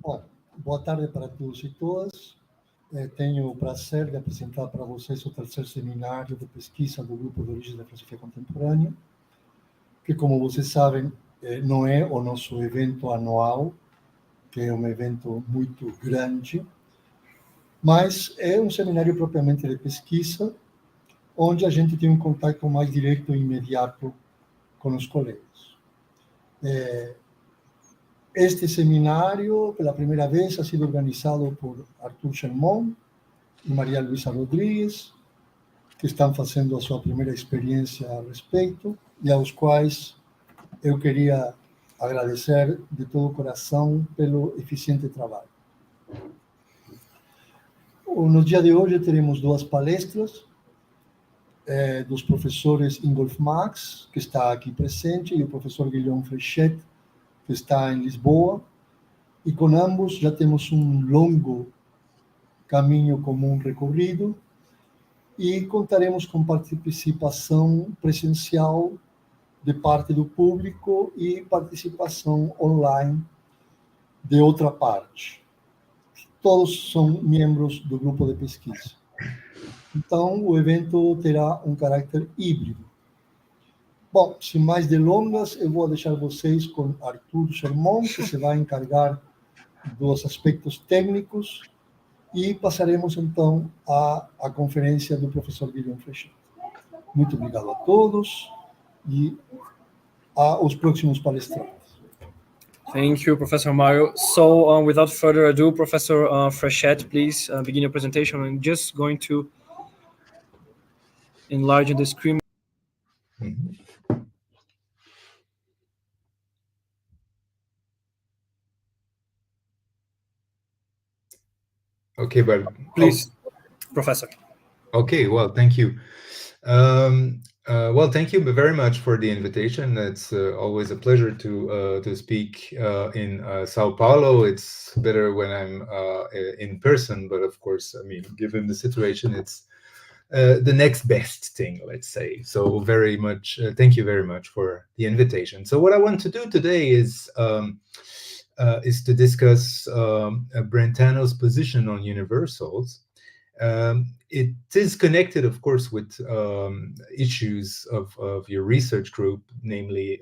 Bom, boa tarde para todos e todas. Tenho o prazer de apresentar para vocês o terceiro seminário de pesquisa do Grupo de Origens da Filosofia Contemporânea, que, como vocês sabem, não é o nosso evento anual, que é um evento muito grande, mas é um seminário propriamente de pesquisa, onde a gente tem um contato mais direto e imediato com os colegas. Este seminário, pela primeira vez, ha sido organizado por Arthur Germont e Maria Luisa Rodrigues, que estão fazendo a sua primeira experiência a respeito, e aos quais eu queria agradecer de todo o coração pelo eficiente trabalho. No dia de hoje teremos duas palestras dos professores Ingolf Marx, que está aqui presente, e o professor Guillaume Frechette, que está em Lisboa, e com ambos já temos um longo caminho comum recorrido, e contaremos com participação presencial de parte do público e participação online de outra parte. Todos são membros do grupo de pesquisa. Então, o evento terá um caráter híbrido. Bom, sem mais delongas, eu vou deixar vocês com Arthur Germont, que se vai encarregar dos aspectos técnicos, e passaremos, então, à conferência do professor Guillaume Frechette. Muito obrigado a todos e aos próximos palestrantes. Thank you, Professor Mario. So, without further ado, Professor Frechette, please begin your presentation. I'm just going to enlarge the screen. Okay, but please, Professor. Okay, well, thank you. Well, thank you very much for the invitation. It's always a pleasure to speak in Sao Paulo. It's better when I'm in person, but of course, I mean, given the situation, it's the next best thing, let's say. So very much, thank you very much for the invitation. So what I want to do today is to discuss Brentanos' position on universals. It is connected, of course, with issues of your research group, namely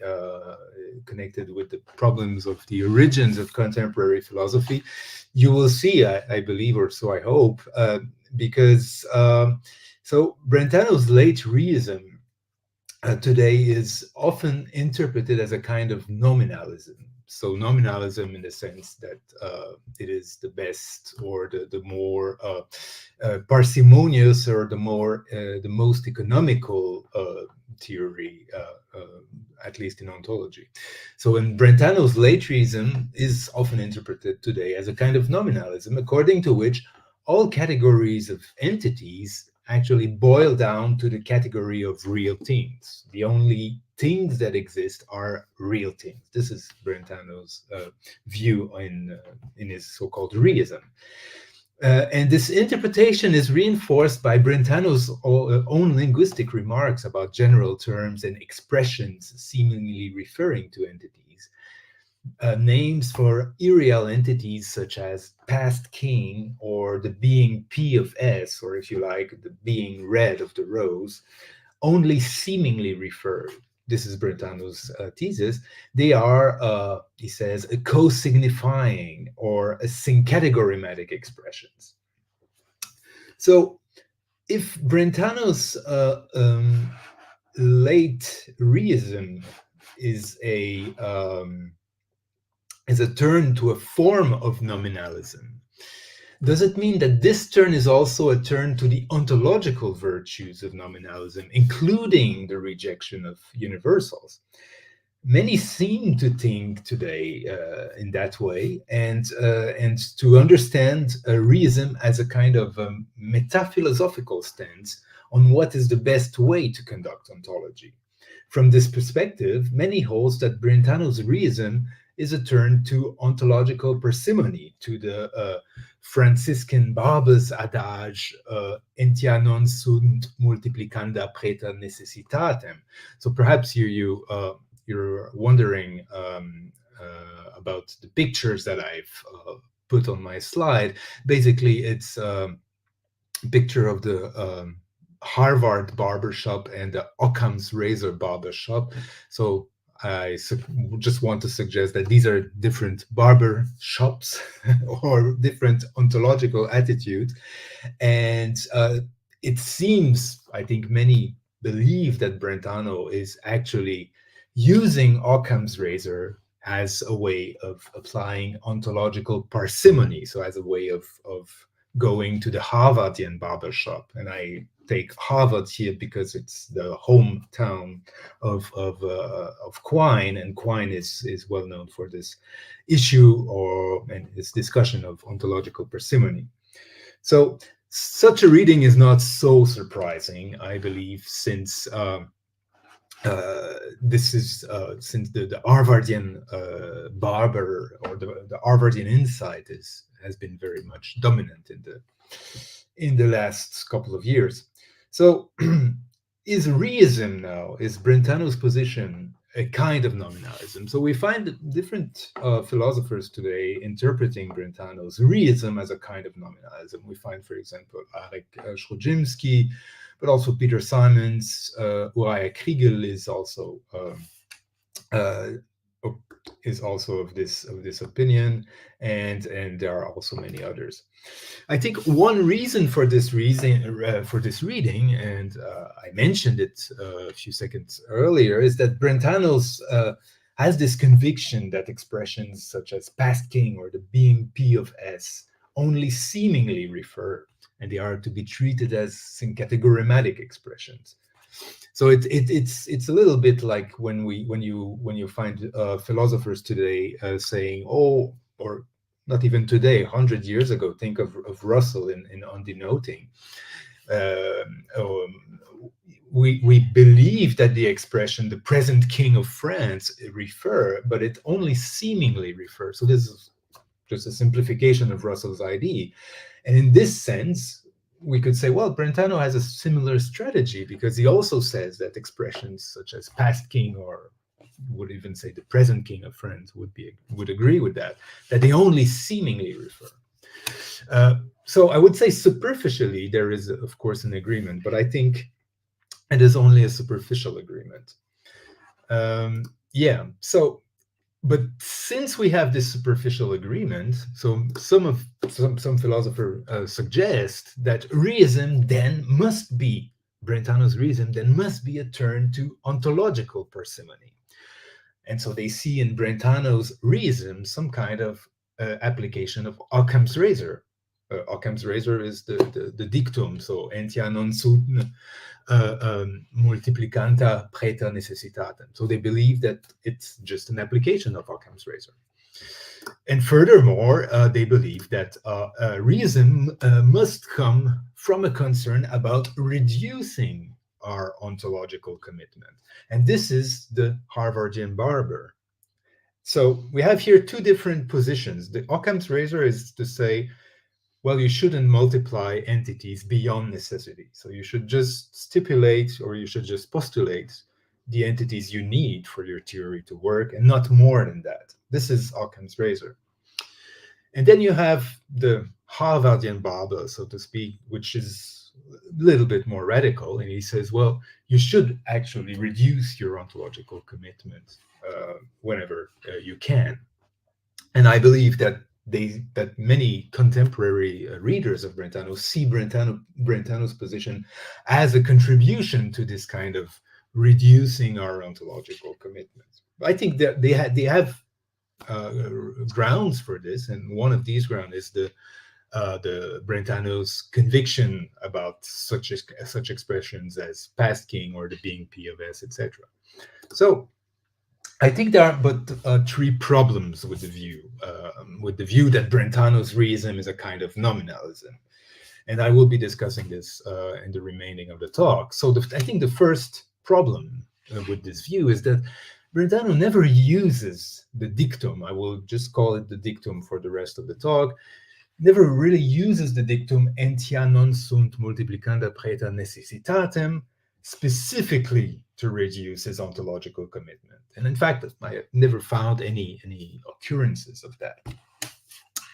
connected with the problems of the origins of contemporary philosophy. You will see, I believe, or so I hope, because so Brentanos' late reism today is often interpreted as a kind of nominalism. So nominalism in the sense that it is the best or the more parsimonious or the most economical theory, at least in ontology. So in Brentanos' late reism is often interpreted today as a kind of nominalism, according to which all categories of entities actually boil down to the category of real things. The only things that exist are real things. This is Brentanos' view in his so-called reism. And this interpretation is reinforced by Brentanos' own linguistic remarks about general terms and expressions seemingly referring to entities. Names for irreal entities such as past king or the being P of S, or if you like, the being red of the rose, only seemingly refer, this is Brentanos' thesis, they are, he says, a co-signifying or a syncategorematic expressions. So if Brentanos' late reism is a turn to a form of nominalism, does it mean that this turn is also a turn to the ontological virtues of nominalism, including the rejection of universals? Many seem to think today in that way, and to understand reism as a kind of metaphilosophical stance on what is the best way to conduct ontology. From this perspective, many hold that Brentanos' reism is a turn to ontological parsimony, to the Franciscan barber's adage, entia non sunt multiplicanda praeter necessitatem. So perhaps you're wondering about the pictures that I've put on my slide. Basically, it's a picture of the Harvard barbershop and the Occams Razor barbershop. So I just want to suggest that these are different barber shops or different ontological attitudes. And it seems, I think many believe that Brentano is actually using Occam's Razor as a way of applying ontological parsimony, so as a way of going to the Harvardian barbershop. And I take Harvard here because it's the hometown of Quine, and Quine is well known for this issue and this discussion of ontological parsimony. So such a reading is not so surprising, I believe, since this is since the Harvardian barber or the Harvardian insight has been very much dominant in the last couple of years. So is reism now, is Brentanos' position a kind of nominalism? So we find different philosophers today interpreting Brentanos' reism as a kind of nominalism. We find, for example, Arek Schrodzinski, but also Peter Simons, Uriah Kriegel is also of this opinion, and there are also many others. I think one reason for this reading, and I mentioned it a few seconds earlier, is that Brentanos has this conviction that expressions such as past king or the being P of S only seemingly refer, and they are to be treated as syncategorematic expressions. So it's a little bit like when you find philosophers today saying, oh, or not even today, 100 years ago, think of Russell in On Denoting. We believe that the expression the present king of France refer, but it only seemingly refers. So this is just a simplification of Russell's idea. And in this sense, we could say, well, Brentano has a similar strategy, because he also says that expressions such as past king, or would even say the present king of France, would agree with that they only seemingly refer. So I would say superficially there is, of course, an agreement, but I think it is only a superficial agreement. But since we have this superficial agreement, so some philosophers suggest that reism then must be, Brentano's reism then must be a turn to ontological parsimony. And so they see in Brentano's reism some kind of application of Occam's Razor. Occam's Razor is the dictum, so entia non sunt multiplicanda praeter necessitatem. So they believe that it's just an application of Occam's Razor. And furthermore, they believe that reism must come from a concern about reducing our ontological commitment. And this is the Harvardian barber. So we have here two different positions. The Occam's Razor is to say, well, you shouldn't multiply entities beyond necessity. So you should just stipulate, or you should just postulate the entities you need for your theory to work, and not more than that. This is Occam's Razor. And then you have the Harvardian barber, so to speak, which is a little bit more radical. And he says, well, you should actually reduce your ontological commitment whenever you can. And I believe that many contemporary readers of Brentano see Brentano's position as a contribution to this kind of reducing our ontological commitments. I think that they have grounds for this, and one of these grounds is the Brentano's conviction about such expressions as past king or the being P of S, etc. So I think there are but three problems with the view that Brentano's reism is a kind of nominalism, and I will be discussing this in the remaining of the talk. So I think the first problem with this view is that Brentano never uses the dictum. I will just call it the dictum for the rest of the talk. Never really uses the dictum entia non sunt multiplicanda praeter necessitatem specifically to reduce his ontological commitment. And in fact, I have never found any occurrences of that.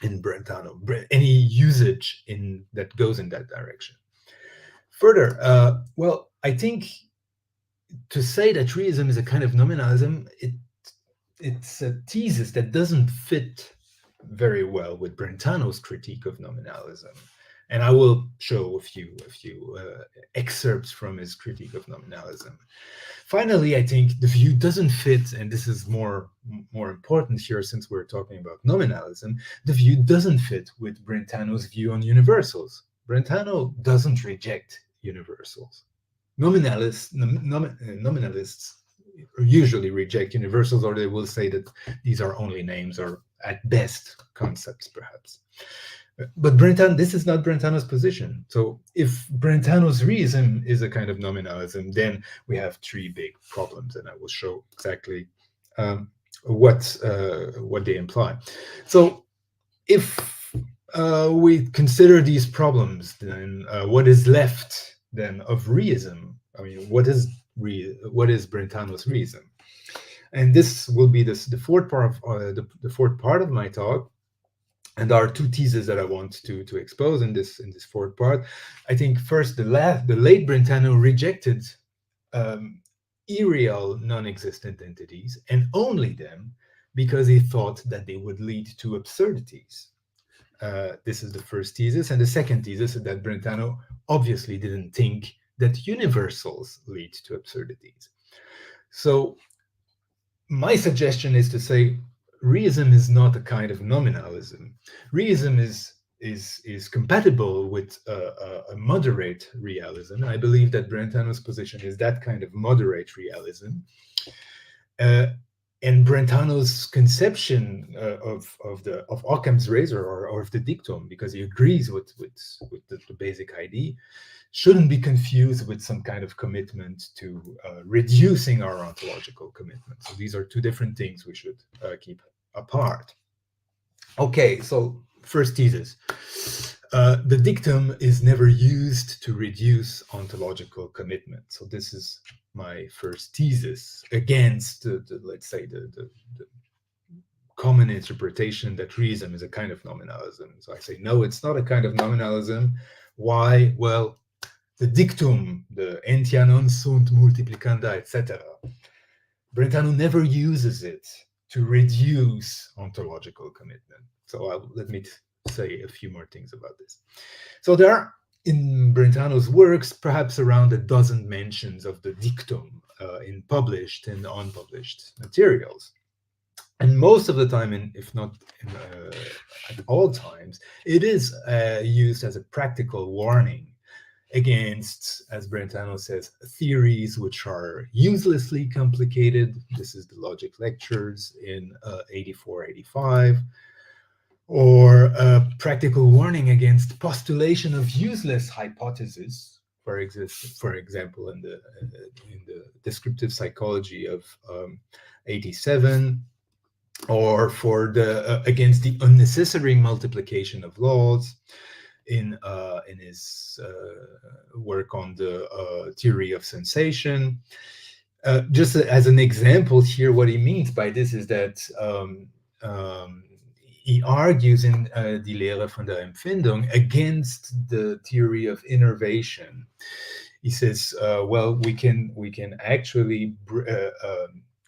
in Brentano, any usage that goes in that direction. Further, well, I think to say that reism is a kind of nominalism, it's a thesis that doesn't fit very well with Brentano's critique of nominalism. And I will show a few excerpts from his critique of nominalism. Finally, I think the view doesn't fit, and this is more important here since we're talking about nominalism, the view doesn't fit with Brentano's view on universals. Brentano doesn't reject universals. Nominalists usually reject universals, or they will say that these are only names or at best concepts, perhaps. But this is not Brentano's position. So if Brentano's reism is a kind of nominalism, then we have three big problems, and I will show exactly what they imply. So if we consider these problems, then what is left then of reism? I mean, what is Brentano's reism? And this will be the fourth part of the fourth part of my talk. And there are two theses that I want to expose in this fourth part. I think first, the late Brentano rejected irreal, non-existent entities, and only them, because he thought that they would lead to absurdities. This is the first thesis, and the second thesis is that Brentano obviously didn't think that universals lead to absurdities. So my suggestion is to say reism is not a kind of nominalism. Reism is compatible with a moderate realism. I believe that Brentano's position is that kind of moderate realism. And Brentano's conception of Occams Razor or of the dictum, because he agrees with the basic idea, shouldn't be confused with some kind of commitment to reducing our ontological commitment. So these are two different things we should keep apart. Okay, so first thesis. The dictum is never used to reduce ontological commitment. So this is my first thesis against let's say the common interpretation that reism is a kind of nominalism. So I say, no, it's not a kind of nominalism. Why? Well, the dictum, the entia, sunt, multiplicanda, etc. Brentano never uses it to reduce ontological commitment. So let me say a few more things about this. So there are, in Brentano's works, perhaps around a dozen mentions of the dictum in published and unpublished materials. And most of the time, if not at all times, it is used as a practical warning against, as Brentano says, theories which are uselessly complicated. This is the Logic Lectures in 84-85. Or a practical warning against postulation of useless hypotheses, for example, in the descriptive psychology of 87, or for against the unnecessary multiplication of laws in his work on the theory of sensation. Just as an example here, what he means by this is that he argues in Die Lehre von der Empfindung against the theory of innervation. He says, well, we can actually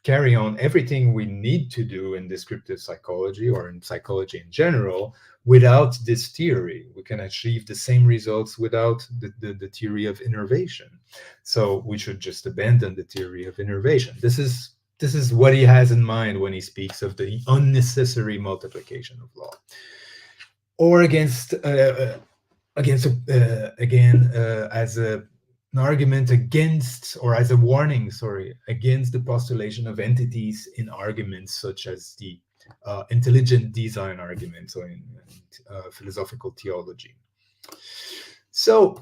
carry on everything we need to do in descriptive psychology or in psychology in general without this theory. We can achieve the same results without the theory of innervation. So we should just abandon the theory of innervation. This is what he has in mind when he speaks of the unnecessary multiplication of law. Or as an argument against, or as a warning, against the postulation of entities in arguments such as the intelligent design argument, so in philosophical theology. So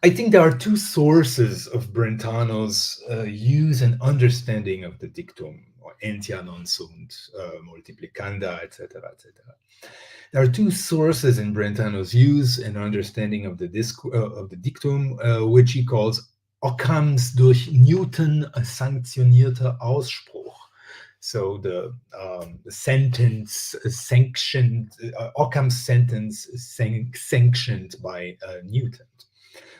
I think there are two sources of Brentano's use and understanding of the dictum, or entia, non sunt, multiplicanda, etc., etc. There are two sources in Brentano's use and understanding of the dictum, which he calls Occams durch Newton sanktionierter Ausspruch. So the sentence sanctioned, Occam's sentence sanctioned by Newton.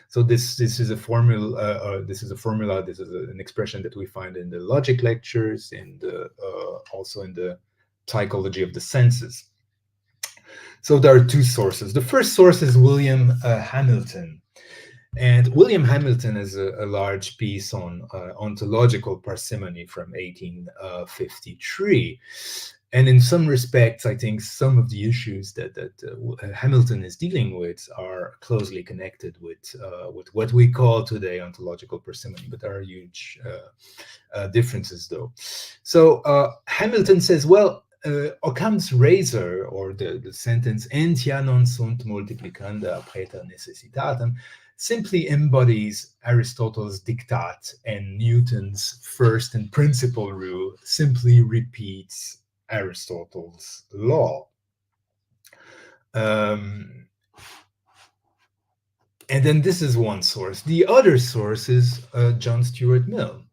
So this is a formula. This is an expression that we find in the logic lectures, and also in the psychology of the senses. So there are two sources. The first source is William Hamilton. And William Hamilton has a large piece on ontological parsimony from 1853. And in some respects, I think some of the issues that Hamilton is dealing with are closely connected with what we call today ontological parsimony, but there are huge differences, though. So Hamilton says, well, Occams Razor, or the sentence entia sunt multiplicanda praeter necessitatem, simply embodies Aristotle's diktat, and Newton's first and principal rule simply repeats Aristotle's law. And then this is one source. The other source is John Stuart Mill.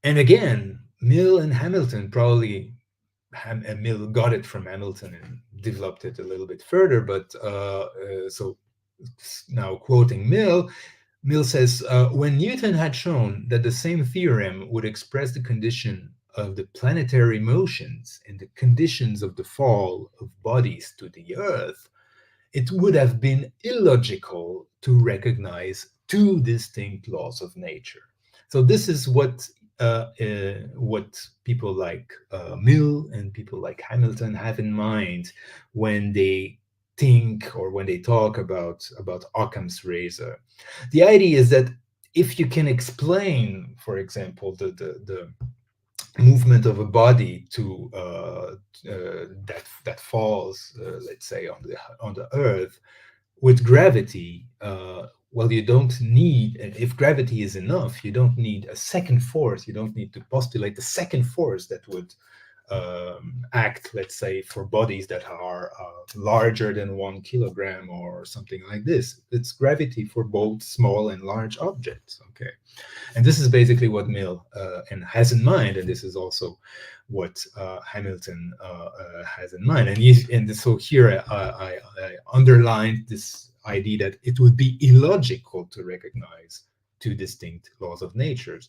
And again, Mill and Hamilton probably, Mill got it from Hamilton and developed it a little bit further, but so now quoting Mill, Mill says, when Newton had shown that the same theorem would express the condition of the planetary motions and the conditions of the fall of bodies to the earth, it would have been illogical to recognize two distinct laws of nature. So this is what people like Mill and people like Hamilton have in mind when they think or when they talk about Occam's Razor. The idea is that if you can explain, for example, the movement of a body to that falls, let's say, on the Earth with gravity, well, you don't need, if gravity is enough, you don't need a second force. You don't need to postulate the second force that would act, let's say, for bodies that are larger than 1 kilogram or something like this. It's gravity for both small and large objects. Okay, and this is basically what Mill and has in mind, and this is also what Hamilton has in mind. And so here I underlined this idea that it would be illogical to recognize two distinct laws of nature.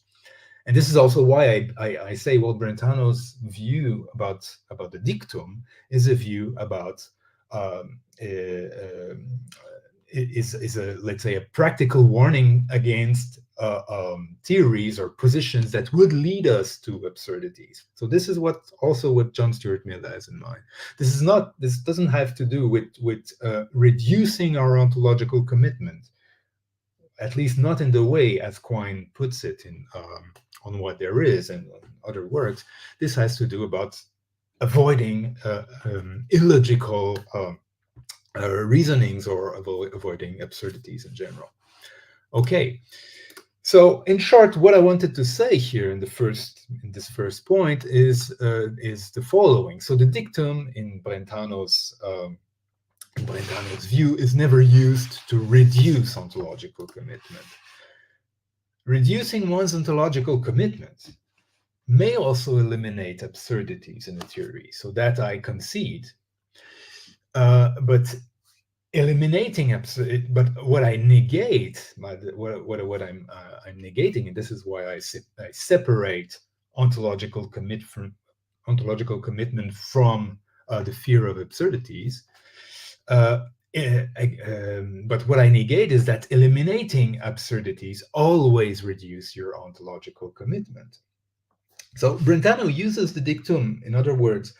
And this is also why I say, well, Brentano's view about the dictum is a view about is a, let's say, a practical warning against theories or positions that would lead us to absurdities. So this is what John Stuart Mill has in mind. This doesn't have to do with reducing our ontological commitment, at least not in the way as Quine puts it in On What There Is and other works. This has to do about avoiding illogical reasonings or avoiding absurdities in general. Okay, so in short, what I wanted to say here in this first point is the following. So the dictum in Brentano's view is never used to reduce ontological commitment. Reducing one's ontological commitment may also eliminate absurdities in a theory, so that I concede. But eliminating but what I negate, what I'm negating, and this is why I separate ontological commitment from the fear of absurdities. But what I negate is that eliminating absurdities always reduce your ontological commitment. So Brentano uses the dictum, in other words,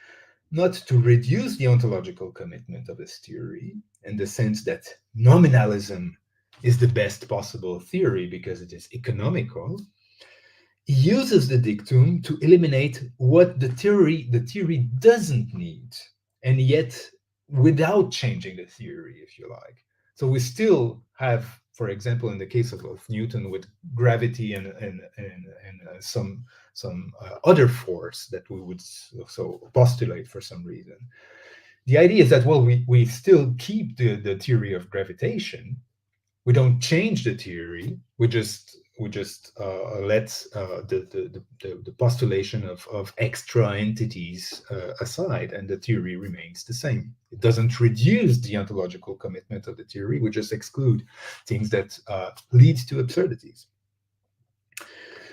not to reduce the ontological commitment of his theory, in the sense that nominalism is the best possible theory because it is economical. He uses the dictum to eliminate what the theory doesn't need, and yet without changing the theory, if you like. So we still have, for example, in the case of Newton, with gravity and some other force that we would so postulate for some reason. The idea is that, well, we still keep the theory of gravitation. We don't change the theory. We just let the postulation of extra entities aside, and the theory remains the same. It doesn't reduce the ontological commitment of the theory. We just exclude things that lead to absurdities.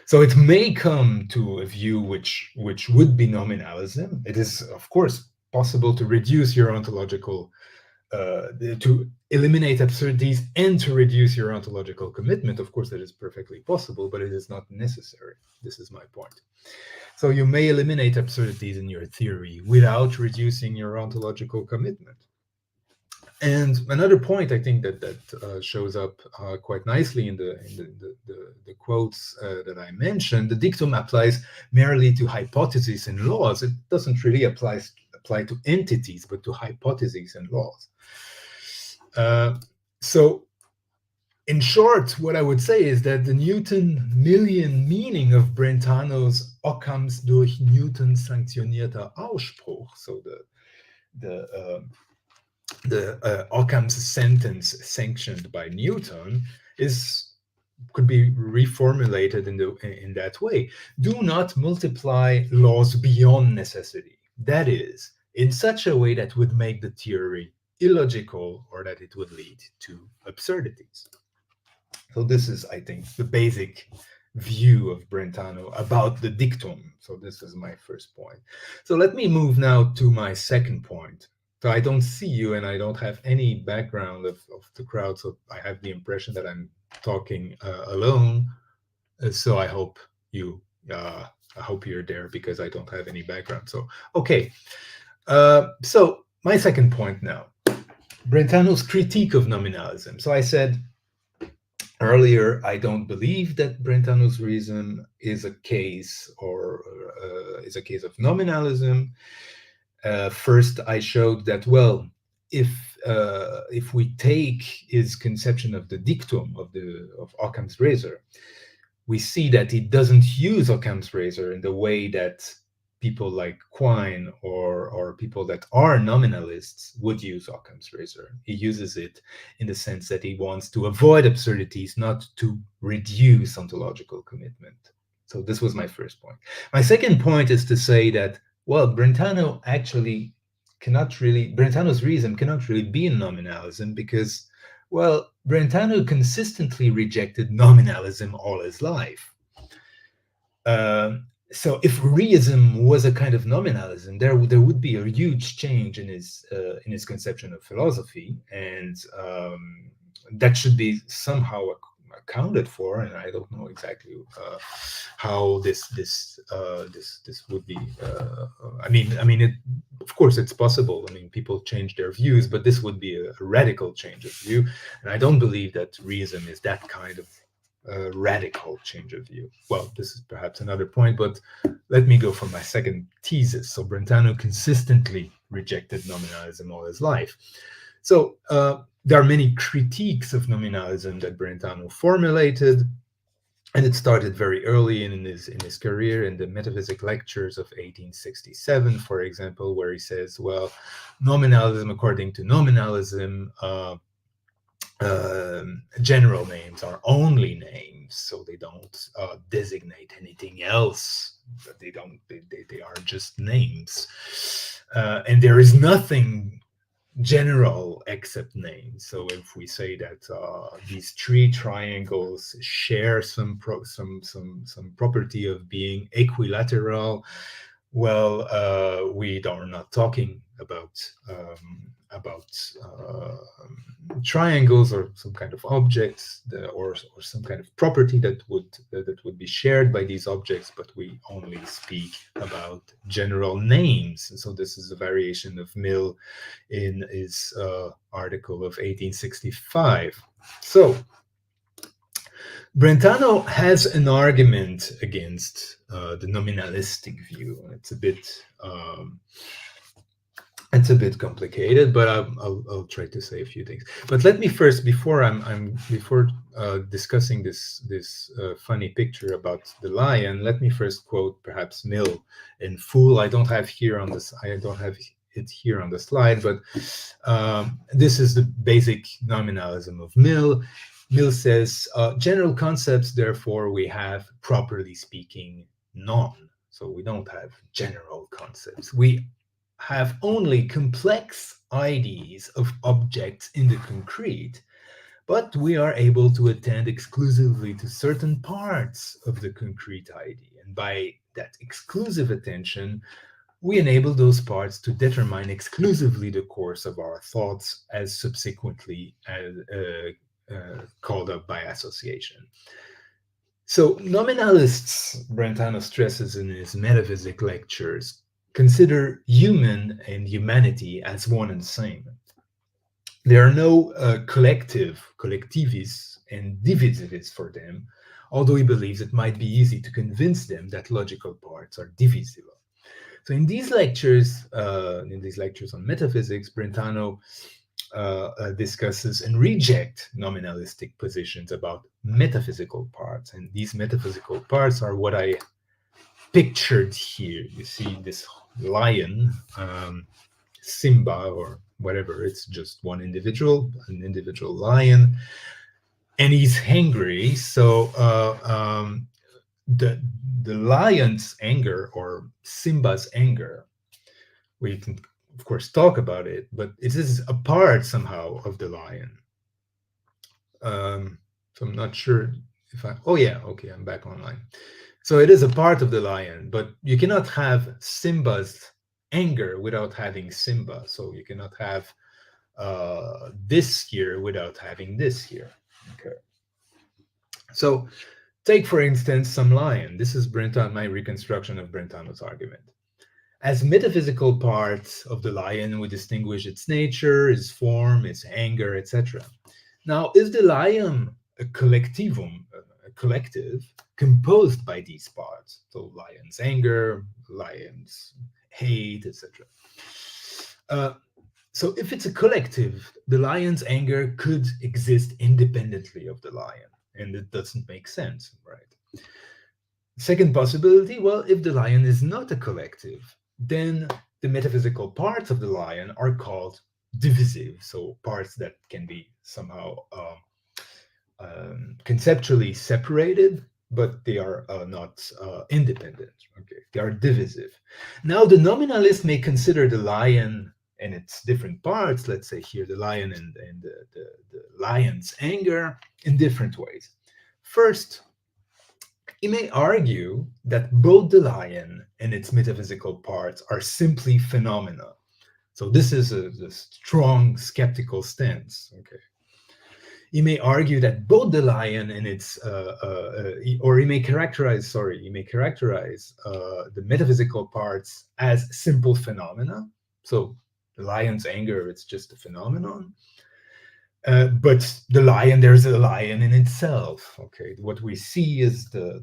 So it may come to a view which would be nominalism. It is, of course, possible to reduce your ontological to eliminate absurdities and to reduce your ontological commitment. Of course, that is perfectly possible, but it is not necessary. This is my point. So you may eliminate absurdities in your theory without reducing your ontological commitment. And another point I think that shows up quite nicely in the quotes that I mentioned, the dictum applies merely to hypotheses and laws. It doesn't really apply to entities, but to hypotheses and laws. So in short, what I would say is that the Newton-Millian meaning of Brentanos Occams durch Newton sanktionierter Ausspruch, so the Occam's sentence sanctioned by Newton, could be reformulated in that way. Do not multiply laws beyond necessity. That is, in such a way that would make the theory illogical or that it would lead to absurdities. So this is, I think, the basic view of Brentano about the dictum. So this is my first point. So let me move now to my second point. So I don't see you and I don't have any background of the crowd, so I have the impression that I'm talking alone. So I hope you're there because I don't have any background. So, okay. So my second point now, Brentano's critique of nominalism. So I said earlier, I don't believe that Brentano's reason is a case of nominalism. First, I showed that, well, if we take his conception of the dictum of Occams Razor, we see that he doesn't use Occams Razor in the way that people like Quine or people that are nominalists would use Occams Razor. He uses it in the sense that he wants to avoid absurdities, not to reduce ontological commitment. So this was my first point. My second point is to say that, well, Brentano's reason cannot really be in nominalism because, well, Brentano consistently rejected nominalism all his life. So if reism was a kind of nominalism, there would be a huge change in his conception of philosophy, and that should be somehow accounted for. And I don't know exactly how this would be. I mean, of course, it's possible. I mean, people change their views, but this would be a radical change of view, and I don't believe that reism is that kind of radical change of view. Well, this is perhaps another point, but let me go for my second thesis. So Brentano consistently rejected nominalism all his life. So there are many critiques of nominalism that Brentano formulated, and it started very early in his career, in the Metaphysic Lectures of 1867, for example, where he says, well, nominalism, according to nominalism, general names are only names, so they don't designate anything else. They are just names, and there is nothing general except names. So if we say that these three triangles share some property of being equilateral, well, we are not talking about triangles or some kind of objects or some kind of property that would be shared by these objects, but we only speak about general names. And so this is a variation of Mill in his article of 1865. So Brentano has an argument against the nominalistic view. It's a bit complicated, but I'll try to say a few things. But let me first, before discussing this funny picture about the lion, let me first quote perhaps Mill in full. I don't have it here on the slide, but this is the basic nominalism of Mill. Mill says, general concepts, therefore, we have, properly speaking, none. So we don't have general concepts. We have only complex ideas of objects in the concrete, but we are able to attend exclusively to certain parts of the concrete idea. And by that exclusive attention, we enable those parts to determine exclusively the course of our thoughts as subsequently called up by association. So nominalists, Brentano stresses in his metaphysics lectures, consider human and humanity as one and the same. There are no collectivists and divisivists for them, although he believes it might be easy to convince them that logical parts are divisible. So in these lectures on metaphysics, Brentano discusses and rejects nominalistic positions about metaphysical parts. And these metaphysical parts are what I pictured here. You see this lion, Simba or whatever, it's just an individual lion, and he's hungry. So the lion's anger, or Simba's anger, we can of course talk about it, but it is a part somehow of the lion. So I'm not sure if I'm back online. So it is a part of the lion, but you cannot have Simba's anger without having Simba. So you cannot have this here without having this here. Okay. So take, for instance, some lion. This is my reconstruction of Brentano's argument. As metaphysical parts of the lion, we distinguish its nature, its form, its anger, etc. Now, is the lion a collectivum, a collective, composed by these parts? So lion's anger, lion's hate, etc. So if it's a collective, the lion's anger could exist independently of the lion, and it doesn't make sense, right? Second possibility, well, if the lion is not a collective, then the metaphysical parts of the lion are called divisive, so parts that can be somehow conceptually separated, but they are not independent. Okay, they are divisive. Now, the nominalist may consider the lion and its different parts, let's say here the lion and the lion's anger, in different ways. First, he may argue that both the lion and its metaphysical parts are simply phenomena. So this is a strong skeptical stance. Okay. He may argue that both the lion and its, he may characterize the metaphysical parts as simple phenomena. So the lion's anger, it's just a phenomenon. But the lion, there's a lion in itself. Okay, what we see is the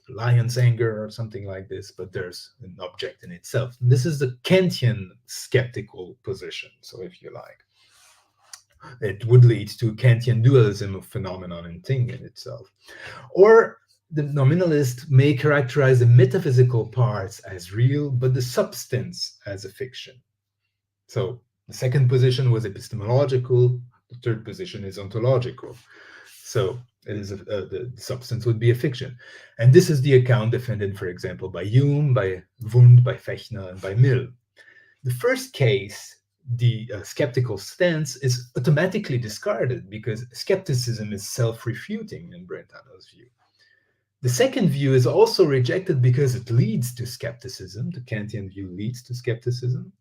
lion's anger or something like this, but there's an object in itself. And this is the Kantian skeptical position. So if you like, it would lead to Kantian dualism of phenomenon and thing in itself. Or the nominalist may characterize the metaphysical parts as real, but the substance as a fiction. So the second position was epistemological. The third position is ontological. So it is the substance would be a fiction. And this is the account defended, for example, by Hume, by Wundt, by Fechner, and by Mill. The first case, the skeptical stance, is automatically discarded because skepticism is self-refuting in Brentano's view. The second view is also rejected because it leads to skepticism. The Kantian view leads to skepticism.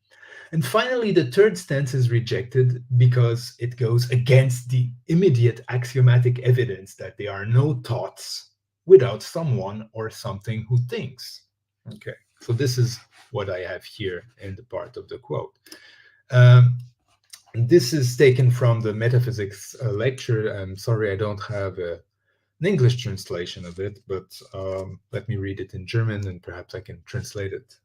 And finally, the third stance is rejected because it goes against the immediate axiomatic evidence that there are no thoughts without someone or something who thinks. Okay, so this is what I have here in the part of the quote. This is taken from the metaphysics lecture. I'm sorry I don't have an English translation of it, but let me read it in German and perhaps I can translate it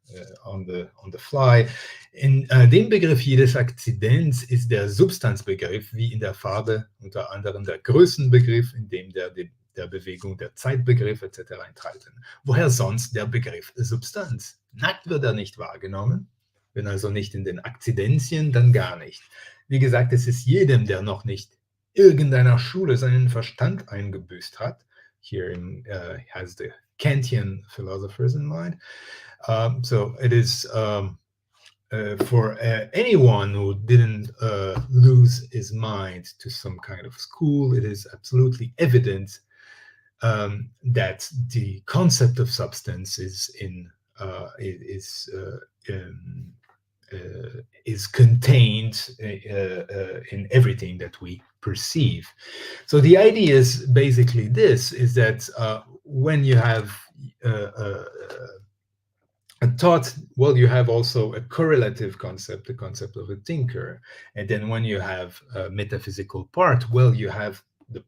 on the fly. In dem Begriff jedes Akzidents ist der Substanzbegriff wie in der Farbe unter anderem der Größenbegriff, in dem der Bewegung der Zeitbegriff etc. enthalten. Woher sonst der Begriff Substanz? Nackt wird nicht wahrgenommen, wenn also nicht in den Akzidenzien, dann gar nicht. Wie gesagt, es ist jedem, der noch nicht irgendeiner Schule seinen Verstand eingebüßt hat. Here has the Kantian philosophers in mind. So it is for anyone who didn't lose his mind to some kind of school, it is absolutely evident that the concept of substance is contained in everything that we perceive. So the idea is basically this: is that when you have a thought, well, you have also a correlative concept, the concept of a thinker, and then when you have a metaphysical part, well, you have the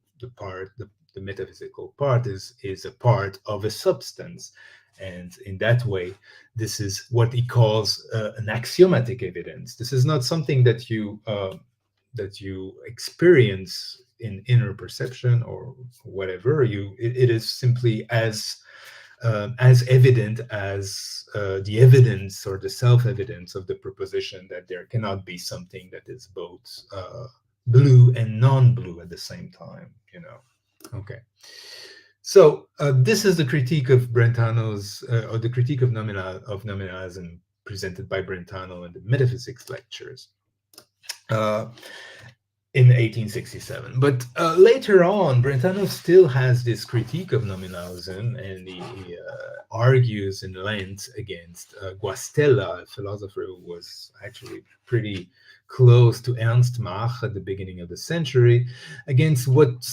metaphysical part is a part of a substance, and in that way, this is what he calls an axiomatic evidence. This is not something that you experience in inner perception or whatever. It is simply as evident as the evidence or the self-evidence of the proposition that there cannot be something that is both blue and non-blue at the same time, you know. Okay. So this is the critique of Brentanos, or the critique of nominalism presented by Brentano in the metaphysics lectures in 1867. But later on, Brentano still has this critique of nominalism, and he argues in length against Guastella, a philosopher who was actually pretty close to Ernst Mach at the beginning of the century, against what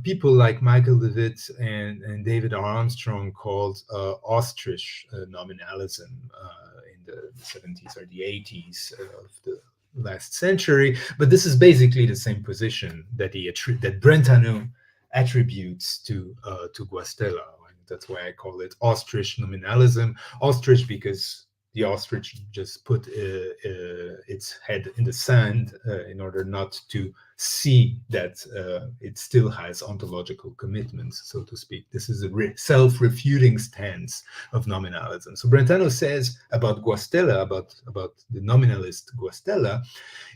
people like Michael Levitt and David Armstrong called ostrich nominalism in the 70s or the 80s of the last century. But this is basically the same position that that Brentano attributes to Guastella. That's why I call it ostrich nominalism. Ostrich because the ostrich just put its head in the sand in order not to see that it still has ontological commitments, so to speak. This is a self-refuting stance of nominalism. So Brentano says about Guastella, about the nominalist Guastella,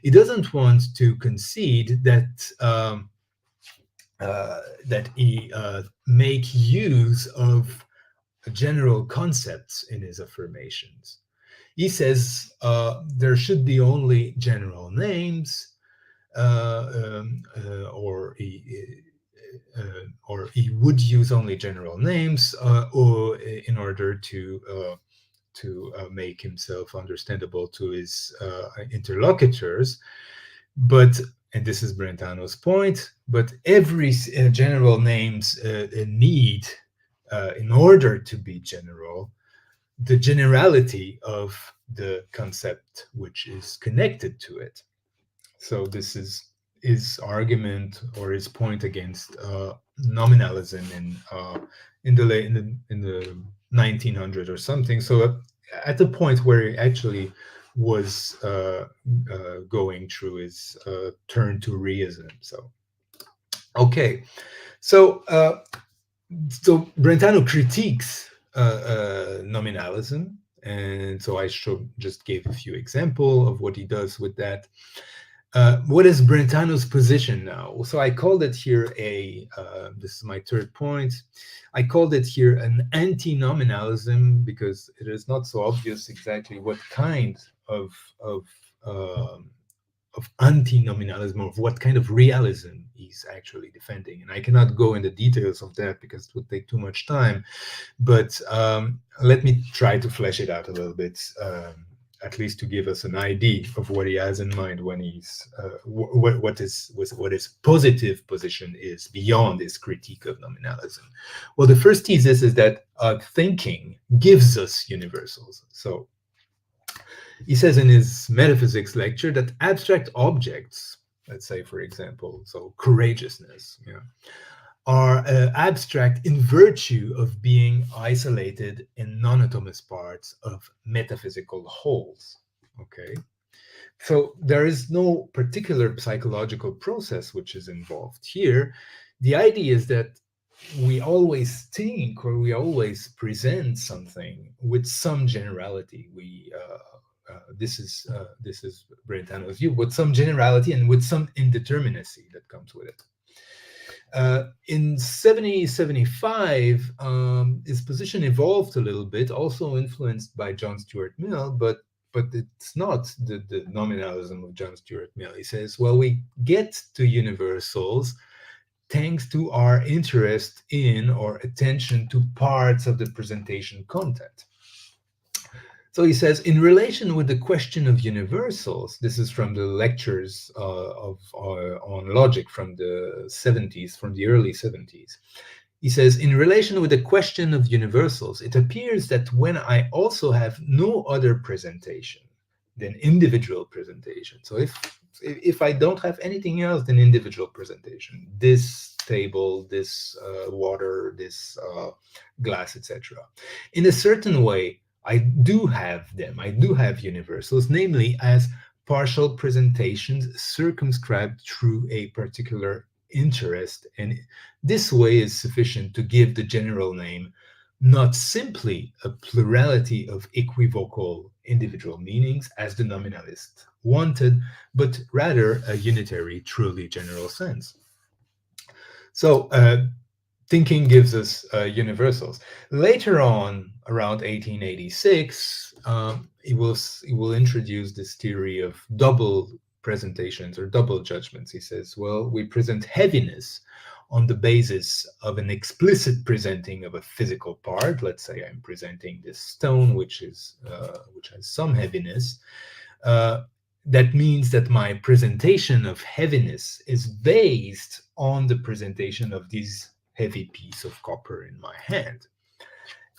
he doesn't want to concede that that he make use of general concepts in his affirmations. He says there should be only general names, or he would use only general names, or in order to make himself understandable to his interlocutors. But, and this is Brentano's point, but every general names need, in order to be general, the generality of the concept which is connected to it. So this is his argument or his point against nominalism in the 1900s or something. So at the point where he actually was going through his turn to reism. So okay, so Brentano critiques nominalism, and so I just gave a few examples of what he does with that. What is Brentano's position now? So I called it here this is my third point. I called it here an anti-nominalism because it is not so obvious exactly what kind of anti-nominalism, of what kind of realism he's actually defending. And I cannot go into details of that because it would take too much time. But let me try to flesh it out a little bit, at least to give us an idea of what he has in mind when he's what his positive position is beyond his critique of nominalism. Well, the first thesis is that thinking gives us universals. So he says in his metaphysics lecture that abstract objects, let's say, for example, so courageousness, are abstract in virtue of being isolated in non-atomous parts of metaphysical wholes. Okay, so there is no particular psychological process which is involved here. The idea is that we always think, or we always present something with some generality. this is Brentano's view, with some generality and with some indeterminacy that comes with it. In 1775, his position evolved a little bit, also influenced by John Stuart Mill, but it's not the nominalism of John Stuart Mill. He says, well, we get to universals thanks to our interest in or attention to parts of the presentation content. So he says, in relation with the question of universals, this is from the lectures on logic from the 70s, from the early 70s. He says, in relation with the question of universals, it appears that when I also have no other presentation than individual presentation, so if I don't have anything else than individual presentation, this table, this water, this glass, etc., in a certain way, I do have them. I do have universals, namely as partial presentations circumscribed through a particular interest, and this way is sufficient to give the general name not simply a plurality of equivocal individual meanings as the nominalist wanted, but rather a unitary, truly general sense. So thinking gives us universals. Later on, around 1886, he will introduce this theory of double presentations or double judgments. He says, well, we present heaviness on the basis of an explicit presenting of a physical part. Let's say I'm presenting this stone, which has some heaviness. That means that my presentation of heaviness is based on the presentation of these heavy piece of copper in my hand.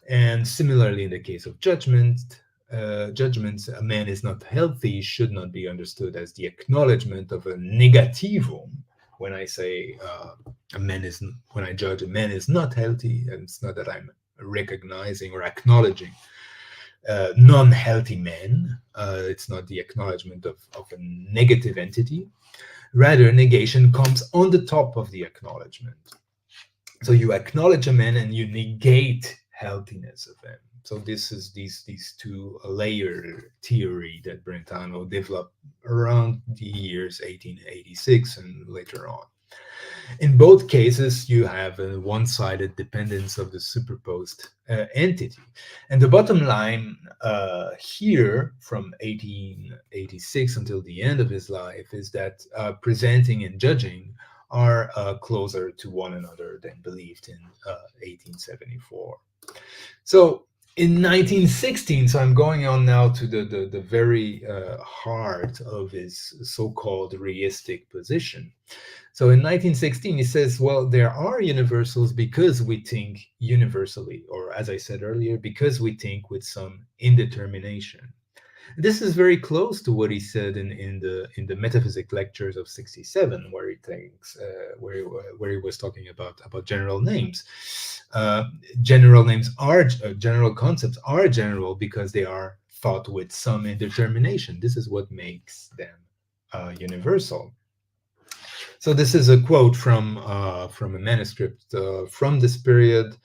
And similarly, in the case of judgments, a man is not healthy should not be understood as the acknowledgement of a negativum. When I say when I judge a man is not healthy, and it's not that I'm recognizing or acknowledging non-healthy men. It's not the acknowledgement of a negative entity. Rather, negation comes on the top of the acknowledgement. So you acknowledge a man and you negate healthiness of him. So this is these two layer theory that Brentano developed around the years 1886 and later on. In both cases, you have a one-sided dependence of the superposed entity. And the bottom line here, from 1886 until the end of his life, is that presenting and judging are closer to one another than believed in 1874. So in 1916, so I'm going on now to the very heart of his so-called reistic position. So in 1916, he says, well, there are universals because we think universally, or as I said earlier, because we think with some indetermination. This is very close to what he said in the metaphysic lectures of 67, where he thinks where he was talking about general names. General names are general concepts are general because they are thought with some indetermination. This is what makes them universal. So this is a quote from a manuscript from this period.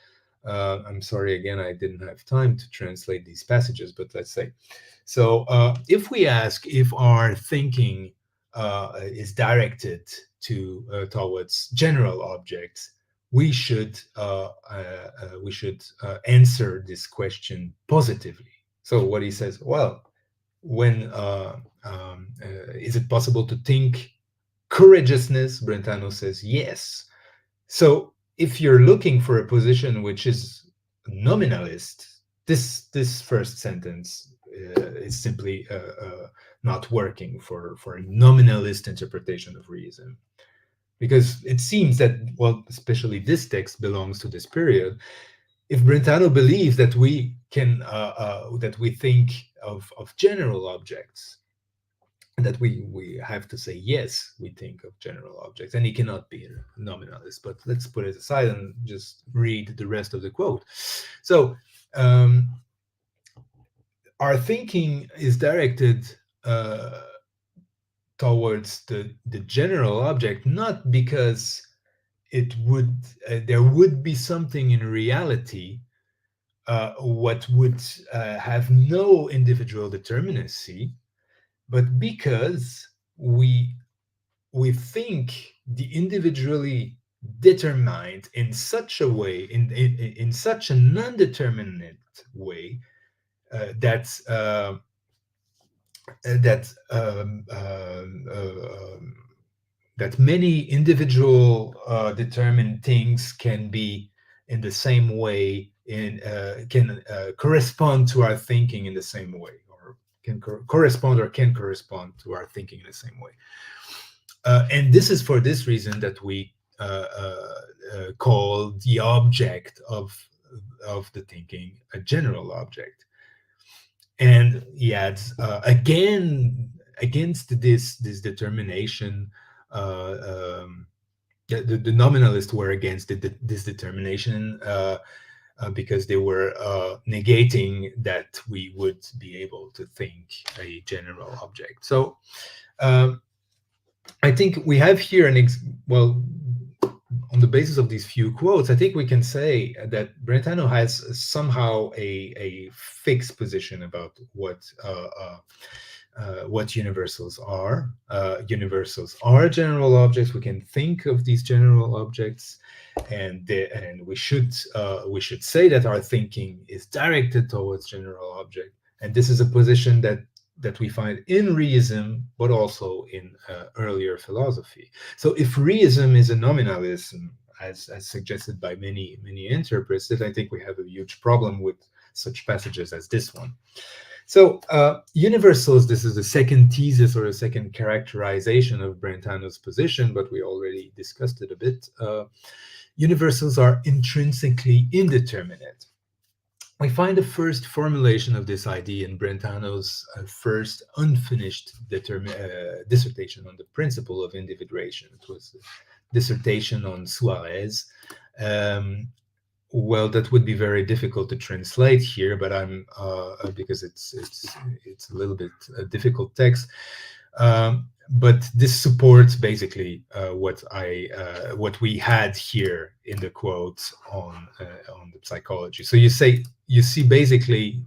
I'm sorry, again, I didn't have time to translate these passages, but let's say. So if we ask if our thinking is directed towards general objects, we should answer this question positively. So what he says, well, when is it possible to think courageousness? Brentano says yes. So if you're looking for a position which is nominalist, this first sentence is simply not working for a nominalist interpretation of reason, because it seems that, well, especially this text belongs to this period. If Brentano believes that we can that we think of general objects, that we have to say yes, we think of general objects, and he cannot be a nominalist. But let's put it aside and just read the rest of the quote. So our thinking is directed towards the general object, not because it would there would be something in reality what would have no individual determinacy, but because we think the individually determined in such a way, in such a non-determinate way, that many individual determined things can be in the same way, can correspond to our thinking in the same way, or can correspond to our thinking in the same way. And this is for this reason that we call the object of the thinking a general object. And he adds, again, against this determination, the nominalists were against this determination because they were negating that we would be able to think a general object. So I think we have here well, on the basis of these few quotes, I think we can say that Brentano has somehow a fixed position about what universals are. Universals are general objects. We can think of these general objects, and we should say that our thinking is directed towards general object. And this is a position that we find in reism, but also in earlier philosophy. So if reism is a nominalism, as suggested by many interprets, then I think we have a huge problem with such passages as this one. So universals, this is the second thesis or the second characterization of Brentanos' position, but we already discussed it a bit. Universals are intrinsically indeterminate. We find the first formulation of this idea in Brentanos' first unfinished dissertation on the principle of individuation. It was a dissertation on Suarez. Well, that would be very difficult to translate here, but I'm because it's a little bit a difficult text. But this supports basically what we had here in the quotes on the psychology. So you see basically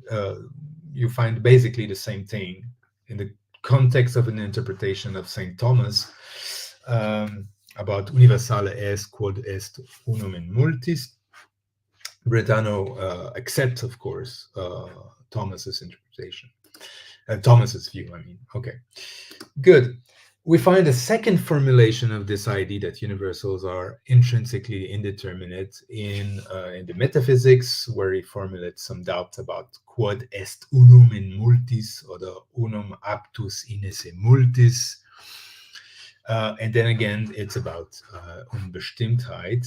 you find basically the same thing in the context of an interpretation of Saint Thomas about universale est quod est unum in multis. Brentano accepts, of course, Thomas's interpretation, Thomas's view. I mean, okay, good. We find a second formulation of this idea that universals are intrinsically indeterminate in the metaphysics, where he formulates some doubts about quod est unum in multis, or the unum aptus in esse multis. And then again, it's about Unbestimmtheit.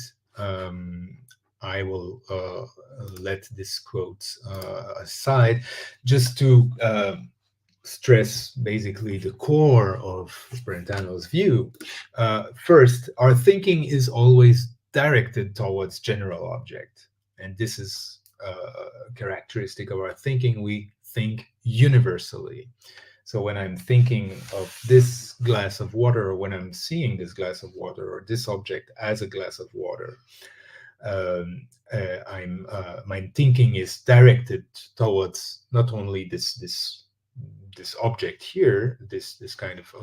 I will let this quote aside just to stress basically the core of Brentanos' view. First, our thinking is always directed towards general object. And this is a characteristic of our thinking. We think universally. So when I'm thinking of this glass of water, or when I'm seeing this glass of water, or this object as a glass of water, my thinking is directed towards not only this object here, this kind of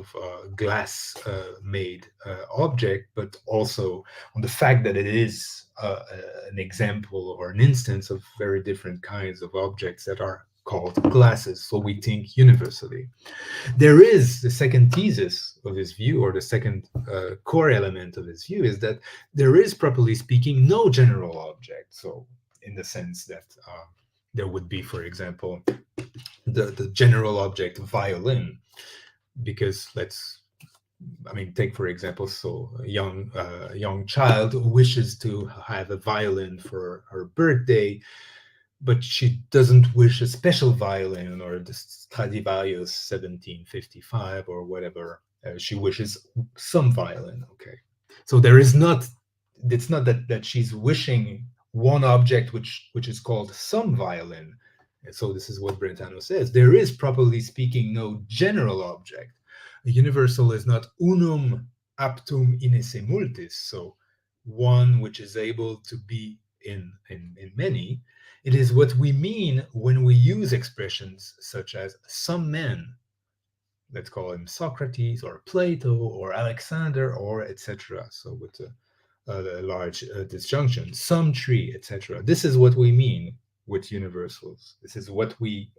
glass made object, but also on the fact that it is an example or an instance of very different kinds of objects that are called glasses. So we think universally. There is the second thesis of his view, or the second core element of his view, is that there is, properly speaking, no general object. So in the sense that there would be, for example, the general object violin, because take for example, so a young child wishes to have a violin for her birthday, but she doesn't wish a special violin or the Stradivarius 1755 or whatever. She wishes some violin. Okay, so it's not that she's wishing one object which is called some violin. And so this is what Brentano says. There is, properly speaking, no general object. A universal is not unum aptum in esse multis, so one which is able to be in many. It is what we mean when we use expressions such as some men. Let's call him Socrates or Plato or Alexander or etc. So with a large disjunction, some tree, etc. This is what we mean with universals. This is what we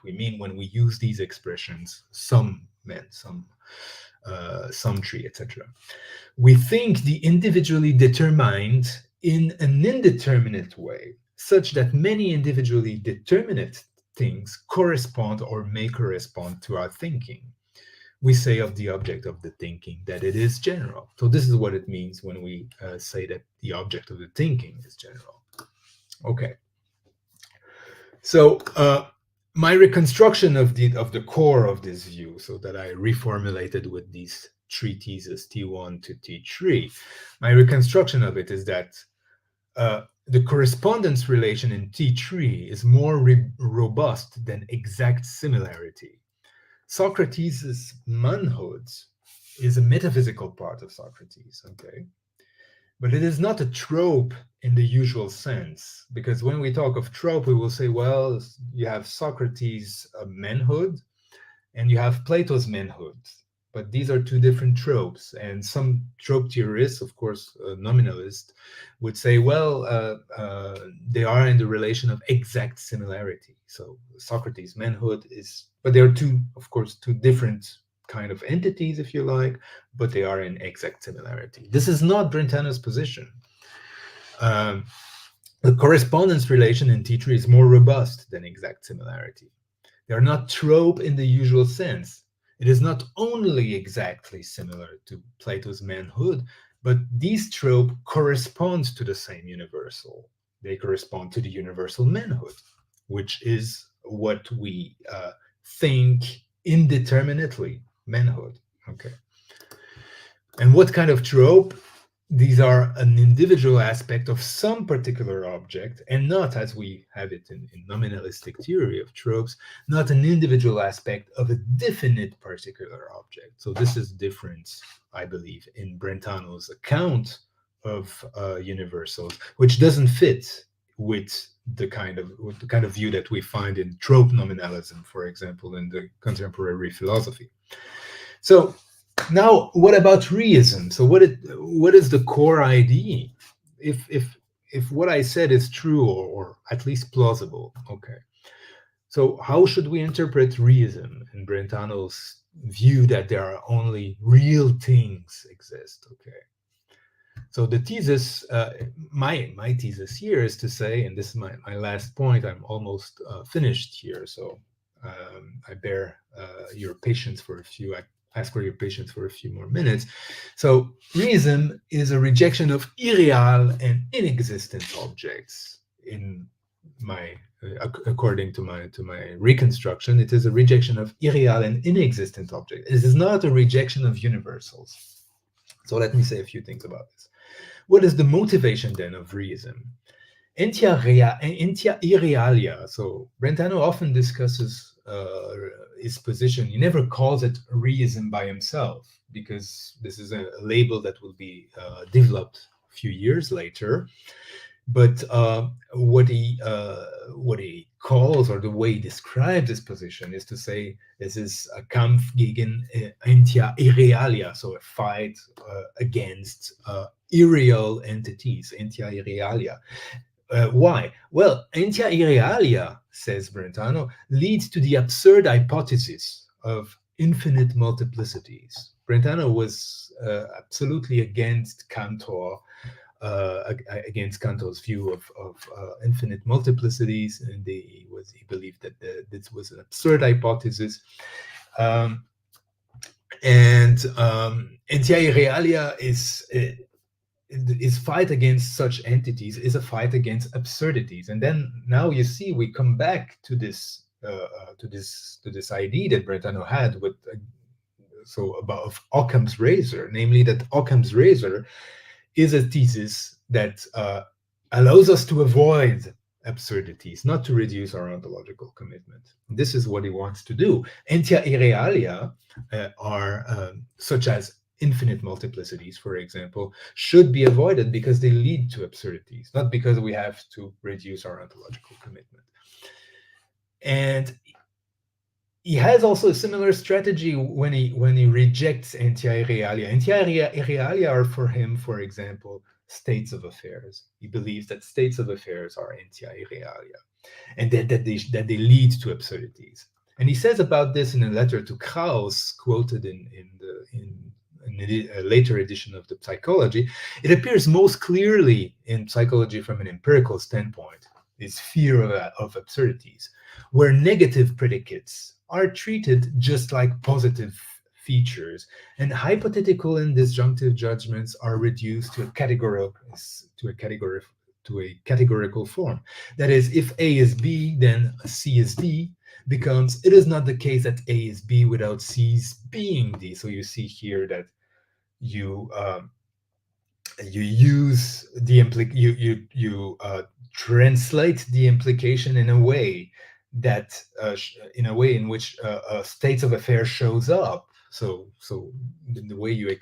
mean when we use these expressions: some men, some tree, etc. We think the individually determined in an indeterminate way, such that many individually determinate things correspond or may correspond to our thinking. We say of the object of the thinking that it is general. So this is what it means when we say that the object of the thinking is general. Okay. So my reconstruction of the core of this view, so that I reformulated with these treatises T1 to T3, my reconstruction of it is that the correspondence relation in T3 is more robust than exact similarity. Socrates' manhood is a metaphysical part of Socrates, okay? But it is not a trope in the usual sense, because when we talk of trope, we will say, well, you have Socrates' manhood and you have Plato's manhood. But these are two different tropes. And some trope theorists, of course, nominalists, would say, well, they are in the relation of exact similarity. So Socrates' manhood is, but they are two, of course, two different kind of entities, if you like, but they are in exact similarity. This is not Brentanos' position. The correspondence relation in T3 is more robust than exact similarity. They are not trope in the usual sense. It is not only exactly similar to Plato's manhood, but these trope corresponds to the same universal. They correspond to the universal manhood, which is what we think indeterminately, manhood. Okay. And what kind of trope? These are an individual aspect of some particular object, and not, as we have it in nominalistic theory of tropes, not an individual aspect of a definite particular object. So this is different, I believe, in Brentanos' account of universals, which doesn't fit with the kind of view that we find in trope nominalism, for example, in the contemporary philosophy. So now, what about reism? So what is the core idea? If what I said is true or at least plausible, okay. So how should we interpret reism in Brentanos' view that there are only real things exist? Okay. So the thesis, my thesis here is to say, and this is my last point, I'm almost finished here, so I bear your patience for a few. I ask for your patience for a few more minutes. So reism is a rejection of irreal and inexistent objects. In my, according to my reconstruction, it is a rejection of irreal and inexistent objects. It is not a rejection of universals. So let me say a few things about this. What is the motivation then of reism? Entia irrealia. So Brentano often discusses his position. He never calls it reism by himself, because this is a label that will be developed a few years later. But what he calls, or the way he describes his position, is to say this is a Kampf gegen entia irrealia, so a fight against irreal entities, entia irrealia. Why? Well, entia irrealia, says Brentano, leads to the absurd hypothesis of infinite multiplicities. Brentano was absolutely against Cantor, against Cantor's view of infinite multiplicities, and he believed that this was an absurd hypothesis. And entia irrealia is fight against such entities is a fight against absurdities. And then now you see we come back to this idea that Brentano had with about Occam's Razor, namely that Occam's Razor is a thesis that allows us to avoid absurdities, not to reduce our ontological commitment. This is what he wants to do. Entia irrealia are such as infinite multiplicities, for example, should be avoided because they lead to absurdities, not because we have to reduce our ontological commitment. And he has also a similar strategy when he rejects entia irrealia. Entia irrealia are for him, for example, states of affairs. He believes that states of affairs are entia irrealia, and that they lead to absurdities. And he says about this in a letter to Krauss, quoted in a later edition of the Psychology. It appears most clearly in psychology from an empirical standpoint, this fear of absurdities, where negative predicates are treated just like positive features, and hypothetical and disjunctive judgments are reduced to a categorical form. That is, if A is B, then C is D, becomes, it is not the case that A is B without C's being D. So you see here that you use the translate the implication in a way that in which states of affairs shows up. So the way you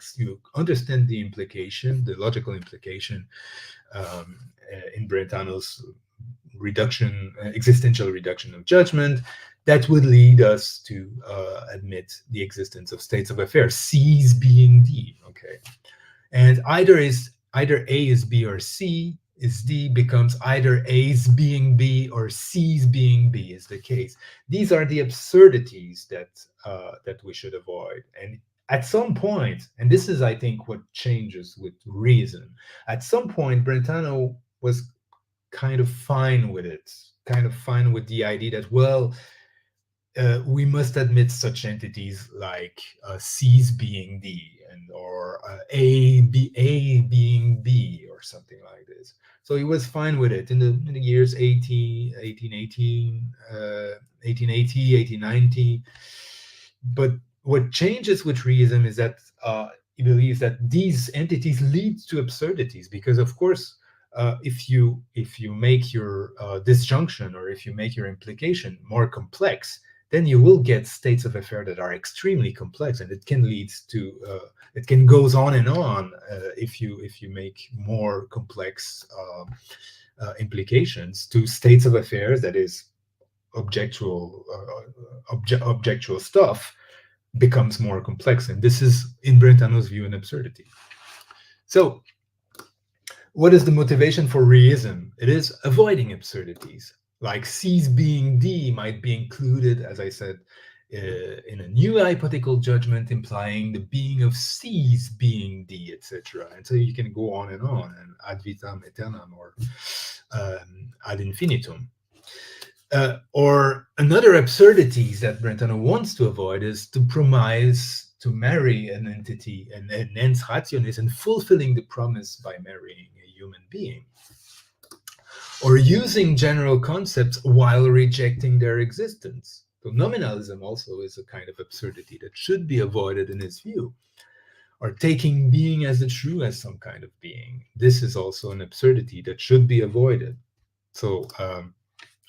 understand the implication, the logical implication, in Brentano's existential reduction of judgment, that would lead us to admit the existence of states of affairs, C's being D. Okay, and either A is B or C is D becomes either A's being B or C's being B is the case. These are the absurdities that we should avoid. And at some point, and this is, I think, what changes with reason, at some point, Brentano was kind of fine with it, kind of fine with the idea that, well, we must admit such entities like C's being D or A being B or something like this. So he was fine with it in the years 1880, 1890. But what changes with reism is that he believes that these entities lead to absurdities, because, of course, if you make your disjunction, or if you make your implication more complex, then you will get states of affair that are extremely complex, and it can lead to it can goes on and on if you make more complex implications to states of affairs that is objectual stuff becomes more complex, and this is, in Brentano's view, an absurdity. So what is the motivation for reism? It is avoiding absurdities. Like C's being D might be included, as I said, in a new hypothetical judgment implying the being of C's being D, etc. And so you can go on, and ad vitam aeternam, or ad infinitum. Or another absurdities that Brentano wants to avoid is to promise to marry an entity, an ens rationis, and fulfilling the promise by marrying a human being, or using general concepts while rejecting their existence. So nominalism also is a kind of absurdity that should be avoided in his view, or taking being as the true as some kind of being. This is also an absurdity that should be avoided. So,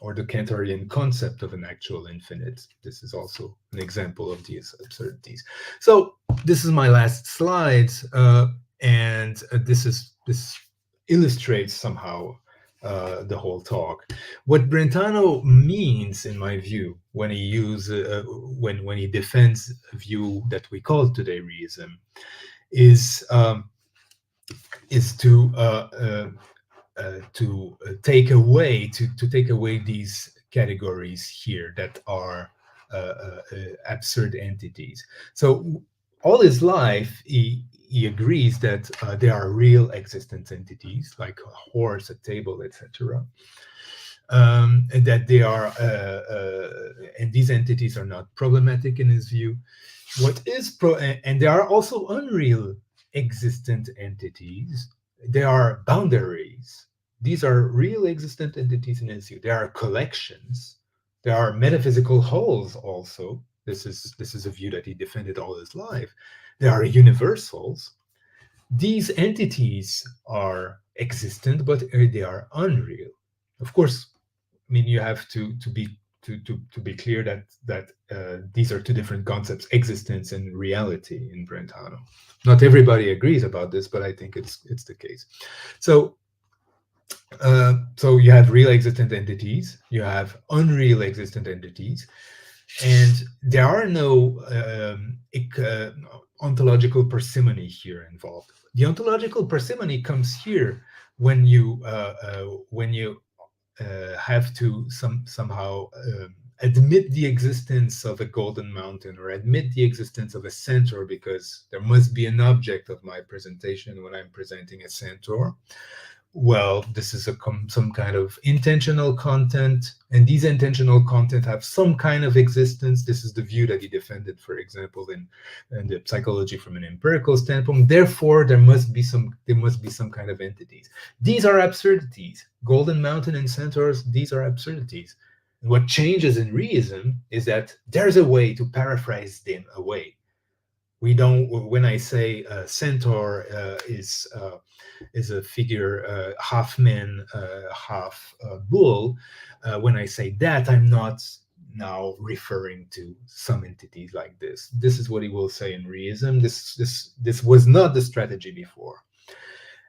or the Cantorian concept of an actual infinite. This is also an example of these absurdities. So this is my last slide, and this illustrates somehow the whole talk. What Brentano means, in my view, when he defends a view that we call today reism, is to take away these categories here that are absurd entities. So all his life, he agrees that there are real existent entities like a horse, a table, etc. And that they are, and these entities are not problematic in his view. What is and there are also unreal existent entities. There are boundaries. These are real existent entities in his view. There are collections. There are metaphysical wholes also. This is a view that he defended all his life. There are universals. These entities are existent, but they are unreal. Of course, I mean, you have to be to be clear that these are two different concepts: existence and reality in Brentano. Not everybody agrees about this, but I think it's the case. So you have real existent entities, you have unreal existent entities, and there are no ontological parsimony here involved. The ontological parsimony comes here when you have to somehow admit the existence of a golden mountain, or admit the existence of a centaur, because there must be an object of my presentation when I'm presenting a centaur. Well, this is some kind of intentional content, and these intentional content have some kind of existence. This is the view that he defended, for example, in the psychology from an empirical standpoint. Therefore, there must be some kind of entities. These are absurdities. Golden mountain and centaurs, these are absurdities. And what changes in reism is that there's a way to paraphrase them away. We don't. When I say centaur is a figure half man, half bull, when I say that, I'm not now referring to some entities like this. This is what he will say in reism. This was not the strategy before.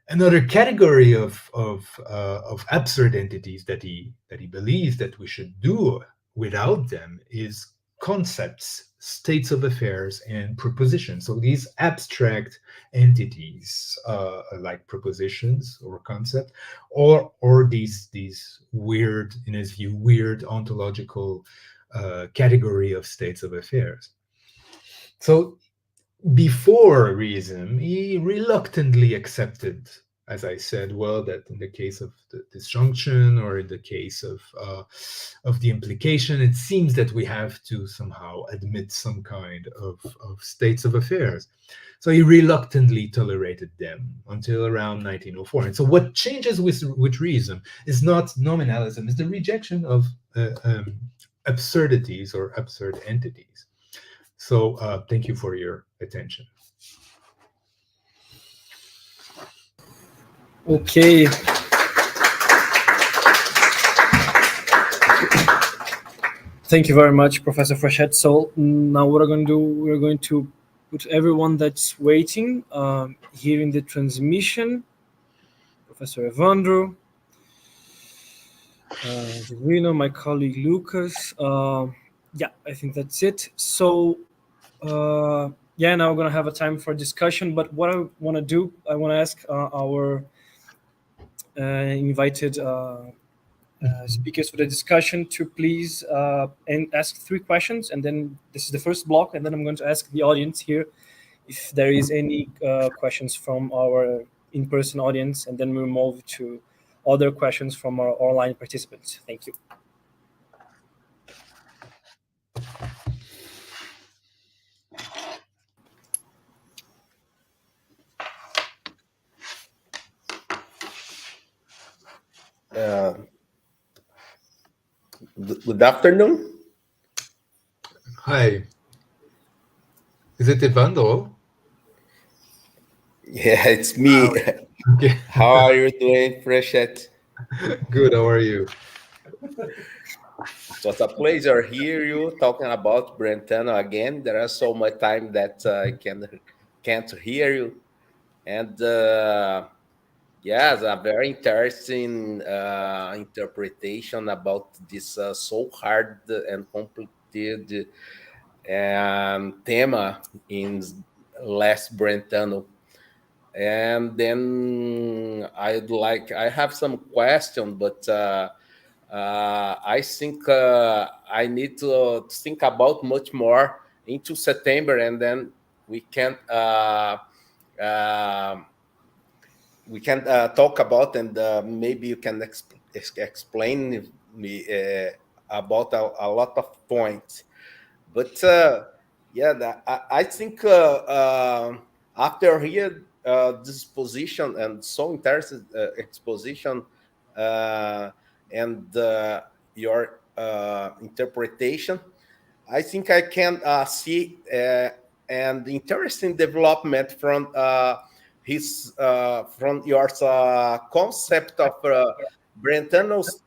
Another category of absurd entities that he believes that we should do without them is concepts, states of affairs, and propositions. So these abstract entities, like propositions or concept, or these weird, in his view, weird ontological category of states of affairs. So before reism, he reluctantly accepted, as I said, well, that in the case of the disjunction, or in the case of the implication, it seems that we have to somehow admit some kind of states of affairs. So he reluctantly tolerated them until around 1904. And so what changes with reism is not nominalism, it's the rejection of absurdities or absurd entities. So thank you for your attention. Okay. Thank you very much, Professor Frechette. So now what we're going to do, we're going to put everyone that's waiting here in the transmission. Professor Evandro, Divino, my colleague Lucas. Yeah, I think that's it. So yeah, now we're going to have a time for discussion. But what I want to do, I want to ask our invited speakers for the discussion to please and ask 3 questions, and then this is the first block, and then I'm going to ask the audience here if there is any questions from our in-person audience, and then we'll move to other questions from our online participants. Thank you. Good afternoon. Hi. Is it Evandro? Yeah, it's me. Okay. How are you doing, Frechette? Good, how are you? So it's a pleasure hear you talking about Brentano again. There is so much time that I can't hear you. And yes, a very interesting interpretation about this so hard and complicated thema in last Brentano. And then I have some questions, but I think I need to think about much more into September, and then we can talk about, and maybe you can explain me about a lot of points. But yeah, I think after here this position and so interested exposition and your interpretation, I think I can see an interesting development from from your concept of Brentano's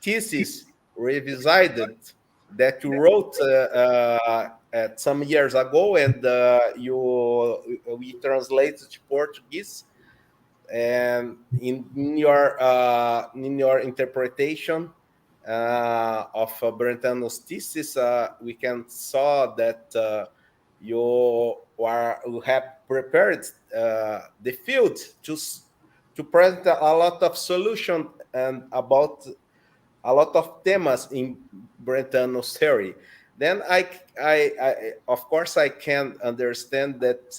thesis revised that you wrote at some years ago, and we translated to Portuguese. And in your interpretation of Brentanos' thesis, we can saw that you have prepared the field to present a lot of solution and about a lot of themes in Brentanos' theory. Then I of course I can understand that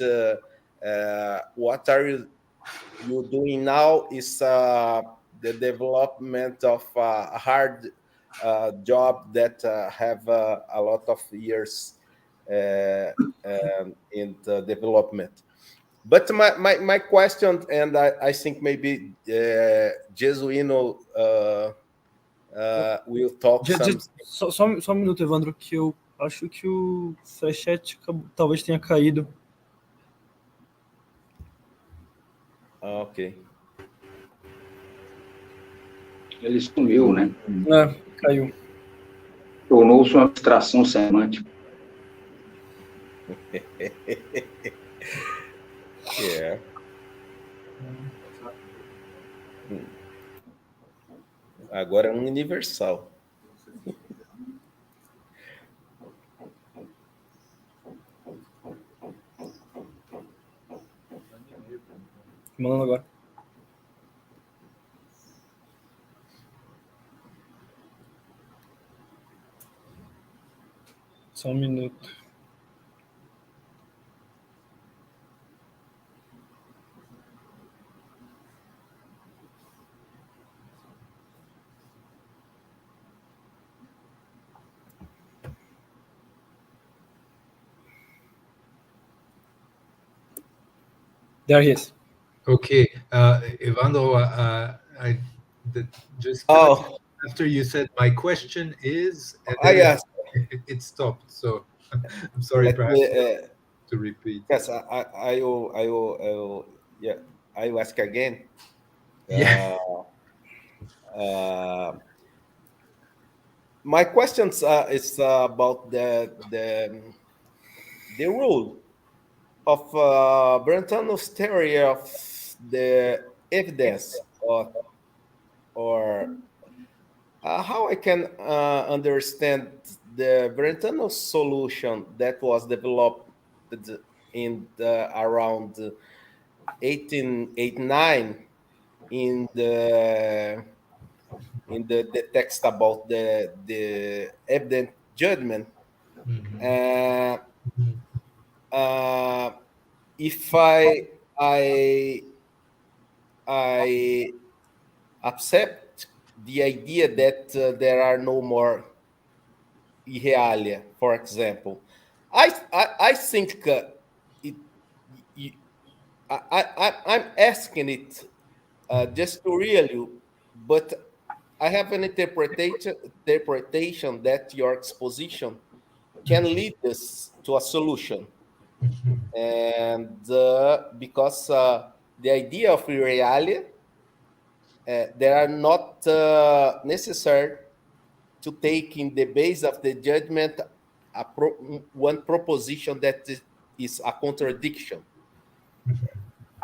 what are you doing now is the development of a hard job that have a lot of years in the development. But my question, and I think maybe Jesuino will talk some. Só um minuto, Evandro, que eu acho que o Frechette talvez tenha caído. Ok. Ele sumiu, né? Caiu. Tornou-se uma abstração semântica. Yeah. Agora é um universal. Mandando agora. Só um minuto. There he is. Okay, Evandro, just after you said my question is, Yes. it stopped. So I'm sorry, perhaps to repeat. Yes, I will. Yeah, I will ask again. Yeah. My question is about the rule of Brentanos' theory of the evidence, or how I can understand the Brentanos solution that was developed in around 1889 in the text about the evident judgment. If I accept the idea that there are no more irrealia, for example, I think I'm asking it just to real you, but I have an interpretation that your exposition can lead us to a solution. And because the idea of irrealia, they are not necessary to take in the base of the judgment one proposition that is a contradiction.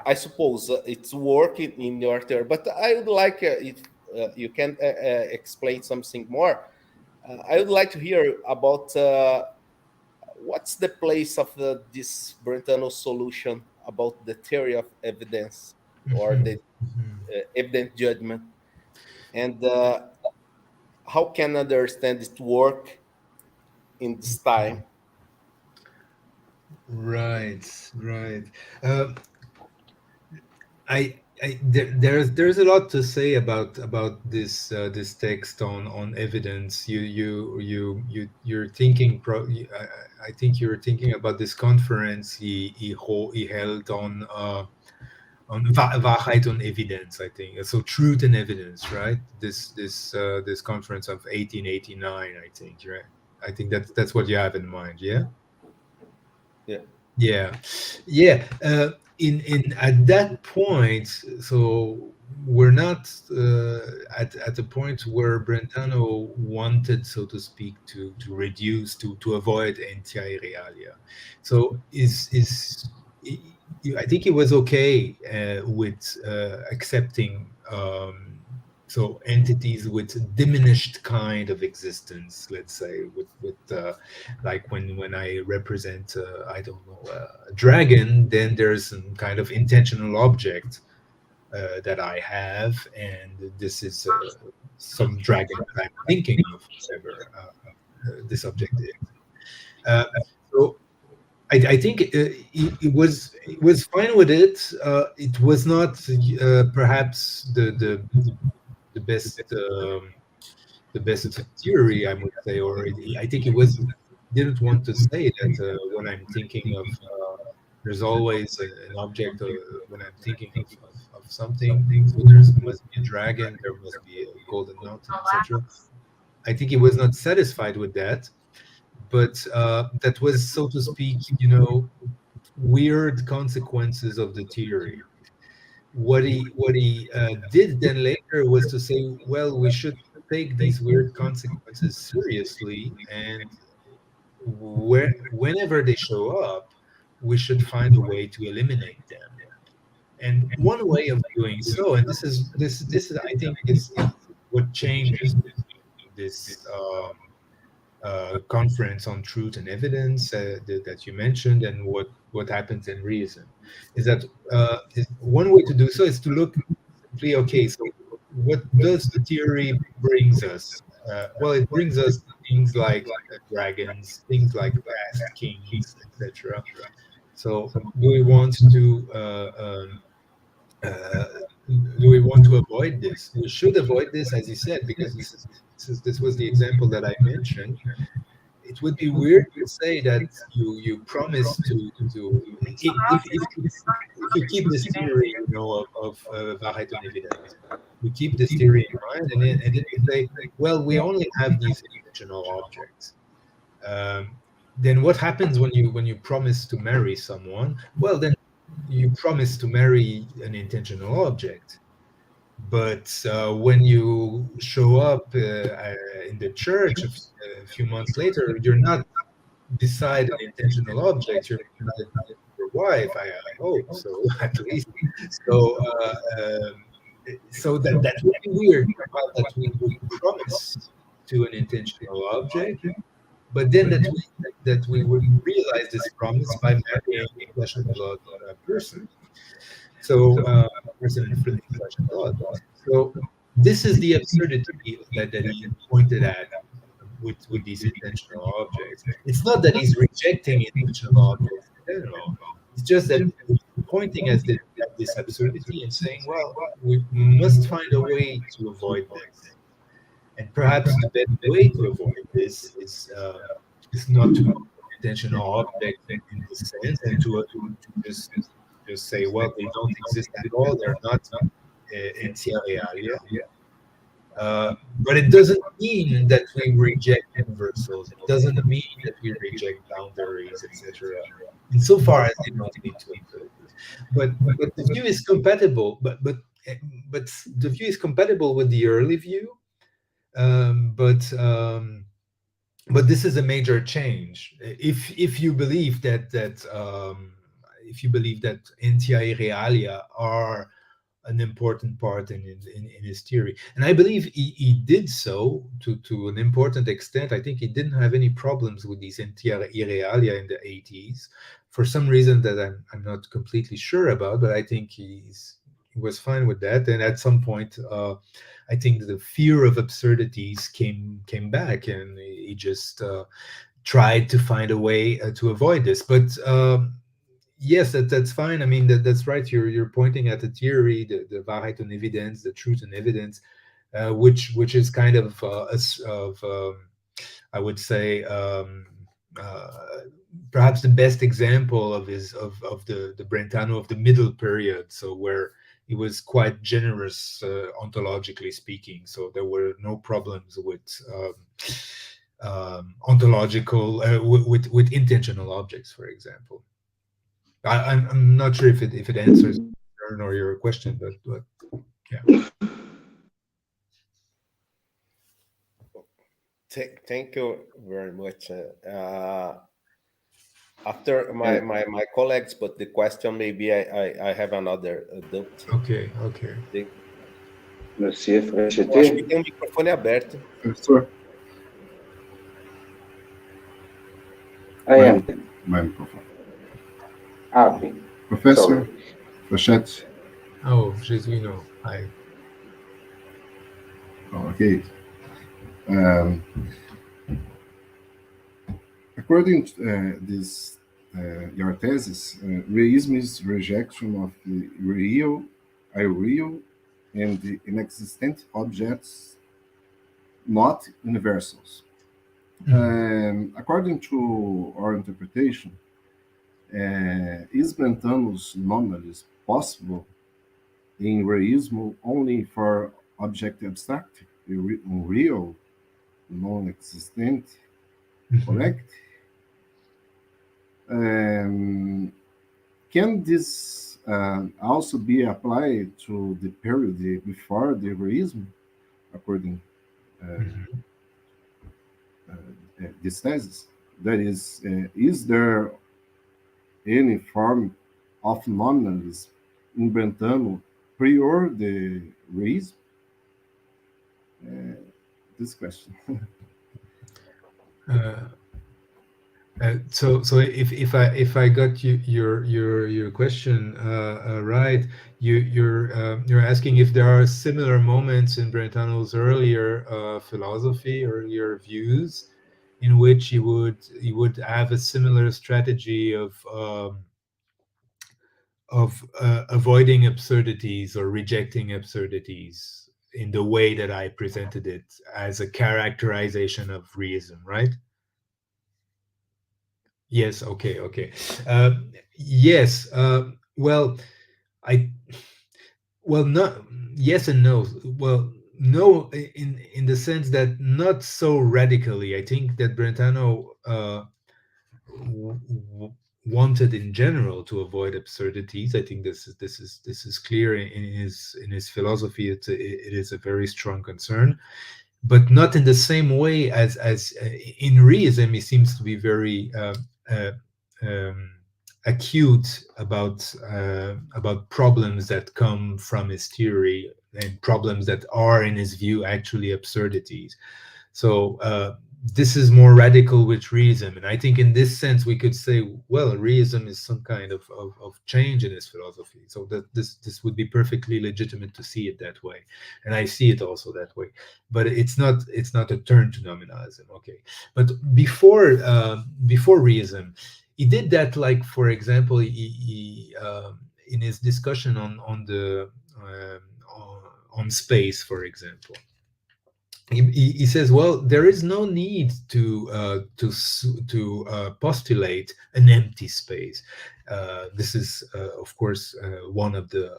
I suppose it's working in your theory, but I would like if you can explain something more. I would like to hear about what's the place of this Brentano solution about the theory of evidence or the evident judgment, and how can I understand it work in this time? Right. There's a lot to say about this this text on evidence. You're thinking. I think you're thinking about this conference he held on Wahrheit und Evidenz. I think so. Truth and evidence, right? This conference of 1889. I think, right? I think that's what you have in mind. Yeah. at that point, so we're not at the point where Brentano wanted, so to speak, to reduce, to avoid entia irrealia. So I think he was okay with accepting so entities with diminished kind of existence, let's say, with like when I represent I don't know a dragon, then there's some kind of intentional object that I have, and this is some dragon that I'm thinking of, whatever this object is. So I think it was fine with it. It was not perhaps the best theory, I would say, or I think it didn't want to say that when I'm thinking of there's always an object when I'm thinking of something. So there must be a dragon, there must be a golden mountain, etc. I think he was not satisfied with that, but that was, so to speak, weird consequences of the theory. What he did then later was to say, well, we should take these weird consequences seriously, and whenever they show up, we should find a way to eliminate them. And one way of doing so, and this is I think is what changes this conference on truth and evidence that you mentioned, and what happens in reason, is that one way to do so is to look simply, okay, so what does the theory brings us? Well, it brings us things like dragons, things like past kings, etc. So do we want to avoid this? We should avoid this, as you said, because this was the example that I mentioned. It would be weird to say that you promise to if you keep this theory, of Wahrheit und Evidenz, you keep this theory in mind, and then you say, well, we only have these intentional objects. Then what happens when you promise to marry someone? Well, then you promise to marry an intentional object. But when you show up in the church a few months later, you're not beside an intentional object. You're beside your wife. I hope so, at least. So that would be weird, that we would promise to an intentional object, but then that we would realize this promise by marrying a flesh and blood person. So person in flesh and blood. So this is the absurdity that he pointed at with these intentional objects. It's not that he's rejecting intentional objects in general. It's just that he's pointing at this absurdity and saying, well, we must find a way to avoid this. And perhaps the best way to avoid this is not to have an intentional object in this sense, and to just say, well, they don't exist at all. They're not entia realia. But it doesn't mean that we reject universals. It doesn't mean that we reject boundaries, etc. Insofar as they don't need to include. But the view is compatible. But the view is compatible with the early view. But this is a major change. If you believe that entia irrealia are an important part in his theory, and I believe he did so to an important extent. I think he didn't have any problems with these entia irrealia in the 80s, for some reason that I'm not completely sure about, but I think he was fine with that. And at some point, I think the fear of absurdities came back, and he just tried to find a way to avoid this. But yes, that's fine. I mean, that's right. You're pointing at the theory, the Wahrheit und Evidenz, the truth and evidence, which is kind of I would say perhaps the best example of the Brentano of the middle period. So where he was quite generous ontologically speaking. So there were no problems with ontological with intentional objects, for example. I'm not sure if it answers your question, but yeah. Thank you very much. After my colleagues put the question, maybe I have another doubt. Okay. Você, Eu acho que Frechette? tem um microfone aberto. Professor, I am. my microphone. Okay. Professor Sorry. Frechette. Oh, Jesuino. Hi. Oh, okay. According to this, your thesis, reism is rejection of the real, irreal, and the inexistent objects, not universals. According to our interpretation, is Brentano's nominalism possible in reism only for object abstract, real, non-existent, correct? Can this also be applied to the period before the reism, according this thesis? That is there any form of nominalism in Brentano prior the reism? This question. So if I got your question right, you're asking if there are similar moments in Brentano's earlier philosophy, earlier views, in which he would have a similar strategy of avoiding absurdities or rejecting absurdities in the way that I presented it as a characterization of reism, right? Yes. Okay. Yes. Well, no. Yes and no. Well, no, in the sense that not so radically. I think that Brentano wanted in general to avoid absurdities. I think this is clear in his philosophy. It is a very strong concern, but not in the same way as in reism. He seems to be very acute about problems that come from his theory and problems that are, in his view, actually absurdities. So this is more radical with reism, and I think in this sense we could say, well, reism is some kind of change in his philosophy. So that this would be perfectly legitimate to see it that way, and I see it also that way. But it's not a turn to nominalism. Okay, but before reism, he did that. Like, for example, he in his discussion on space, for example. He says, well, there is no need to postulate an empty space. This is, of course, one of the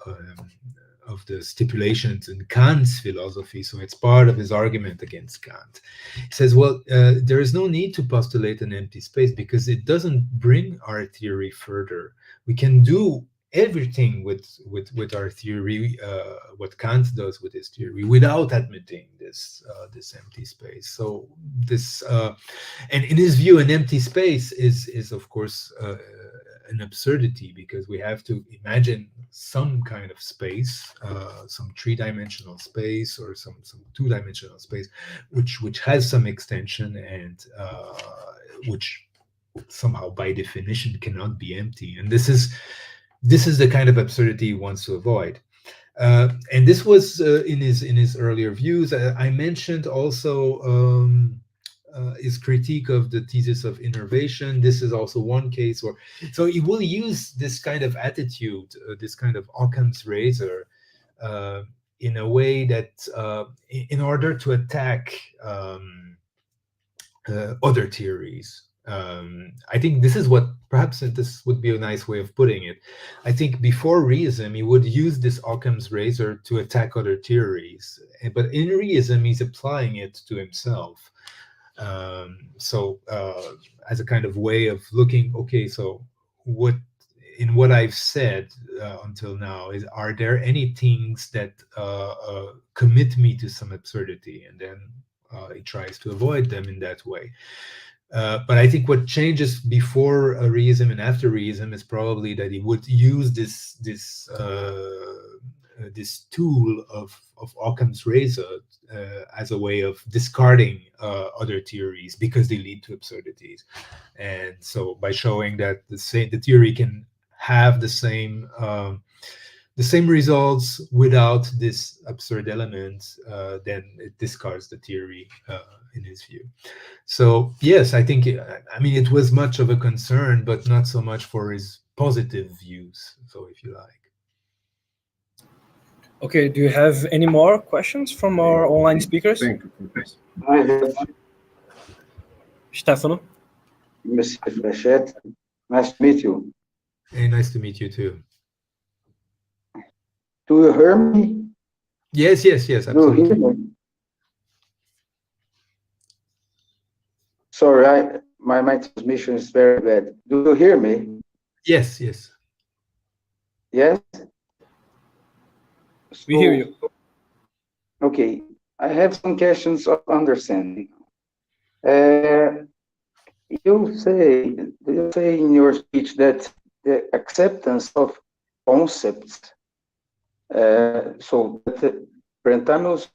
stipulations in Kant's philosophy. So it's part of his argument against Kant. He says, well, there is no need to postulate an empty space because it doesn't bring our theory further. We can do everything with our theory, what Kant does with his theory, without admitting this empty space. So this, and in his view, an empty space is of course an absurdity, because we have to imagine some kind of space, some three-dimensional space or some two-dimensional space, which has some extension and which somehow by definition cannot be empty. And this is the kind of absurdity he wants to avoid. And this was in his earlier views. I mentioned also his critique of the thesis of innervation. This is also one case where, so he will use this kind of attitude, this kind of Occams Razor, in a way that, in order to attack other theories. I think this is what, perhaps this would be a nice way of putting it. I think before reism, he would use this Occam's Razor to attack other theories, but in reism, he's applying it to himself. So as a kind of way of looking, okay, so what in what I've said until now, are there any things that commit me to some absurdity? And then it tries to avoid them in that way. But I think what changes before reism and after reism is probably that he would use this tool of Occams Razor as a way of discarding other theories because they lead to absurdities. And so by showing that the theory can have the same results without this absurd element, then it discards the theory in his view. So yes, I think it was much of a concern, but not so much for his positive views, so if you like. Okay, do you have any more questions from our online speakers? Thank you, Professor. I have Stefano? Mr. Frechette. Nice to meet you. Hey, nice to meet you too. Do you hear me? Yes, Do you hear absolutely. me? Sorry, my transmission is very bad. Do you hear me? Yes. Yes? We hear you. Okay, I have some questions of understanding. You say in your speech that the acceptance of concepts, so that Brentanos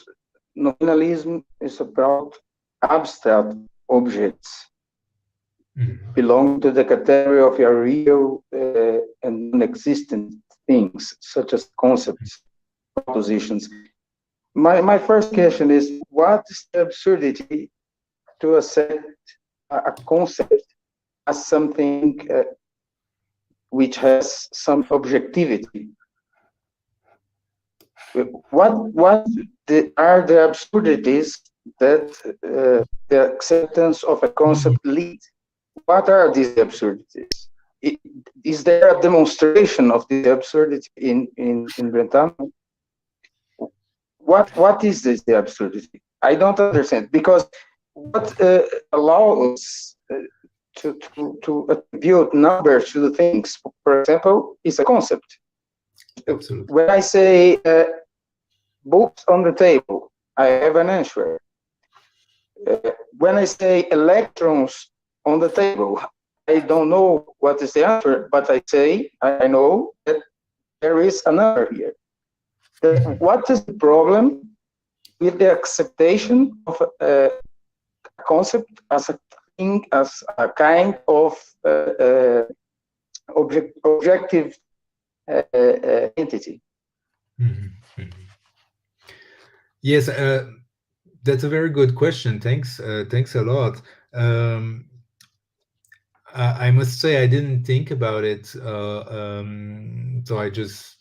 nominalism is about abstract objects belong to the category of irreal and non-existent things, such as concepts, propositions. My first question is, what is the absurdity to accept a concept as something which has some objectivity? What are the absurdities that the acceptance of a concept leads? What are these absurdities? Is there a demonstration of the absurdity in Brentano? What is this, the absurdity? I don't understand, because what allows to attribute numbers to the things, for example, is a concept. Absolutely. When I say books on the table, I have an answer. When I say electrons on the table, I don't know what is the answer, but I say I know that there is an answer here. What is the problem with the acceptation of a concept as a thing, as a kind of objective entity? Yes, that's a very good question. Thanks a lot. I must say I didn't think about it, so I just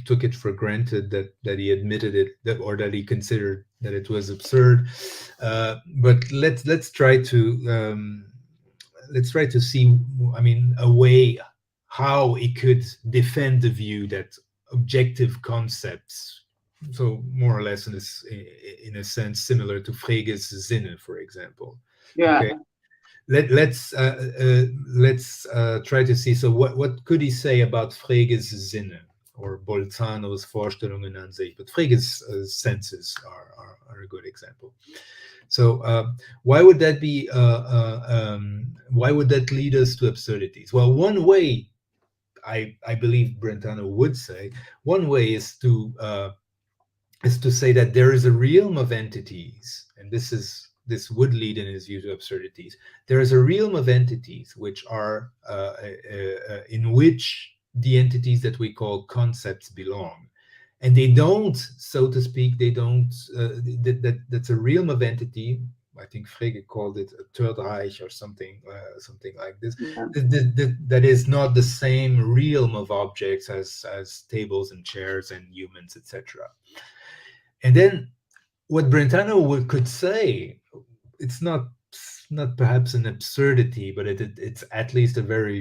took it for granted that he admitted it, or that he considered that it was absurd. But let's try to see, a way how he could defend the view that objective concepts, so more or less in a sense similar to Frege's Sinne, for example. Yeah. Okay. Let's try to see. So what could he say about Frege's Sinne or Bolzano's Vorstellungen an sich? But Frege's senses are a good example. So why would that be? Why would that lead us to absurdities? Well, one way I believe Brentano would say, one way is to say that there is a realm of entities, and this would lead in his view to absurdities. There is a realm of entities which are in which the entities that we call concepts belong, and they don't, so to speak, they don't. That's a realm of entity. I think Frege called it a Third Reich or something like this. Yeah. That is not the same realm of objects as tables and chairs and humans, etc. And then what Brentano could say, it's not perhaps an absurdity, but it's at least a very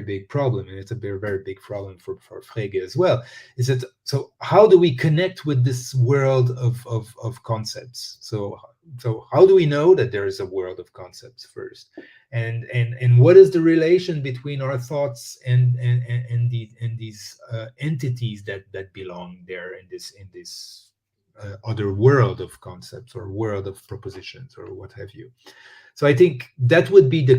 big problem, and it's a very big problem for Frege as well. Is that so? How do we connect with this world of concepts? So so how do we know that there is a world of concepts first, and what is the relation between our thoughts and these entities that belong there in this other world of concepts or world of propositions or what have you? So I think that would be the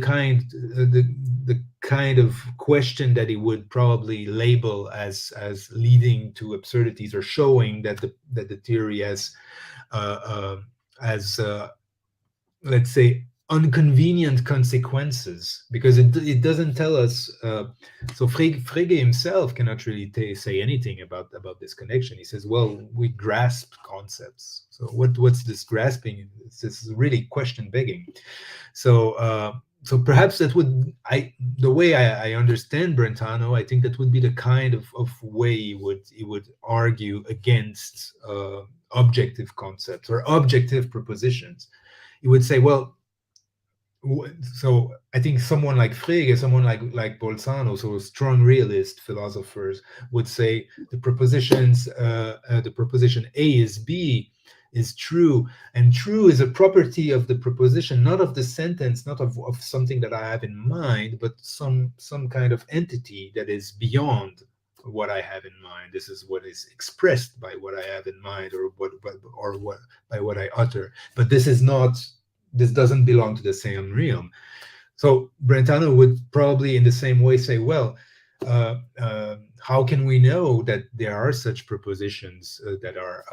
kind of question that he would probably label as leading to absurdities, or showing that the theory has let's say inconvenient consequences, because it doesn't tell us. So Frege himself cannot really say anything about this connection. He says, well, we grasp concepts. So what's this grasping? This is really question begging. So so perhaps that would, the way I understand Brentano, I think that would be the kind of way he would argue against objective concepts or objective propositions. He would say, well, so I think someone like Frege, someone like Bolzano, so strong realist philosophers, would say the propositions, the proposition A is B is true, and true is a property of the proposition, not of the sentence, not of something that I have in mind, but some kind of entity that is beyond what I have in mind. This is what is expressed by what I have in mind, or by what I utter. But this doesn't belong to the same realm. So Brentano would probably in the same way say, well, how can we know that there are such propositions that are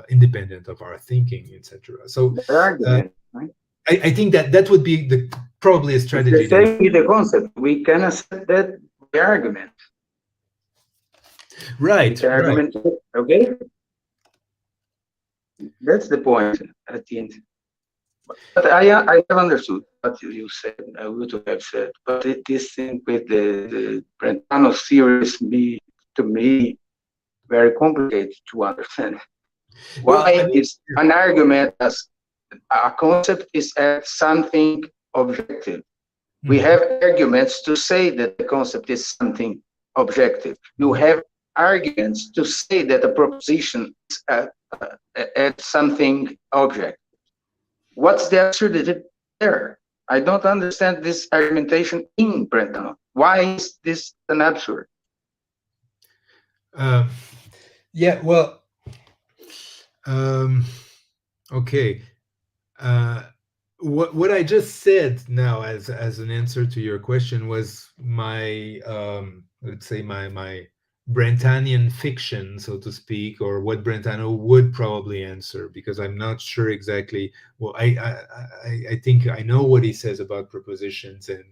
independent of our thinking, etc.? So argument, right? I think that would be probably a strategy. It's the same with the concept. We can accept that the argument. Right. Argument, okay? That's the point at the end. But I have understood what you said, I would have said, but this thing with the Brentano series to me very complicated to understand. Why is an argument as a concept is something objective? We have arguments to say that the concept is something objective. You have arguments to say that a proposition is something objective. What's the absurdity there? I don't understand this argumentation in Brentano. Why is this an absurd? Yeah, well, okay. What I just said now as an answer to your question was my let's say my Brentanian fiction, so to speak, or what Brentano would probably answer, because I'm not sure exactly. Well, I think I know what he says about propositions and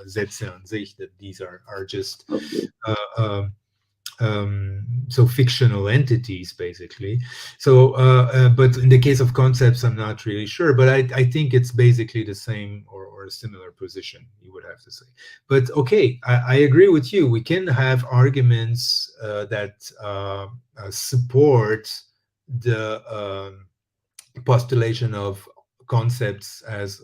Sätze an sich, that these are just so fictional entities, basically. So but in the case of concepts, I'm not really sure, but I think it's basically the same or a similar position, you would have to say. But okay, I agree with you. We can have arguments that support the postulation of concepts as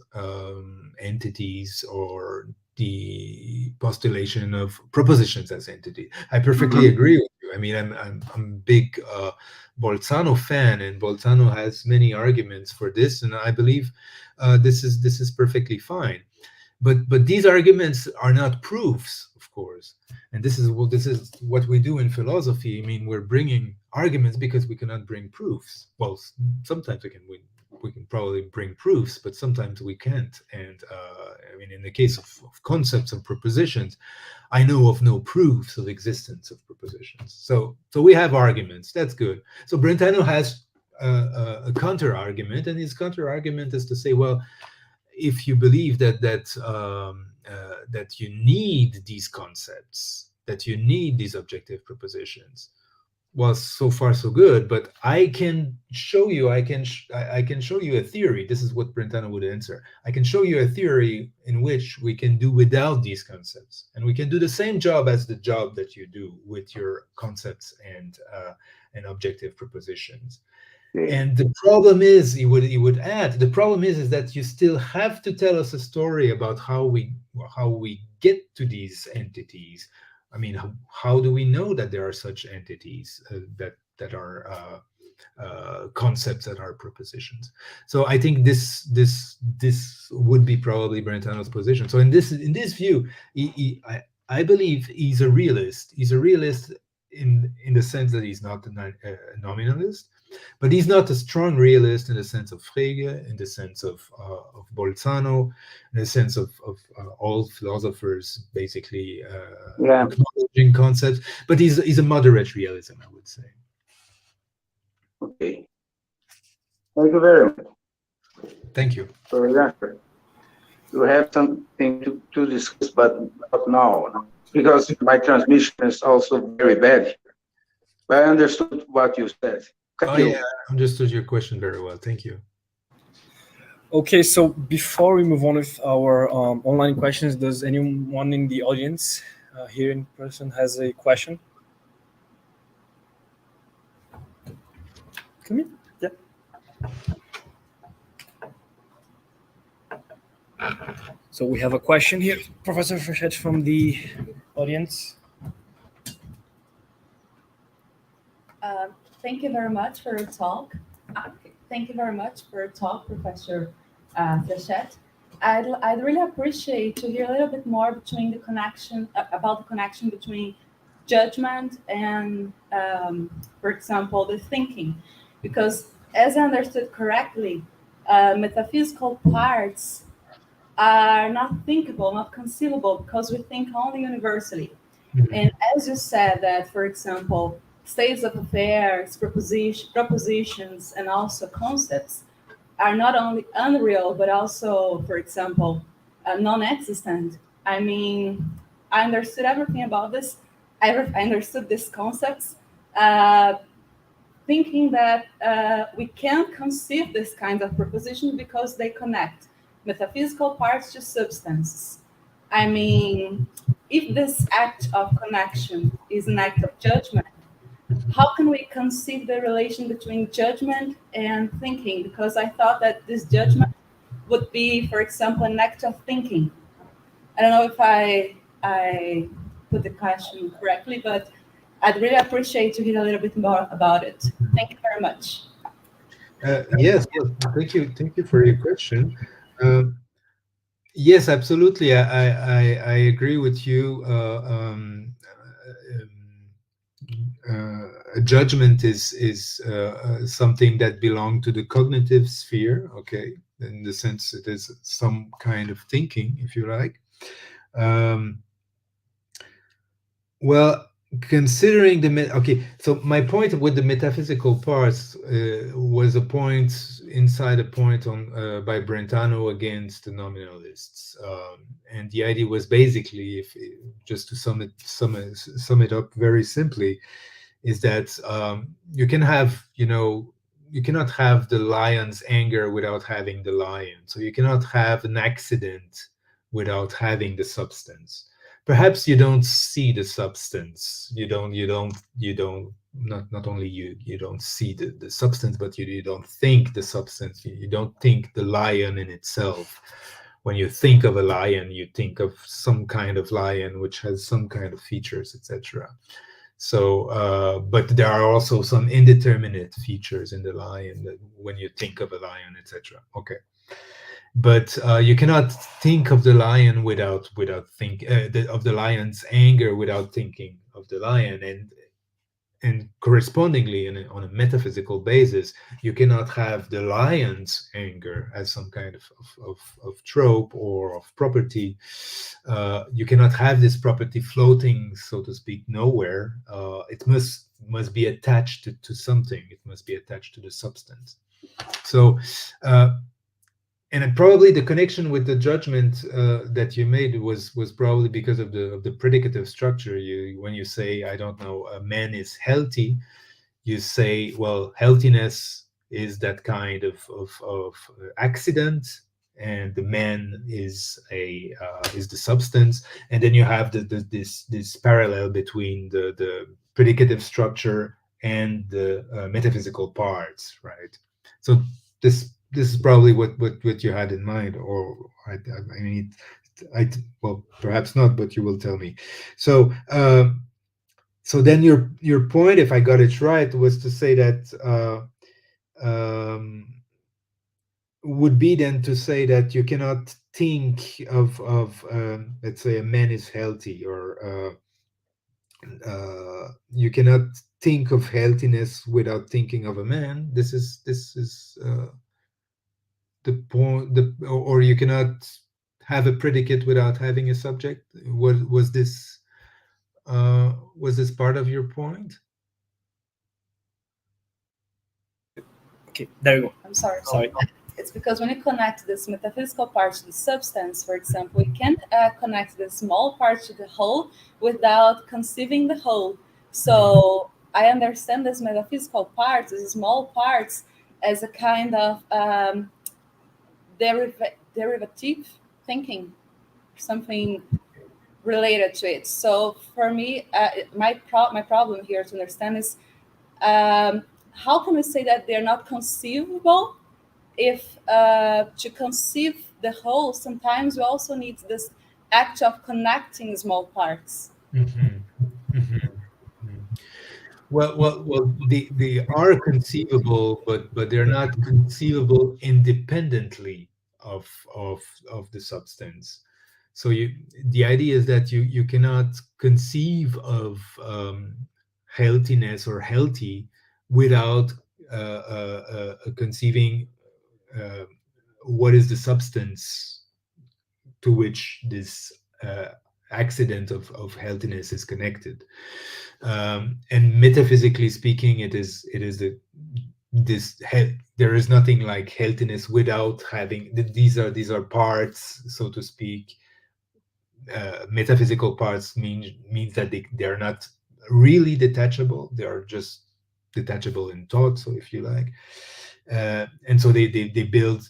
entities, or the postulation of propositions as entity. I perfectly agree with you. I mean, I'm a big Bolzano fan, and Bolzano has many arguments for this, and I believe this is perfectly fine. But these arguments are not proofs, of course, and this is what we do in philosophy. I mean, we're bringing arguments because we cannot bring proofs. Well, sometimes we can probably bring proofs, but sometimes we can't. And I mean, in the case of concepts and propositions, I know of no proofs of existence of propositions. So we have arguments. That's good. So Brentano has a counter argument, and his counter argument is to say, well, if you believe that you need these concepts, that you need these objective propositions, well, so far so good. But I can show you. I can show you a theory. This is what Brentano would answer. I can show you a theory in which we can do without these concepts, and we can do the same job as the job that you do with your concepts and objective propositions. And the problem is, he would add, the problem is that you still have to tell us a story about how we get to these entities. I mean, how do we know that there are such entities that are concepts that are propositions. So I think this would be probably Brentanos' position. So in this view, I believe he's a realist. He's a realist in the sense that he's not a nominalist, but he's not a strong realist in the sense of Frege, in the sense of Bolzano, in the sense of all philosophers basically acknowledging concepts. But he's a moderate realism, I would say. Okay. Thank you very much. Thank you. For your answer. You have something to discuss, but not now, because my transmission is also very bad. But I understood what you said. Yeah, I understood your question very well. Thank you. Okay, so before we move on with our online questions, does anyone in the audience here in person has a question? Come in. Yeah. So we have a question here, Professor Frechette, from the audience. Thank you very much for your talk. Thank you very much for your talk, Professor Frechette. I'd really appreciate to hear a little bit more between the connection about the connection between judgment and, for example, the thinking, because as I understood correctly, metaphysical parts are not thinkable, not conceivable, because we think only universally. Mm-hmm. And as you said that, for example, states of affairs, propositions, and also concepts are not only unreal, but also, for example, non-existent. I mean, I understood everything about this. I understood these concepts, thinking that we can't conceive this kind of proposition because they connect metaphysical parts to substances. I mean, if this act of connection is an act of judgment, how can we conceive the relation between judgment and thinking? Because I thought that this judgment would be, for example, an act of thinking. I don't know if I put the question correctly, but I'd really appreciate to hear a little bit more about it. Thank you very much. Yes, thank you for your question. Yes, absolutely. I agree with you. A judgment is something that belongs to the cognitive sphere, okay, in the sense it is some kind of thinking, if you like. Well, considering so my point with the metaphysical parts was a point inside a point on by Brentano against the nominalists, and the idea was basically, just to sum it up very simply, is that you cannot have the lion's anger without having the lion. So you cannot have an accident without having the substance. Perhaps you don't see the substance. You don't see the substance, but you don't think the substance. You don't think the lion in itself. When you think of a lion, you think of some kind of lion which has some kind of features, etc. So, but there are also some indeterminate features in the lion that when you think of a lion, etc. Okay. But you cannot think of the lion without think of the lion's anger without thinking of the lion, and correspondingly, on a metaphysical basis, you cannot have the lion's anger as some kind of trope or of property. You cannot have this property floating, so to speak, nowhere. It must be attached to something. It must be attached to the substance. So. And probably the connection with the judgment that you made was probably because of the predicative structure. When you say, I don't know, a man is healthy, you say, well, healthiness is that kind of accident, and the man is the substance, and then you have this parallel between the predicative structure and the metaphysical parts, right? So this is probably what you had in mind, or I mean, well, perhaps not, but you will tell me. So So then your point, if I got it right, was to say that would be then to say that you cannot think of let's say a man is healthy, or you cannot think of healthiness without thinking of a man. This is the point. Or you cannot have a predicate without having a subject. Was this part of your point? Okay, there you go. I'm sorry. Sorry. It's because when you connect this metaphysical part to the substance, for example, we can't connect the small part to the whole without conceiving the whole. So I understand this metaphysical part, these small parts, as a kind of derivative thinking, something related to it. So for me, my problem here to understand is how can we say that they're not conceivable if to conceive the whole, sometimes we also need this act of connecting small parts. Well, they are conceivable, but they're not conceivable independently of the substance. So the idea is that you cannot conceive of healthiness or healthy without conceiving what is the substance to which this accident of healthiness is connected. And metaphysically speaking, there is nothing like healthiness without having these are parts, so to speak. Metaphysical parts means that they are not really detachable. They are just detachable in thought, so if you like. And so they build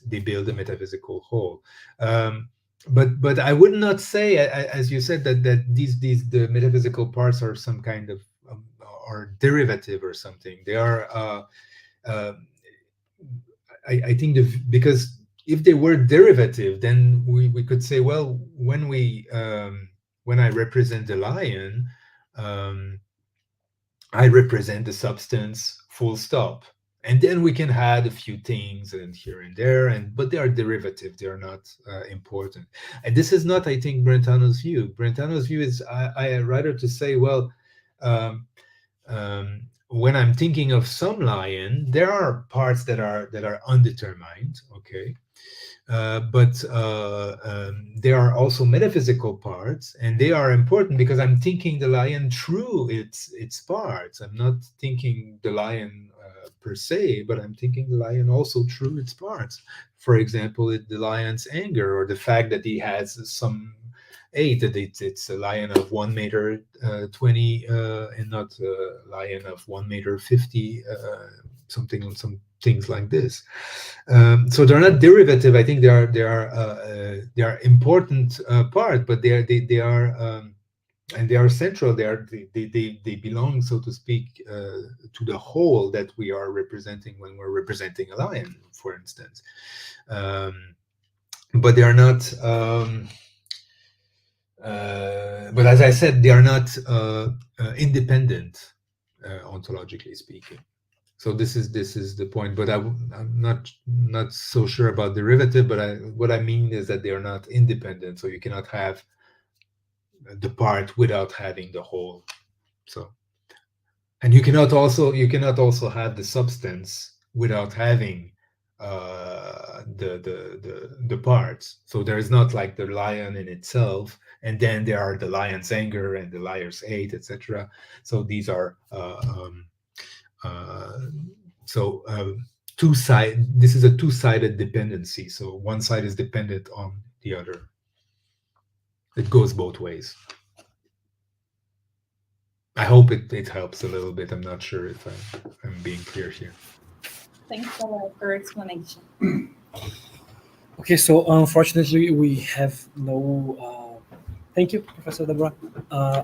a metaphysical whole. But I would not say, as you said, that the metaphysical parts are some kind of or derivative or something. They are. I think because if they were derivative, then we could say, well, when I represent the lion, I represent the substance, full stop. And then we can add a few things and here and there, but they are derivative. They are not important. And this is not, I think, Brentano's view. Brentano's view is I rather to say, well, when I'm thinking of some lion, there are parts that are undetermined, okay, but there are also metaphysical parts, and they are important because I'm thinking the lion through its parts. I'm not thinking the lion per se, but I'm thinking the lion also through its parts. For example, the lion's anger, or the fact that he has some age, that it's a lion of 1 meter 20 and not a lion of 1 meter 50, some things like this. So they're not derivative. I think they are important part, but they are and they are central. They belong, so to speak, to the whole that we are representing when we're representing a lion, for instance. But they are not. But as I said, they are not independent, ontologically speaking. So this is the point. But I'm not so sure about derivative. But what I mean is that they are not independent. So you cannot have the part without having the whole. So, and you cannot also have the substance without having the parts. So there is not like the lion in itself, and then there are the lion's anger and the lion's hate, etc. So these are two-sided. This is a two-sided dependency. So one side is dependent on the other. It goes both ways. I hope it helps a little bit. I'm not sure if I'm being clear here. Thanks for your explanation. Okay, so unfortunately we have no. Thank you, Professor Debra.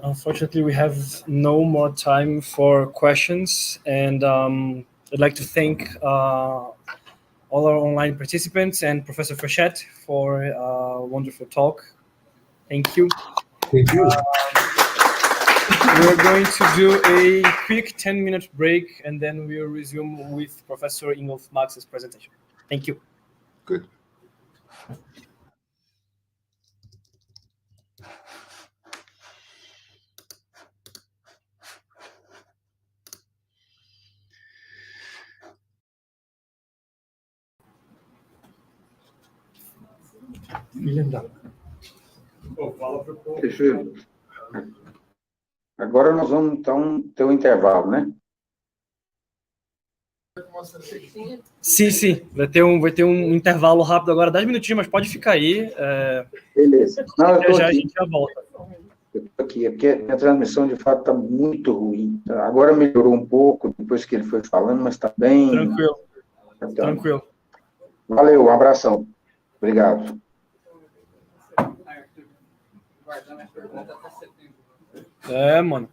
Unfortunately, we have no more time for questions, and I'd like to thank all our online participants and Professor Frechette for a wonderful talk. Thank you. Thank you. We're going to do a quick 10-minute break, and then we'll resume with Professor Ingolf Marx's presentation. Thank you. Good. Vielen Dank. Perfeito. Agora nós vamos, então, ter um intervalo, né? Sim. Vai ter um intervalo rápido agora, 10 minutinhos, mas pode ficar aí. Beleza. Não, eu tô Já a aqui. gente já volta. Eu tô aqui, é porque a transmissão, de fato, está muito ruim. Agora melhorou um pouco, depois que ele foi falando, mas está bem... Tranquilo. Então, Tranquilo. valeu, um abração. Obrigado. Mano.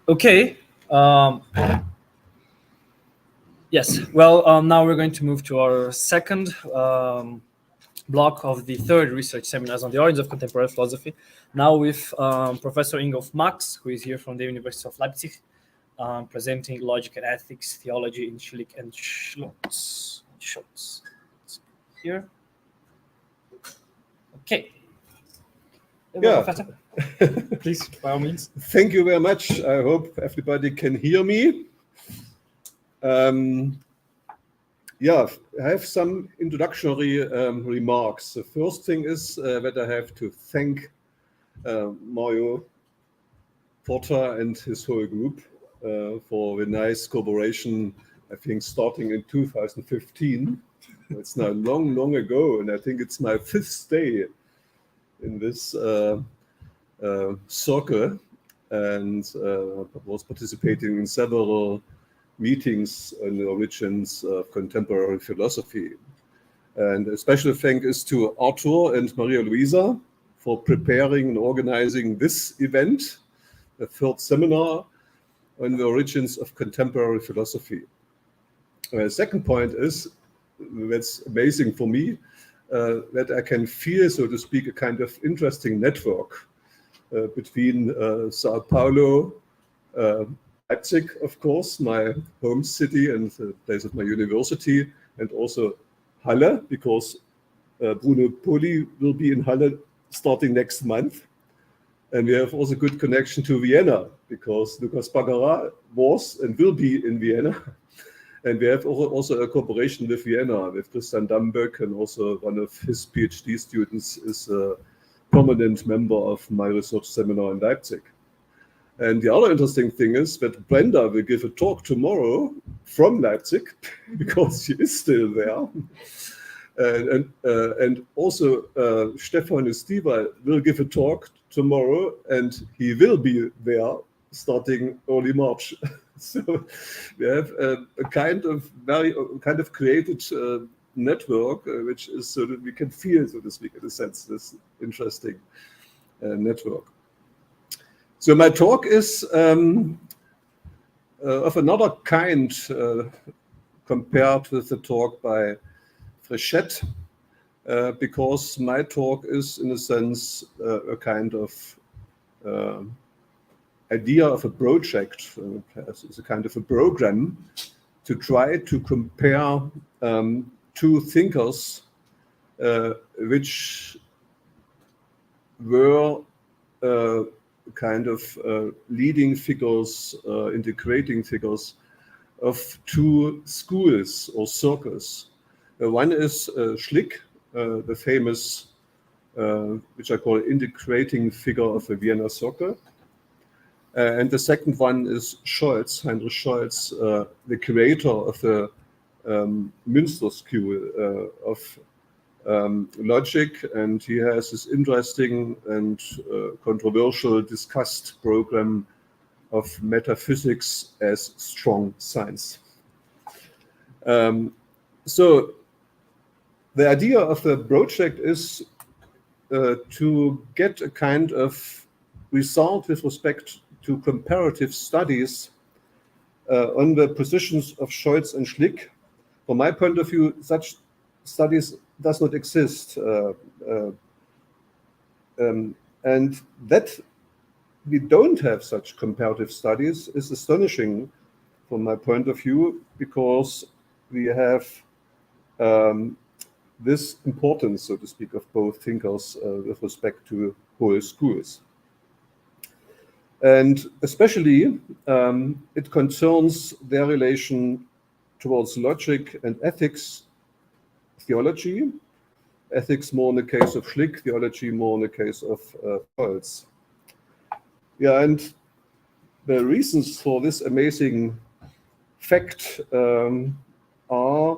Okay. Yes. Well, now we're going to move to our second block of the third research seminars on the origins of contemporary philosophy. Now with Professor Ingolf Max, who is here from the University of Leipzig, presenting logic and ethics, theology in Schlick and Schultz. Here. Okay. Yeah. Professor, please, by all means. Thank you very much. I hope everybody can hear me. Yeah, I have some introductory remarks. The first thing is that I have to thank Mario Porter and his whole group for the nice cooperation, I think starting in 2015. It's now long ago, and I think it's my 5th stay in this circle, and was participating in several meetings on the origins of contemporary philosophy. And a special thank is to Arthur and Maria Luisa for preparing and organizing this event, the 3rd seminar on the origins of contemporary philosophy. The second point is, that's amazing for me, that I can feel, so to speak, a kind of interesting network between Sao Paulo, Leipzig, of course, my home city and the place of my university, and also Halle, because Bruno Poli will be in Halle starting next month. And we have also good connection to Vienna, because Lucas Baccarat was and will be in Vienna. And we have also a cooperation with Vienna, with Christian Damböck, and also one of his PhD students is a permanent member of my research seminar in Leipzig. And the other interesting thing is that Brenda will give a talk tomorrow from Leipzig, because she is still there. And also Stefan Estiva will give a talk tomorrow, and he will be there starting early March. So we have a kind of created network, which is so that we can feel, so to speak, in a sense, this interesting network. So my talk is of another kind compared with the talk by Frechette, because my talk is, in a sense, a kind of idea of a project. It's a kind of a program to try to compare two thinkers which were kind of leading figures, integrating figures of two schools or circles. One is Schlick, the famous, which I call integrating figure of the Vienna circle. And the second one is Scholz, Heinrich Scholz, the creator of the Münster school of logic, and he has this interesting and controversial discussed program of metaphysics as strong science. So the idea of the project is to get a kind of result with respect to comparative studies on the positions of Scholz and Schlick. From my point of view, such studies does not exist. And that we don't have such comparative studies is astonishing from my point of view, because we have this importance, so to speak, of both thinkers with respect to whole schools. And especially it concerns their relation towards logic and ethics, theology, ethics more in the case of Schlick, theology more in the case of Scholz. Yeah, and the reasons for this amazing fact are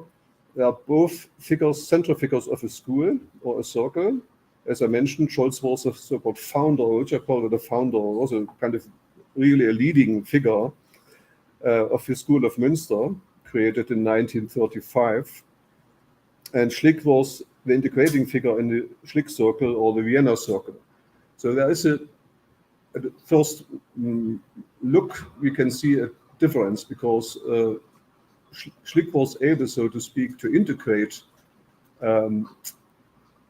they are both figures, central figures of a school or a circle. As I mentioned, Scholz was a so-called founder, which I call it a founder, also kind of really a leading figure of the School of Münster, created in 1935. And Schlick was the integrating figure in the Schlick circle or the Vienna circle. So there is a first look, we can see a difference because Schlick was able, so to speak, to integrate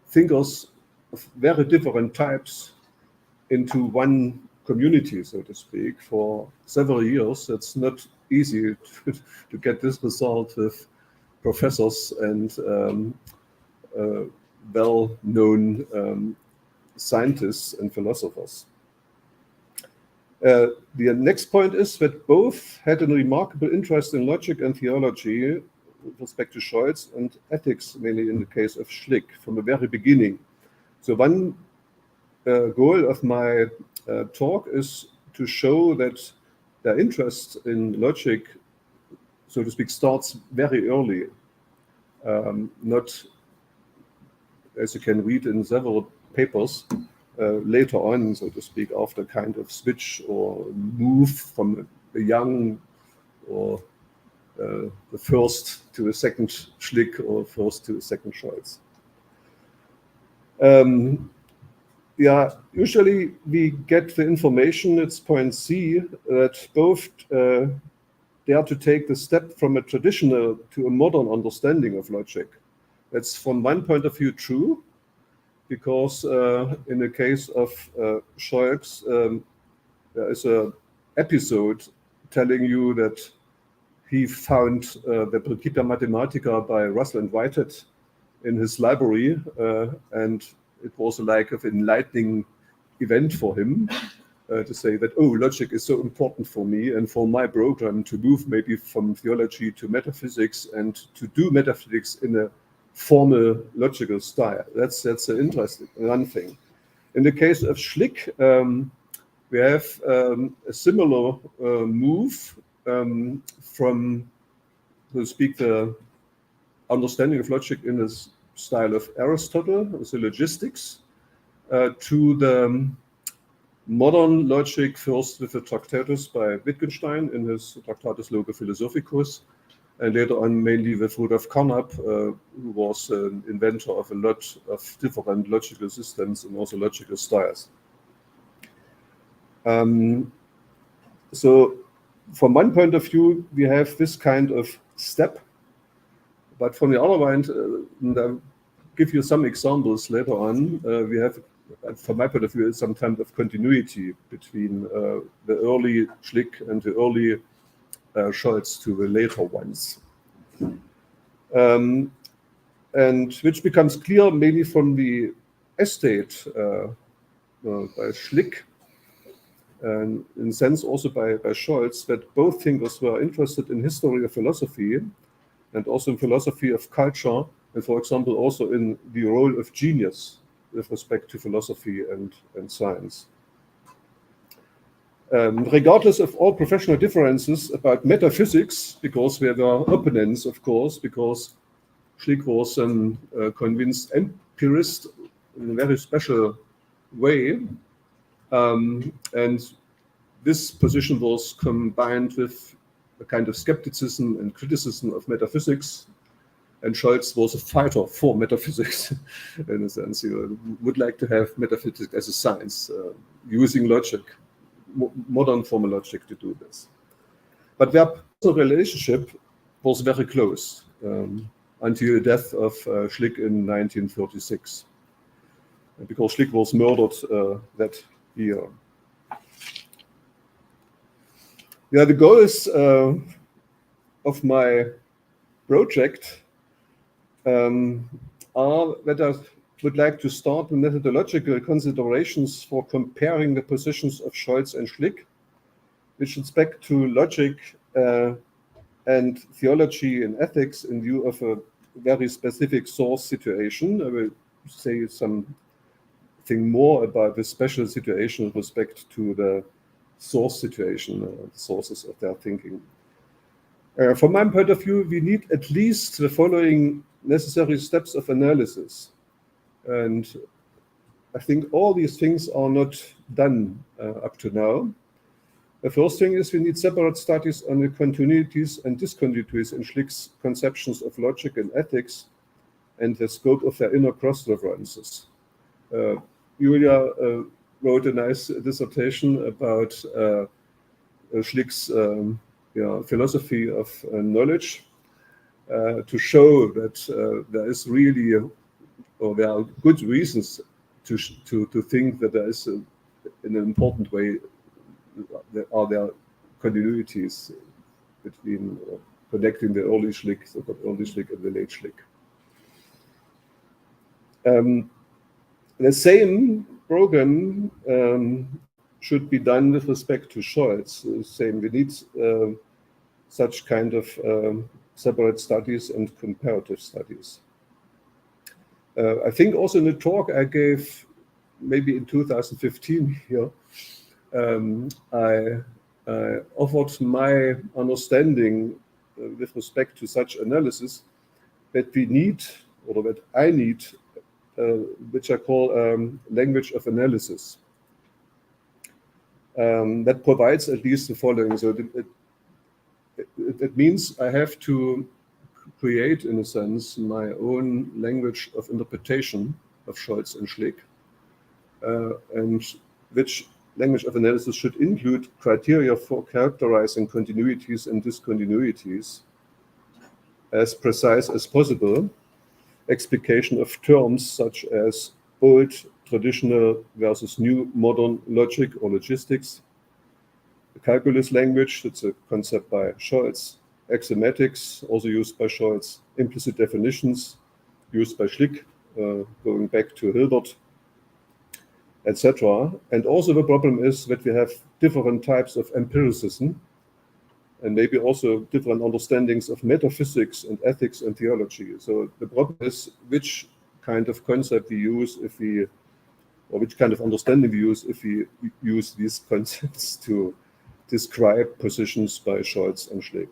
thinkers of very different types into one community, so to speak, for several years. It's not easy to get this result with professors and well-known scientists and philosophers. The next point is that both had a remarkable interest in logic and theology with respect to Scholz, and ethics, mainly in the case of Schlick, from the very beginning. So one goal of my talk is to show that their interest in logic, so to speak, starts very early, not, as you can read in several papers, later on, so to speak, after kind of switch or move from a young or the first to a second Schlick or first to a second Scholz. Yeah, usually we get the information, it's point C, that both dare to take the step from a traditional to a modern understanding of logic. That's from one point of view true, because in the case of Scholz, there is an episode telling you that he found the Principia Mathematica by Russell and Whitehead in his library, and it was like an enlightening event for him to say that, oh, logic is so important for me and for my program to move maybe from theology to metaphysics and to do metaphysics in a formal logical style. That's an interesting one thing. In the case of Schlick, we have a similar move from, so to speak, the understanding of logic in this style of Aristotle, syllogistics, to the modern logic, first with the Tractatus by Wittgenstein in his Tractatus Logo Philosophicus, and later on mainly with Rudolf Carnap, who was an inventor of a lot of different logical systems and also logical styles. So from one point of view, we have this kind of step, but from the other hand, and I'll give you some examples later on, we have, from my point of view, some kind of continuity between the early Schlick and the early Scholz to the later ones. And which becomes clear mainly from the estate by Schlick, and in a sense also by Scholz, that both thinkers were interested in history of philosophy and also in philosophy of culture, and for example also in the role of genius with respect to philosophy and science. Regardless of all professional differences about metaphysics, because we were opponents, of course, because Schlick was a convinced empirist in a very special way, and this position was combined with a kind of skepticism and criticism of metaphysics, and Scholz was a fighter for metaphysics in a sense. He would like to have metaphysics as a science, using logic, modern formal logic, to do this. But their personal relationship was very close until the death of Schlick in 1936, because Schlick was murdered that year. Yeah, the goals of my project are that I would like to start with methodological considerations for comparing the positions of Scholz and Schlick, with respect to logic and theology and ethics in view of a very specific source situation. I will say something more about the special situation with respect to the source situation, sources of their thinking. From my point of view, we need at least the following necessary steps of analysis. And I think all these things are not done up to now. The first thing is we need separate studies on the continuities and discontinuities in Schlick's conceptions of logic and ethics and the scope of their inner cross-references. Julia wrote a nice dissertation about Schlick's philosophy of knowledge to show that there is really, or there are good reasons to think that there is, in an important way, there are continuities between connecting the early Schlick, so-called early Schlick, and the late Schlick. The same program should be done with respect to Scholz. Same, we need such kind of separate studies and comparative studies. I think also in the talk I gave, maybe in 2015 here, I offered my understanding with respect to such analysis that we need, or that I need, which I call language of analysis. That provides at least the following. So it means I have to create, in a sense, my own language of interpretation of Scholz and Schlick, and which language of analysis should include criteria for characterizing continuities and discontinuities as precise as possible, explication of terms such as old, traditional versus new, modern logic or logistics, the calculus language, that's a concept by Scholz, axiomatics, also used by Scholz, implicit definitions, used by Schlick, going back to Hilbert, etc. And also the problem is that we have different types of empiricism, and maybe also different understandings of metaphysics and ethics and theology. So the problem is which kind of concept we use if we, or which kind of understanding we use if we use these concepts to describe positions by Scholz and Schlick.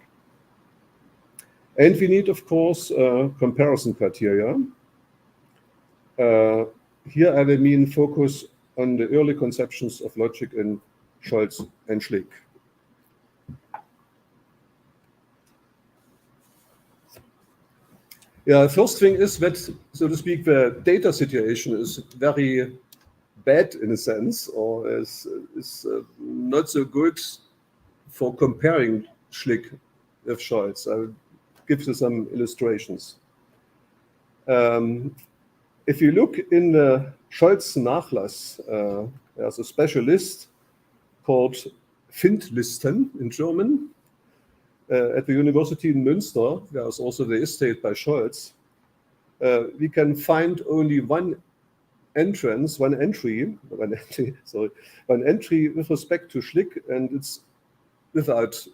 And we need, of course, comparison criteria. Here I will mean focus on the early conceptions of logic in Scholz and Schlick. Yeah, first thing is that, so to speak, the data situation is very bad in a sense, or is not so good for comparing Schlick with Scholz. I will give you some illustrations. If you look in the Scholz Nachlass, there's a special list called Findlisten in German. At the university in Münster, there's also the estate by Scholz. We can find only one entry with respect to Schlick, and it's without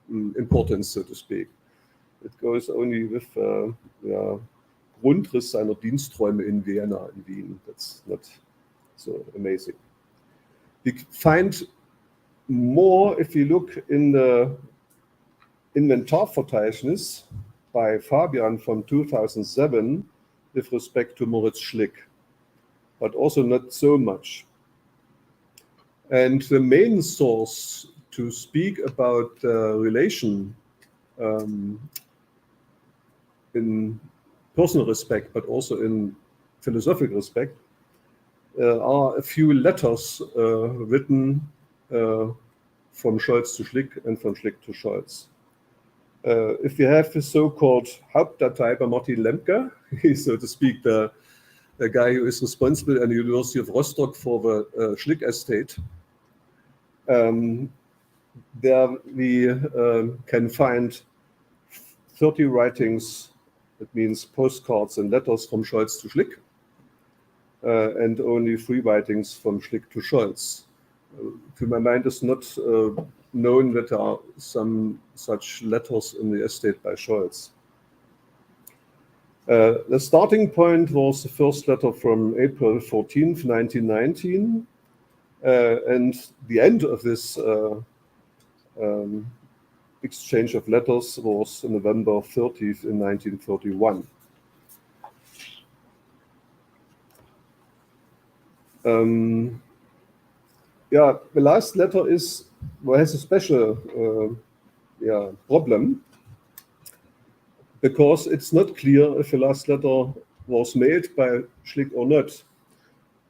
importance, so to speak. It goes only with Grundriss seiner Diensträume in Vienna, in Wien. That's not so amazing. We find more if you look in the Inventarverzeichnis by Fabian from 2007 with respect to Moritz Schlick, but also not so much. And the main source to speak about the relation in personal respect, but also in philosophical respect, are a few letters written from Scholz to Schlick and from Schlick to Scholz. If you have the so-called Hauptdatei by Martin Lemke, he's, so to speak, the guy who is responsible at the University of Rostock for the Schlick estate, there we can find 30 writings, that means postcards and letters from Scholz to Schlick, and only 3 writings from Schlick to Scholz. To my mind, it's not known that there are some such letters in the estate by Scholz. The starting point was the first letter from April 14th, 1919, and the end of this exchange of letters was November 30th in 1931. Yeah, the last letter has a special problem, because it's not clear if the last letter was mailed by Schlick or not.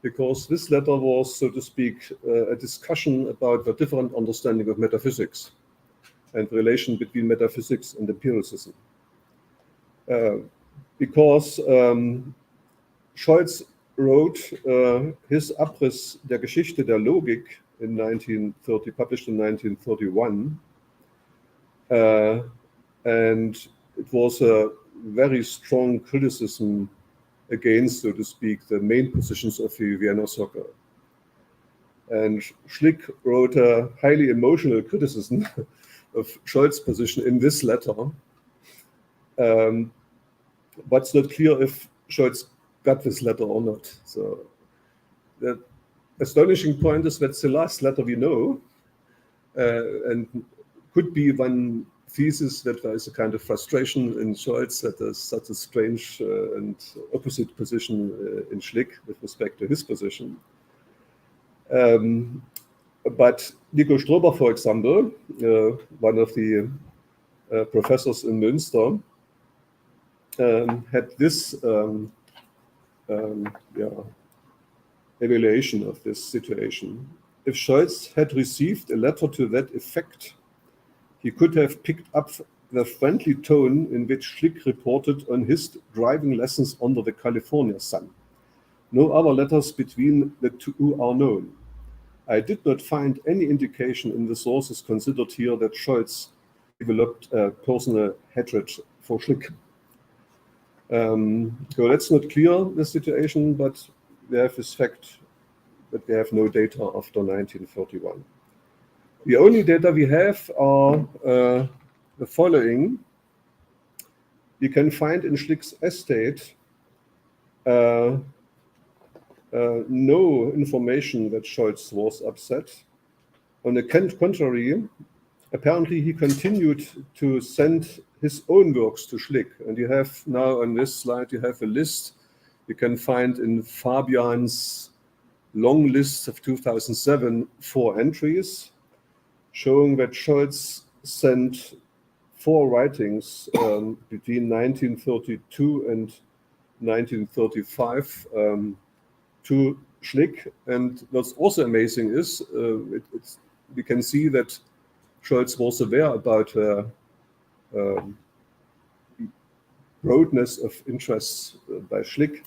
because this letter was, so to speak, a discussion about the different understanding of metaphysics and relation between metaphysics and empiricism. Because Scholz wrote his Abriss der Geschichte der Logik in 1930, published in 1931, and it was a very strong criticism against, so to speak, the main positions of the Vienna Circle. And Schlick wrote a highly emotional criticism of Scholz's position in this letter. But it's not clear if Scholz got this letter or not. So the astonishing point is that's the last letter we know, and could be one thesis that there is a kind of frustration in Scholz that there's such a strange and opposite position in Schlick with respect to his position. But Nico Strober, for example, one of the professors in Münster, had this evaluation of this situation. If Scholz had received a letter to that effect, he could have picked up the friendly tone in which Schlick reported on his driving lessons under the California sun. No other letters between the two are known. I did not find any indication in the sources considered here that Scholz developed a personal hatred for Schlick. So that's not clear, the situation, but we have this fact that we have no data after 1931. The only data we have are the following. You can find in Schlick's estate no information that Scholz was upset. On the contrary, apparently he continued to send his own works to Schlick. And you have now on this slide, you have a list you can find in Fabian's long list of 2007 4 entries, showing that Scholz sent 4 writings between 1932 and 1935 to Schlick. And what's also amazing is we can see that Scholz was aware about broadness of interests by Schlick,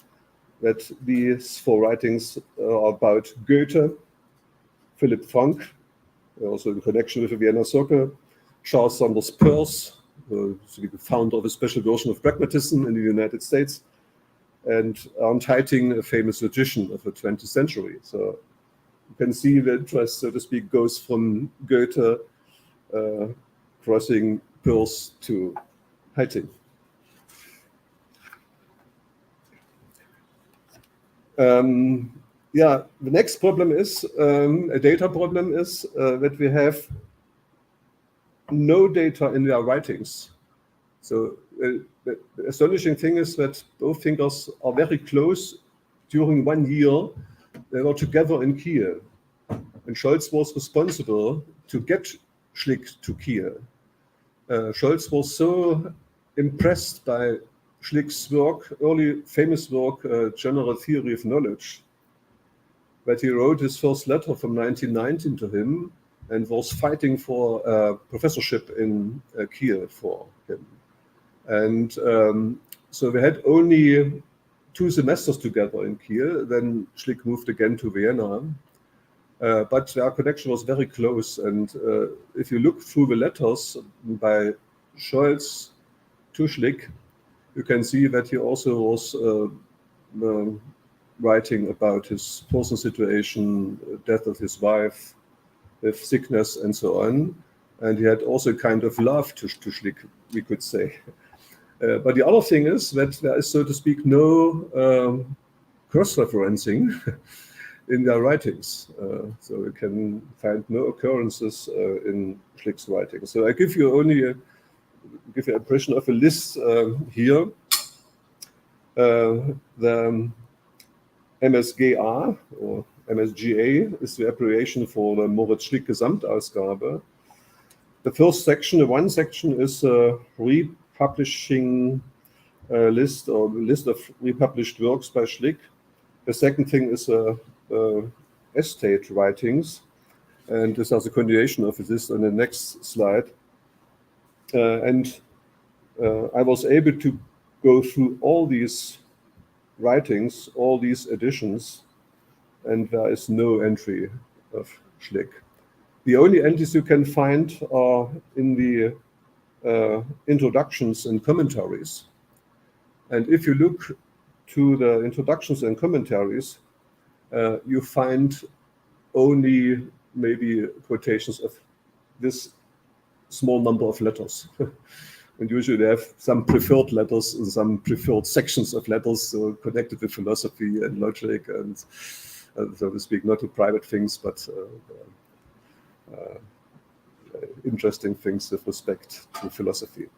that these 4 writings are about Goethe, Philipp Frank, also in connection with the Vienna Circle, Charles Sanders Peirce, the founder of a special version of pragmatism in the United States, and Arndt Heiting, a famous logician of the 20th century. So you can see the interest, so to speak, goes from Goethe crossing Peirce to Heiting. The next problem is, a data problem is that we have no data in their writings. So the astonishing thing is that both thinkers are very close. During 1 year, they were together in Kiel. And Scholz was responsible to get Schlick to Kiel. Scholz was so impressed by Schlick's work, early famous work, General Theory of Knowledge, that he wrote his first letter from 1919 to him and was fighting for a professorship in Kiel for him. And so we had only 2 semesters together in Kiel. Then Schlick moved again to Vienna. But their connection was very close. And if you look through the letters by Scholz to Schlick, you can see that he also was writing about his personal situation, death of his wife, with sickness and so on. And he had also kind of love to Schlick, we could say. But the other thing is that there is, so to speak, no cross-referencing in their writings. So you can find no occurrences in Schlick's writing. So I give you only give you an impression of a list here. The MSGA or MSGA is the abbreviation for the Moritz Schlick Gesamtausgabe. The first section, the one section, is a republishing list or list of republished works by Schlick. The second thing is estate writings, and this is a continuation of this on the next slide. I was able to go through all these writings, all these editions, and there is no entry of Schlick. The only entries you can find are in the introductions and commentaries. And if you look to the introductions and commentaries, you find only maybe quotations of this small number of letters. And usually they have some preferred letters and some preferred sections of letters, so connected with philosophy and logic and, so to speak, not to private things, but interesting things with respect to philosophy.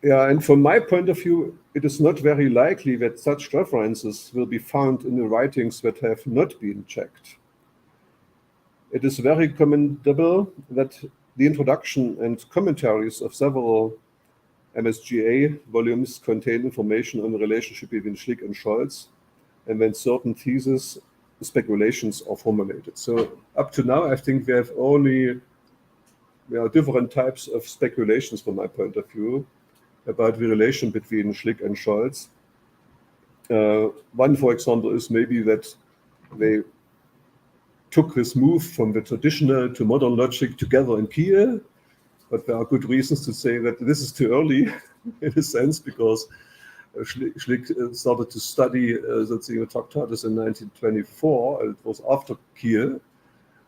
Yeah, and from my point of view, it is not very likely that such references will be found in the writings that have not been checked. It is very commendable that the introduction and commentaries of several MSGA volumes contain information on the relationship between Schlick and Scholz, and when certain theses, speculations are formulated. So up to now, I think we have only different types of speculations from my point of view about the relation between Schlick and Scholz. One, for example, is maybe that they took this move from the traditional to modern logic together in Kiel, but there are good reasons to say that this is too early in a sense, because Schlick started to study the Tractatus in 1924, and it was after Kiel.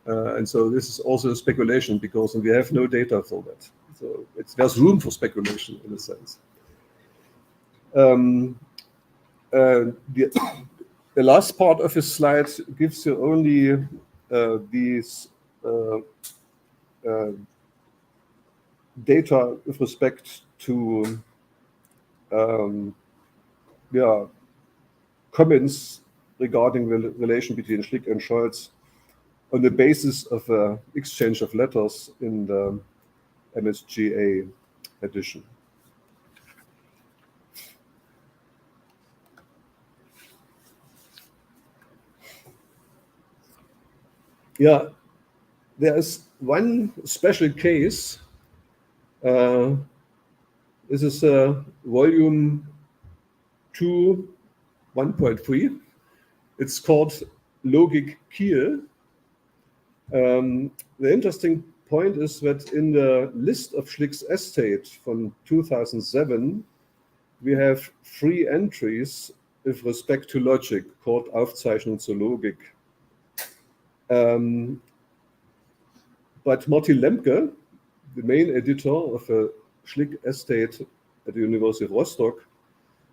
And so this is also a speculation, because we have no data for that. So there's room for speculation in a sense. The last part of his slide gives you only these data with respect to comments regarding the relation between Schlick and Scholz on the basis of an exchange of letters in the MSGA edition. Yeah, there is one special case. This is volume 2, 1.3. It's called Logik Kiel. The interesting point is that in the list of Schlick's estate from 2007, we have 3 entries with respect to logic called Aufzeichnung zur Logik. But Martin Lemke, the main editor of a Schlick estate at the University of Rostock,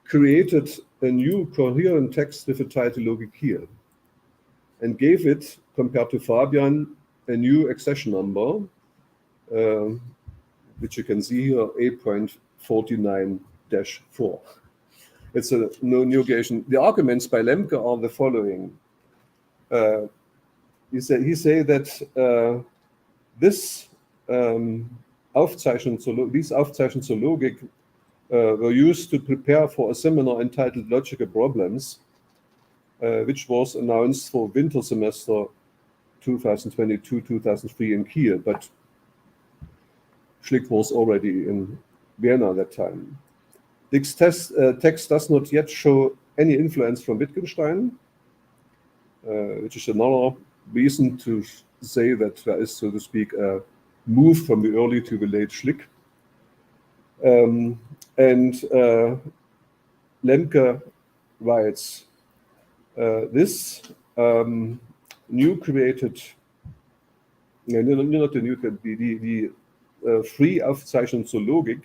created a new coherent text with the title Logik Kiel and gave it, compared to Fabian, a new accession number, which you can see here, 8.49-4. It's a new occasion. The arguments by Lemke are the following. He say that these Aufzeichnungen zur Logik were used to prepare for a seminar entitled Logical Problems, which was announced for winter semester 2022-2003 in Kiel, but Schlick was already in Vienna at that time. This text does not yet show any influence from Wittgenstein, which is another reason to say that there is, so to speak, a move from the early to the late Schlick. Lemke writes, this new created, not the new, the free Aufzeichnung zur Logik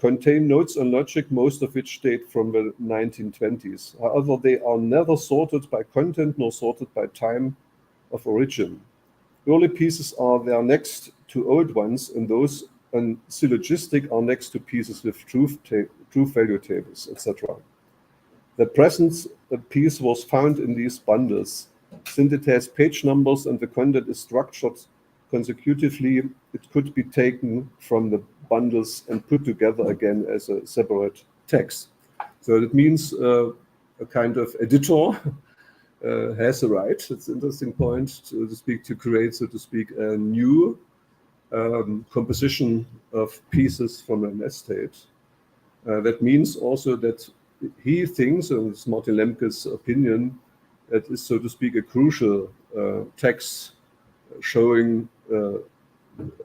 contain notes on logic, most of which date from the 1920s. However, they are neither sorted by content nor sorted by time of origin. Early pieces are there next to old ones, and those on syllogistic are next to pieces with truth value tables, etc. The present piece was found in these bundles. Since it has page numbers and the content is structured consecutively, it could be taken from the bundles and put together again as a separate text. So that means a kind of editor has a right, it's an interesting point, so to speak, to create, so to speak, a new composition of pieces from an estate. That means also that he thinks, and it's Martin Lemke's opinion, that is, so to speak, a crucial text showing a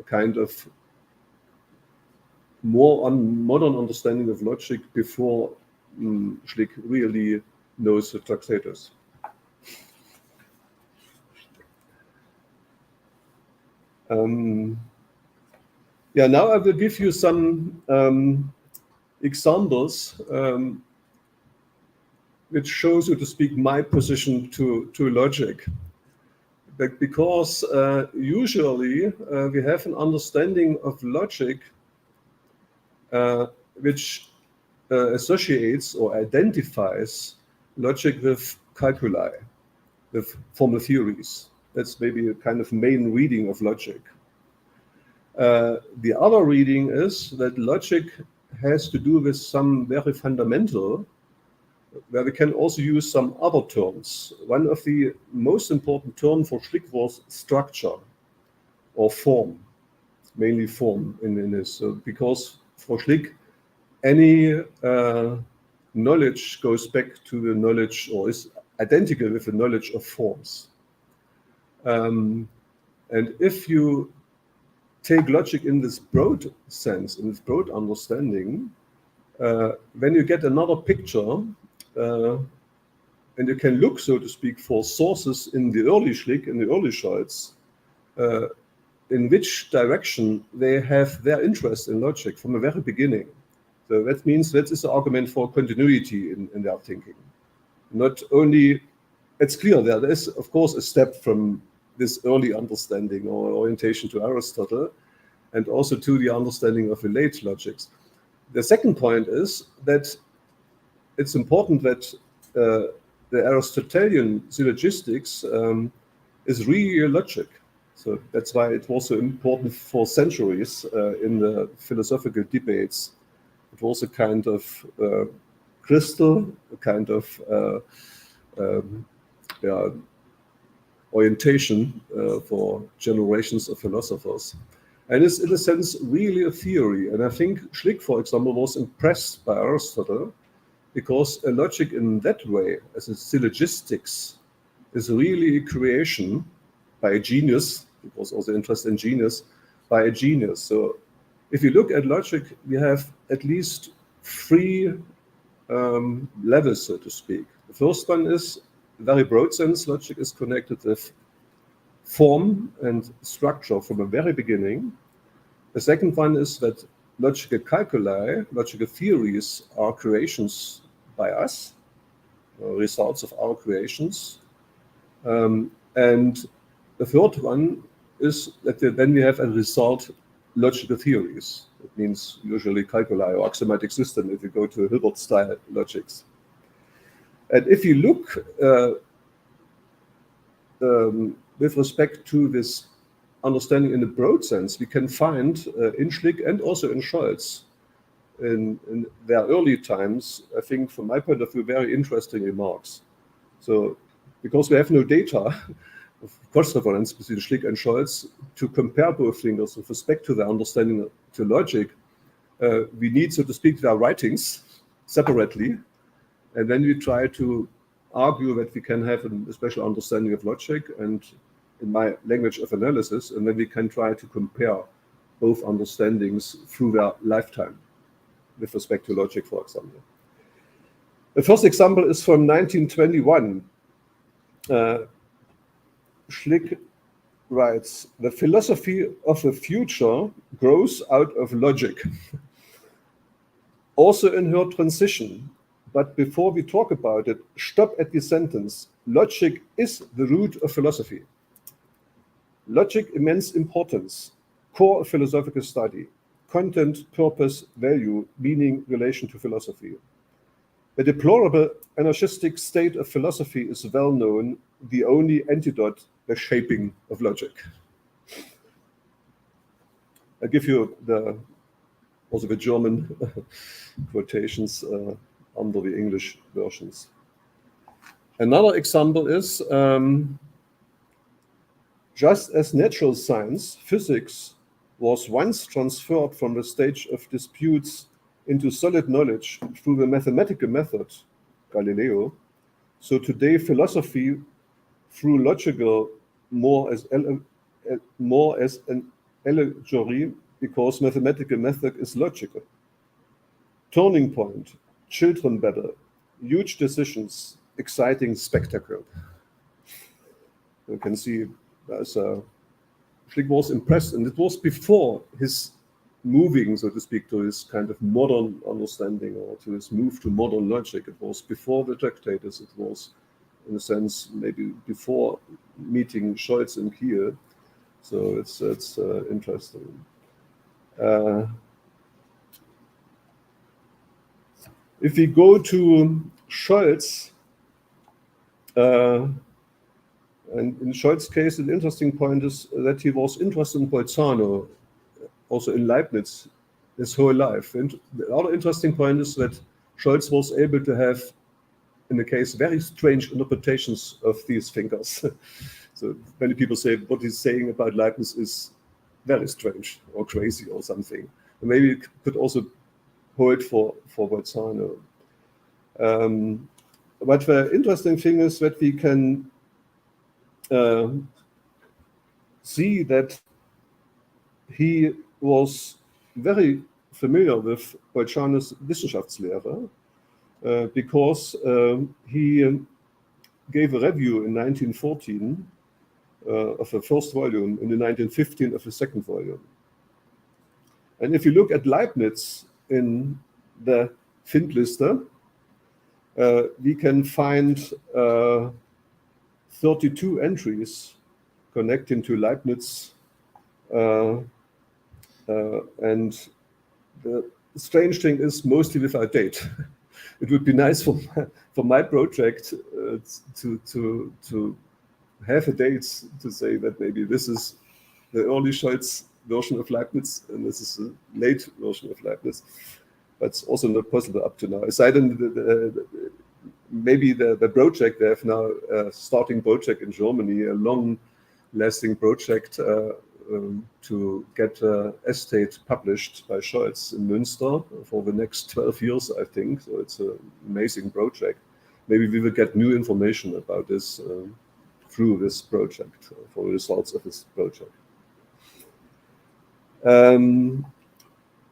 kind of more modern understanding of logic before Schlick really knows the Tractatus. Yeah, now I will give you some examples which show, so to speak, my position to logic. But because usually we have an understanding of logic which associates or identifies logic with calculi, with formal theories. That's maybe a kind of main reading of logic. The other reading is that logic has to do with some very fundamental, where we can also use some other terms. One of the most important terms for Schlick was structure or form, mainly form in this, because for Schlick, any knowledge goes back to the knowledge, or is identical with the knowledge of forms. And if you take logic in this broad sense, in this broad understanding, when you get another picture, and you can look, so to speak, for sources in the early Schlick, in the early Scholz, in which direction they have their interest in logic from the very beginning. So that means that is the argument for continuity in their thinking. Not only, it's clear there is, of course, a step from this early understanding or orientation to Aristotle, and also to the understanding of the late logics. The second point is that it's important that the Aristotelian syllogistics is really logic. So that's why it was so important for centuries in the philosophical debates. It was a kind of crystal, a kind of orientation for generations of philosophers. And it's, in a sense, really a theory. And I think Schlick, for example, was impressed by Aristotle because a logic in that way, as a syllogistics, is really a creation by a genius, because also interest in genius, by a genius. So if you look at logic, we have at least three levels, so to speak. The first one is, in a very broad sense, logic is connected with form and structure from the very beginning. The second one is that logical calculi, logical theories, are creations by us, results of our creations. And the third one is that then we have a result logical theories. It means usually calculi or axiomatic system if you go to Hilbert-style logics. And if you look with respect to this understanding in a broad sense, we can find in Schlick and also in Scholz, in their early times, I think from my point of view, very interesting remarks. So, because we have no data of cross-reference between Schlick and Scholz to compare both thinkers with respect to their understanding to logic, we need, so to speak, their writings separately, and then we try to argue that we can have a special understanding of logic and in my language of analysis, and then we can try to compare both understandings through their lifetime with respect to logic, for example. The first example is from 1921. Schlick writes, "The philosophy of the future grows out of logic, also in her transition. But before we talk about it, stop at the sentence, logic is the root of philosophy. Logic, immense importance, core philosophical study, content, purpose, value, meaning, relation to philosophy. The deplorable anarchistic state of philosophy is well known, the only antidote, the shaping of logic." I give you the also the German quotations under the English versions. Another example is, just as natural science, physics, was once transferred from the stage of disputes into solid knowledge through the mathematical method, Galileo, so today philosophy, through logical, more as an allegory, because mathematical method is logical. Turning point, children better, huge decisions, exciting spectacle. You can see Schlick was impressed, and it was before his moving, so to speak, to his kind of modern understanding, or to his move to modern logic. It was before the Tractatus. It was, in a sense, maybe before meeting Scholz in Kiel. So it's interesting. If we go to Scholz, and in Scholz's case, the interesting point is that he was interested in Brentano, also in Leibniz, his whole life. And the other interesting point is that Scholz was able to have, in the case, very strange interpretations of these thinkers. So many people say what he's saying about Leibniz is very strange or crazy or something. And maybe it could also hold for Brentano. But the interesting thing is that we can see that he was very familiar with Brentano's Wissenschaftslehre because he gave a review in 1914 of the first volume, and in 1915 of the second volume. And if you look at Leibniz in the Findliste, we can find 32 entries connecting to Leibniz, and the strange thing is mostly without date. It would be nice for my project to have a date to say that maybe this is the early Scholz version of Leibniz and this is a late version of Leibniz. But it's also not possible up to now. Aside maybe the project, they have now a starting project in Germany, a long-lasting project to get an estate published by Scholz in Münster for the next 12 years, I think. So it's an amazing project. Maybe we will get new information about this through this project, for the results of this project.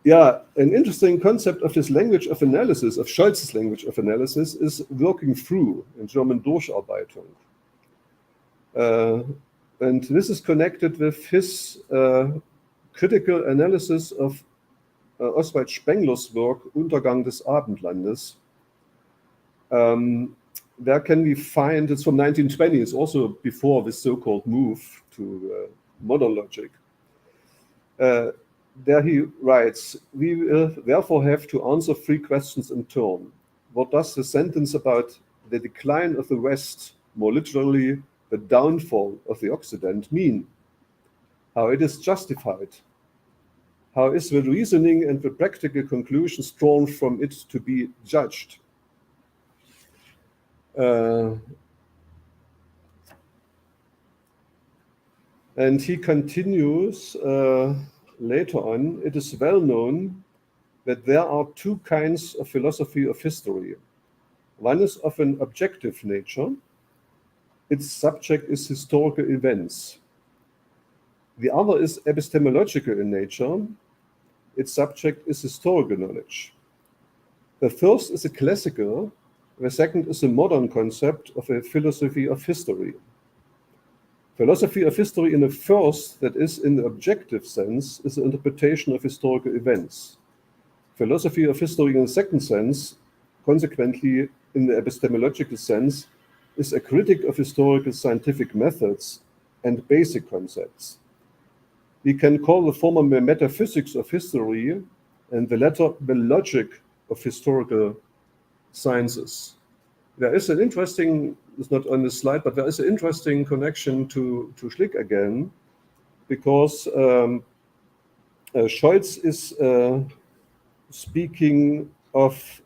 Yeah, an interesting concept of this language of analysis, of Scholz's language of analysis, is working through, in German Durcharbeitung. And this is connected with his critical analysis of Oswald Spengler's work, Untergang des Abendlandes. There can we find, it's from 1920, it's also before this so-called move to modern logic. There he writes, we will therefore have to answer 3 questions in turn. What does the sentence about the decline of the West, more literally the downfall of the Occident, mean? How it is justified? How is the reasoning and the practical conclusions drawn from it to be judged? And he continues later on, it is well known that there are 2 kinds of philosophy of history. One is of an objective nature. Its subject is historical events. The other is epistemological in nature. Its subject is historical knowledge. The first is a classical, the second is a modern concept of a philosophy of history. Philosophy of history in the first, that is in the objective sense, is the interpretation of historical events. Philosophy of history in the second sense, consequently in the epistemological sense, is a critic of historical scientific methods and basic concepts. We can call the former the metaphysics of history and the latter the logic of historical sciences. There is an interesting, it's not on this slide, but there is an interesting connection to Schlick again, because Scholz is speaking of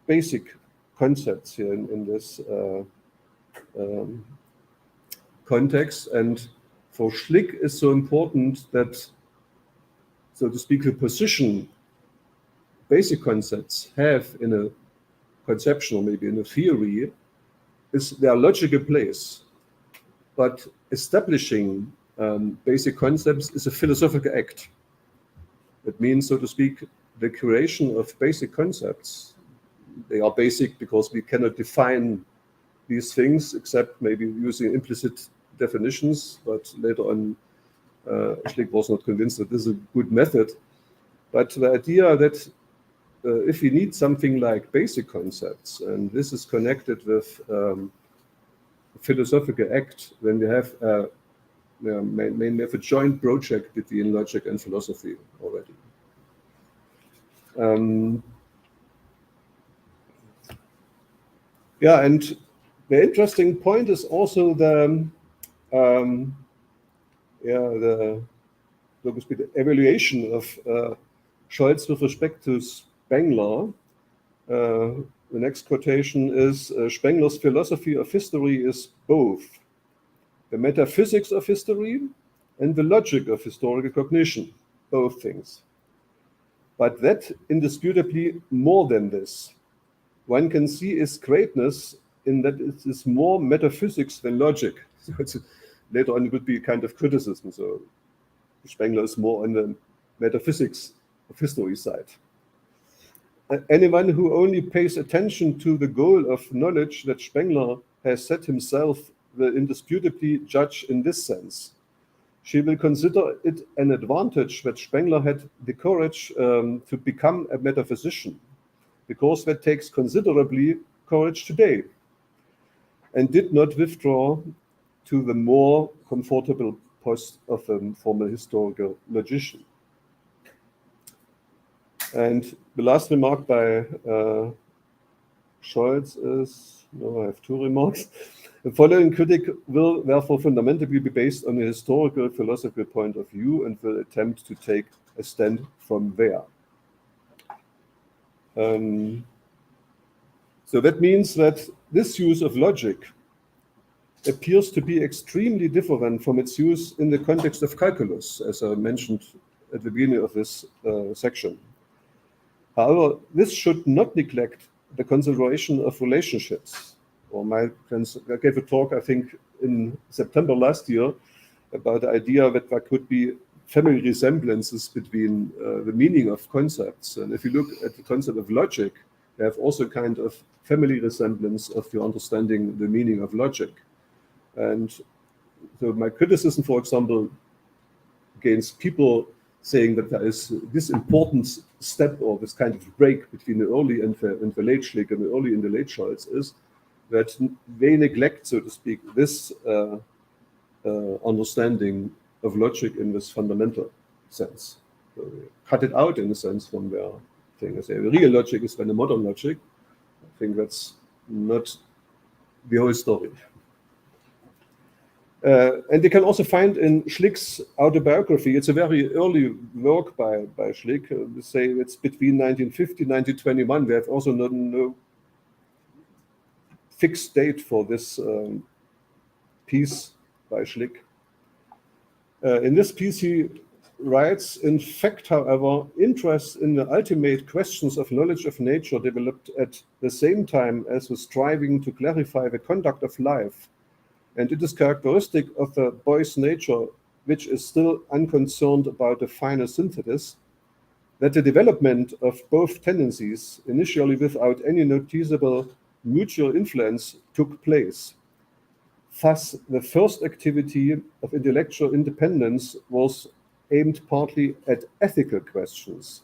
basic concepts here in this context. And for Schlick is so important that, so to speak, the position basic concepts have in a conception or maybe in a theory is their logical place. But establishing basic concepts is a philosophical act. It means, so to speak, the creation of basic concepts. They are basic because we cannot define these things except maybe using implicit definitions, but later on Schlick was not convinced that this is a good method. But the idea that if we need something like basic concepts, and this is connected with philosophical act, then we have mainly have a joint project between logic and philosophy already. Yeah, and the interesting point is also the evaluation of Scholz with respect to Spengler. The next quotation is, Spengler's philosophy of history is both the metaphysics of history and the logic of historical cognition, both things. But that indisputably more than this. One can see its greatness in that it is more metaphysics than logic. So later on it would be a kind of criticism. So Spengler is more on the metaphysics of history side. Anyone who only pays attention to the goal of knowledge that Spengler has set himself will indisputably judge in this sense. She will consider it an advantage that Spengler had the courage to become a metaphysician, because that takes considerably courage today, and did not withdraw to the more comfortable post of a former historical logician. And the last remark by Scholz is, no, I have two remarks. The following critic will therefore fundamentally be based on a historical philosophical point of view and will attempt to take a stand from there. So that means that this use of logic appears to be extremely different from its use in the context of calculus, as I mentioned at the beginning of this section. However, this should not neglect the consideration of relationships. I gave a talk, I think, in September last year about the idea that there could be family resemblances between the meaning of concepts. And if you look at the concept of logic, they have also kind of family resemblance of your understanding the meaning of logic. And so my criticism, for example, against people saying that there is this important step or this kind of break between the early and the late Schlick and the early and the late Scholz is that they neglect, so to speak, this understanding of logic in this fundamental sense. So they cut it out in a sense from their thing. They say real logic is then a modern logic. I think that's not the whole story. And you can also find in Schlick's autobiography, it's a very early work by Schlick, we say it's between 1950 and 1921. We have also no fixed date for this piece by Schlick. In this piece he writes, in fact, however, interest in the ultimate questions of knowledge of nature developed at the same time as the striving to clarify the conduct of life. And it is characteristic of the boy's nature, which is still unconcerned about the finer synthesis, that the development of both tendencies, initially without any noticeable mutual influence, took place. Thus, the first activity of intellectual independence was aimed partly at ethical questions,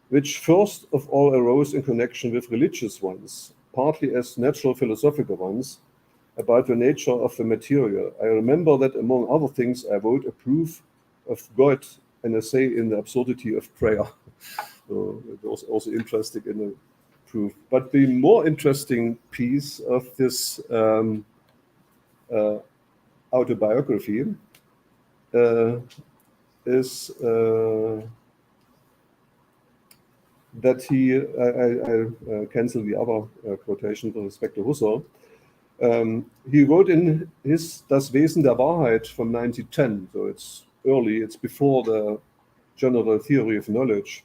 which first of all arose in connection with religious ones, partly as natural philosophical ones, about the nature of the material. I remember that among other things, I wrote a proof of God and essay in the absurdity of prayer. So it was also interesting in the proof. But the more interesting piece of this autobiography is that I cancel the other quotation with respect to Husserl. He wrote in his Das Wesen der Wahrheit from 1910, so it's early, it's before the general theory of knowledge,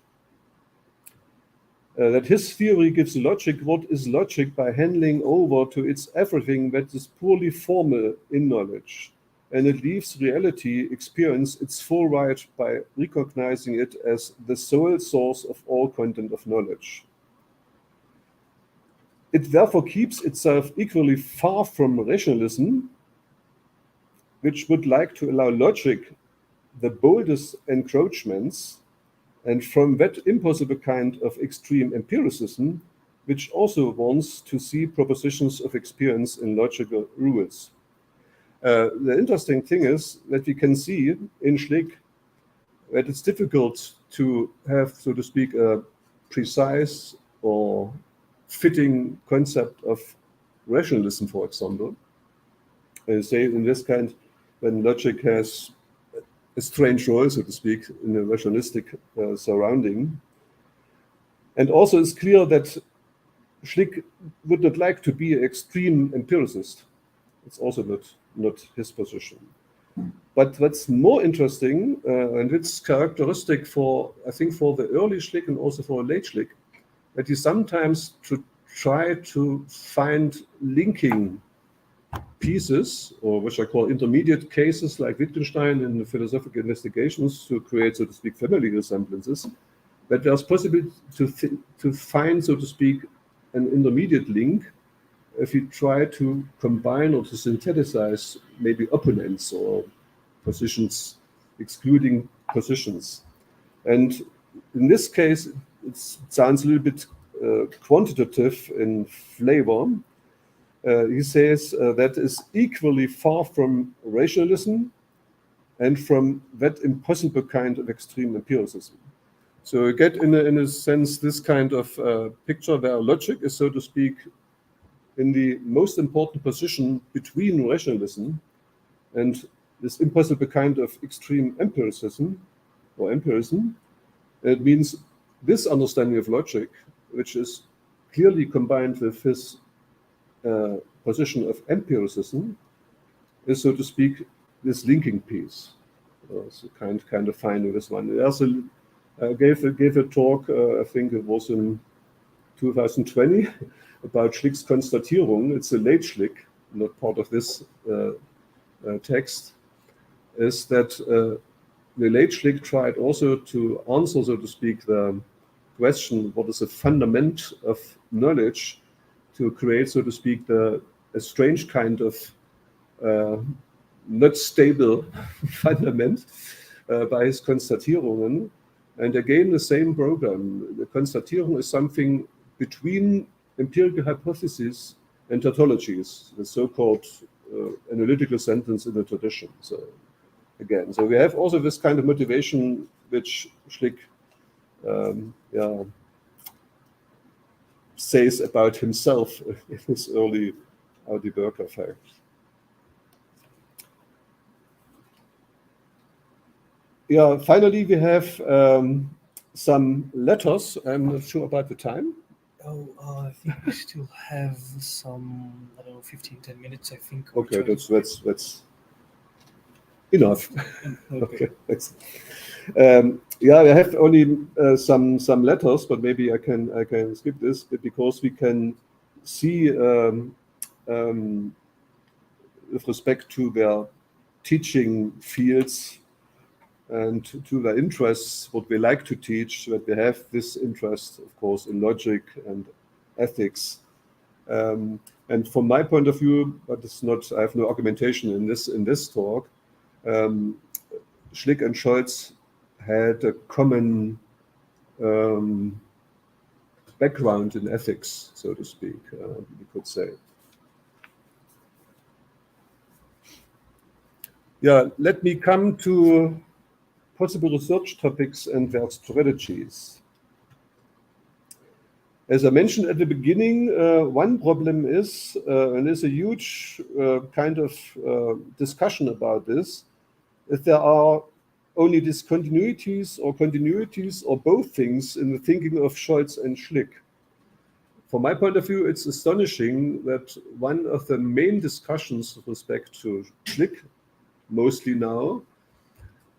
that his theory gives logic what is logic by handing over to its everything that is purely formal in knowledge, and it leaves reality, experience, its full right by recognizing it as the sole source of all content of knowledge. It therefore keeps itself equally far from rationalism, which would like to allow logic the boldest encroachments, and from that impossible kind of extreme empiricism, which also wants to see propositions of experience in logical rules. The interesting thing is that we can see in Schlick that it's difficult to have, so to speak, a precise or fitting concept of rationalism, for example. Say in this kind, when logic has a strange role, so to speak, in a rationalistic surrounding. And also it's clear that Schlick would not like to be an extreme empiricist. It's also not his position. But what's more interesting, and it's characteristic for, I think, for the early Schlick and also for late Schlick, that he sometimes try to find linking pieces, or which I call intermediate cases, like Wittgenstein in the philosophical investigations, to create, so to speak, family resemblances, that there's possible to find, so to speak, an intermediate link if you try to combine or to synthesize maybe opponents or positions, excluding positions. And in this case, it sounds a little bit quantitative in flavor. He says that is equally far from rationalism and from that impossible kind of extreme empiricism. So you get, in a sense, this kind of picture where logic is, so to speak, in the most important position between rationalism and this impossible kind of extreme empiricism or empirism. It means this understanding of logic, which is clearly combined with his position of empiricism, is, so to speak, this linking piece. So kind of finding this one. There's gave a talk, I think it was in 2020, about Schlick's Konstatierung. It's a late Schlick, not part of this text, is that the late Schlick tried also to answer, so to speak, the question, what is the fundament of knowledge, to create, so to speak, a strange kind of not stable fundament by his Konstatierungen. And again, the same program. The Konstatierung is something between empirical hypotheses and tautologies, the so-called analytical sentence in the tradition. So again, so we have also this kind of motivation which Schlick says about himself in his early Autobiography. Yeah, finally we have some letters. I'm not sure about the time. Oh, I think we still have some, I don't know, 10 minutes, I think. Okay, that's enough. Okay. Thanks. Yeah, I have only some letters, but maybe I can skip this because we can see with respect to their teaching fields and to their interests, what they like to teach, that they have this interest, of course, in logic and ethics. And from my point of view, but it's not, I have no argumentation in this talk, Schlick and Scholz had a common background in ethics, so to speak, you could say. Yeah, let me come to possible research topics and their strategies. As I mentioned at the beginning, one problem is, and there's a huge kind of discussion about this, that there are only discontinuities or continuities or both things in the thinking of Scholz and Schlick. From my point of view, it's astonishing that one of the main discussions with respect to Schlick, mostly now,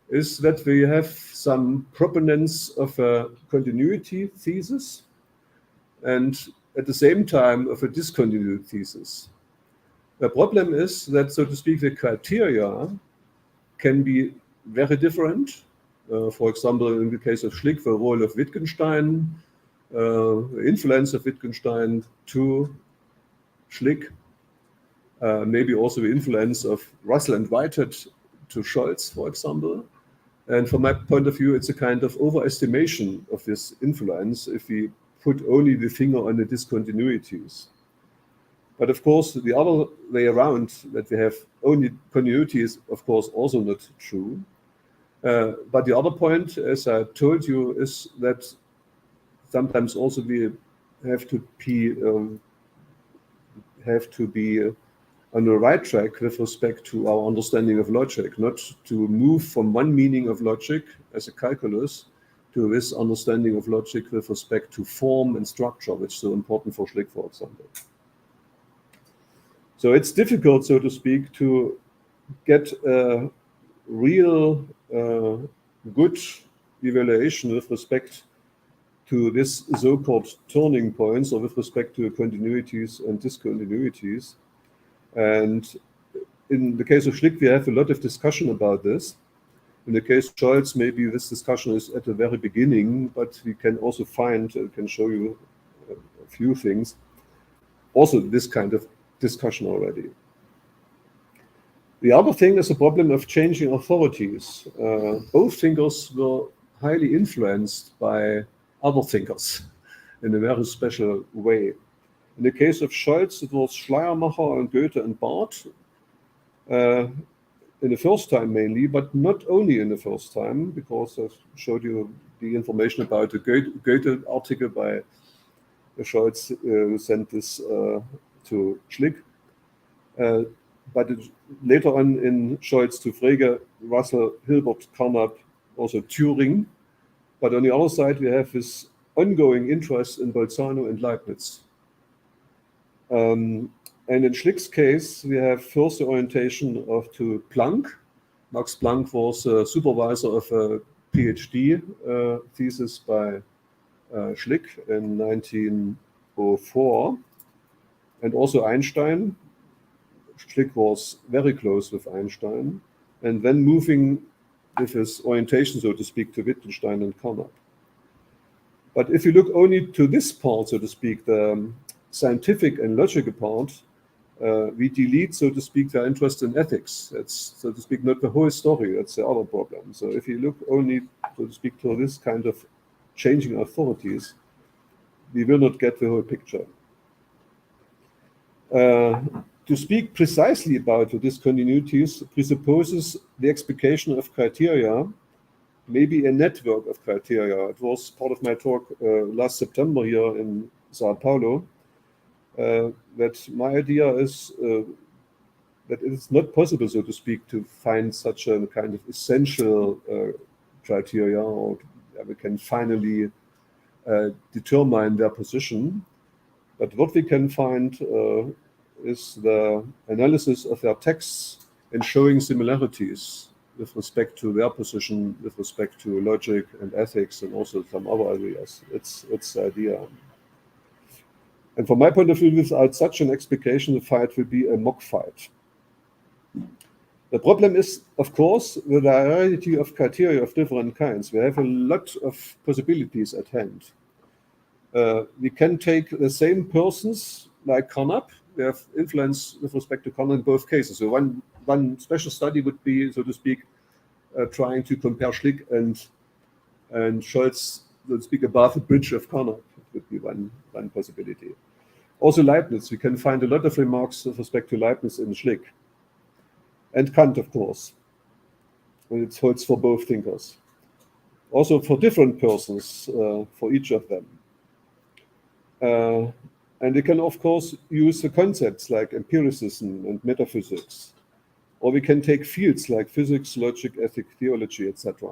is that we have some proponents of a continuity thesis and at the same time of a discontinuity thesis. The problem is that, so to speak, the criteria can be very different. For example, in the case of Schlick, the role of Wittgenstein, the influence of Wittgenstein to Schlick, maybe also the influence of Russell and Whitehead to Scholz, for example. And from my point of view, it's a kind of overestimation of this influence if we put only the finger on the discontinuities. But of course, the other way around, that we have only continuity, is of course also not true. But the other point, as I told you, is that sometimes also we have to be on the right track with respect to our understanding of logic, not to move from one meaning of logic as a calculus to this understanding of logic with respect to form and structure, which is so important for Schlick, for example. So it's difficult, so to speak, to get a real good evaluation with respect to this so-called turning points, or with respect to continuities and discontinuities. And in the case of Schlick, we have a lot of discussion about this. In the case of Scholz, maybe this discussion is at the very beginning, but we can also find, I can show you a few things, also this kind of discussion already. The other thing is the problem of changing authorities. Both thinkers were highly influenced by other thinkers in a very special way. In the case of Scholz, it was Schleiermacher and Goethe and Barth in the first time mainly, but not only in the first time, because I showed you the information about the Goethe article by Scholz, who sent this to Schlick. But later on in Scholz to Frege, Russell, Hilbert, Carnap, also Turing. But on the other side, we have this ongoing interest in Bolzano and Leibniz. And in Schlick's case, we have first the orientation to Planck. Max Planck was a supervisor of a PhD thesis by Schlick in 1904. And also Einstein. Schlick was very close with Einstein. And then moving with his orientation, so to speak, to Wittgenstein and Carnap. But if you look only to this part, so to speak, the scientific and logical part, we delete, so to speak, their interest in ethics. That's, so to speak, not the whole story. That's the other problem. So if you look only, so to speak, to this kind of changing authorities, we will not get the whole picture. To speak precisely about the discontinuities presupposes the explication of criteria, maybe a network of criteria. It was part of my talk last September here in Sao Paulo. That my idea is that it is not possible, so to speak, to find such a kind of essential criteria, or we can finally determine their position. But what we can find is the analysis of their texts and showing similarities with respect to their position, with respect to logic and ethics, and also some other areas. It's the idea. And from my point of view, without such an explication, the fight will be a mock fight. The problem is, of course, the variety of criteria of different kinds. We have a lot of possibilities at hand. We can take the same persons, like Carnap. We have influence with respect to Carnap in both cases. So one special study would be, so to speak, trying to compare Schlick and Scholz, so to speak, above the bridge of Carnap. Would be one possibility. Also Leibniz, we can find a lot of remarks with respect to Leibniz in Schlick. And Kant, of course. And it holds for both thinkers. Also for different persons, for each of them. And they can, of course, use the concepts like empiricism and metaphysics. Or we can take fields like physics, logic, ethics, theology, etc.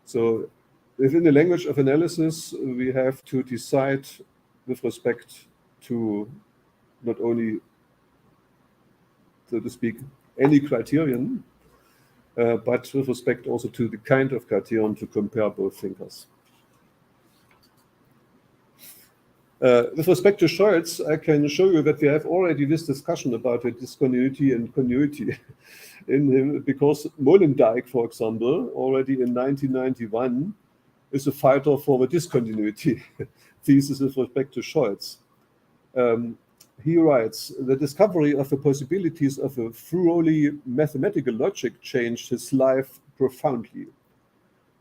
So within the language of analysis, we have to decide with respect to not only, so to speak, any criterion, but with respect also to the kind of criterion to compare both thinkers. With respect to Scholz, I can show you that we have already this discussion about the discontinuity and continuity in him, because Molendijk, for example, already in 1991, is a fighter for the discontinuity thesis with respect to Scholz. He writes, the discovery of the possibilities of a thoroughly mathematical logic changed his life profoundly.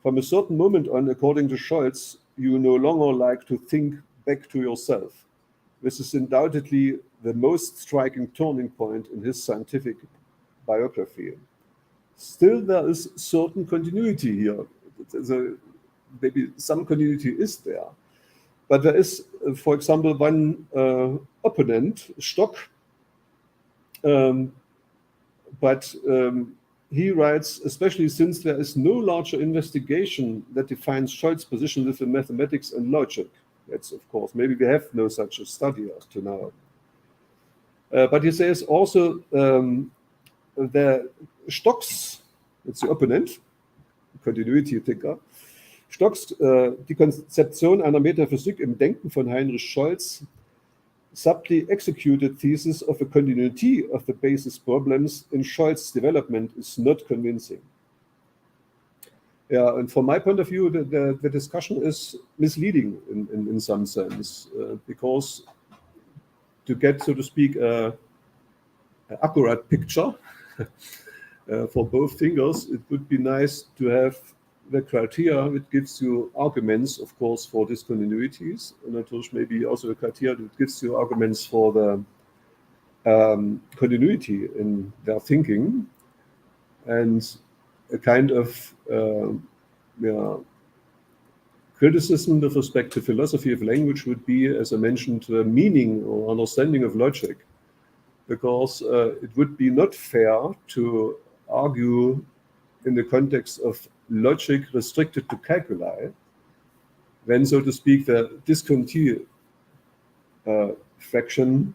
From a certain moment on, according to Scholz, you no longer like to think back to yourself. This is undoubtedly the most striking turning point in his scientific biography. Still, there is certain continuity here. Maybe some continuity is there. But there is, for example, one opponent, Stock, he writes, especially since there is no larger investigation that defines Scholz's position within mathematics and logic. That's, of course, maybe we have no such a study up to now. But he says also the Stock's, it's the opponent, continuity thinker, Stocks die Konzeption einer Metaphysik im Denken von Heinrich Scholz, subtly executed thesis of a continuity of the basis problems in Scholz's development is not convincing. Yeah, and from my point of view, the discussion is misleading in some sense, because to get, so to speak, an accurate picture for both thinkers, it would be nice to have the criteria which gives you arguments, of course, for discontinuities, and of course maybe also a criteria that gives you arguments for the continuity in their thinking, and a kind of criticism with respect to philosophy of language would be, as I mentioned, meaning or understanding of logic, because it would be not fair to argue in the context of logic restricted to calculi, when, so to speak, the discontinuity fraction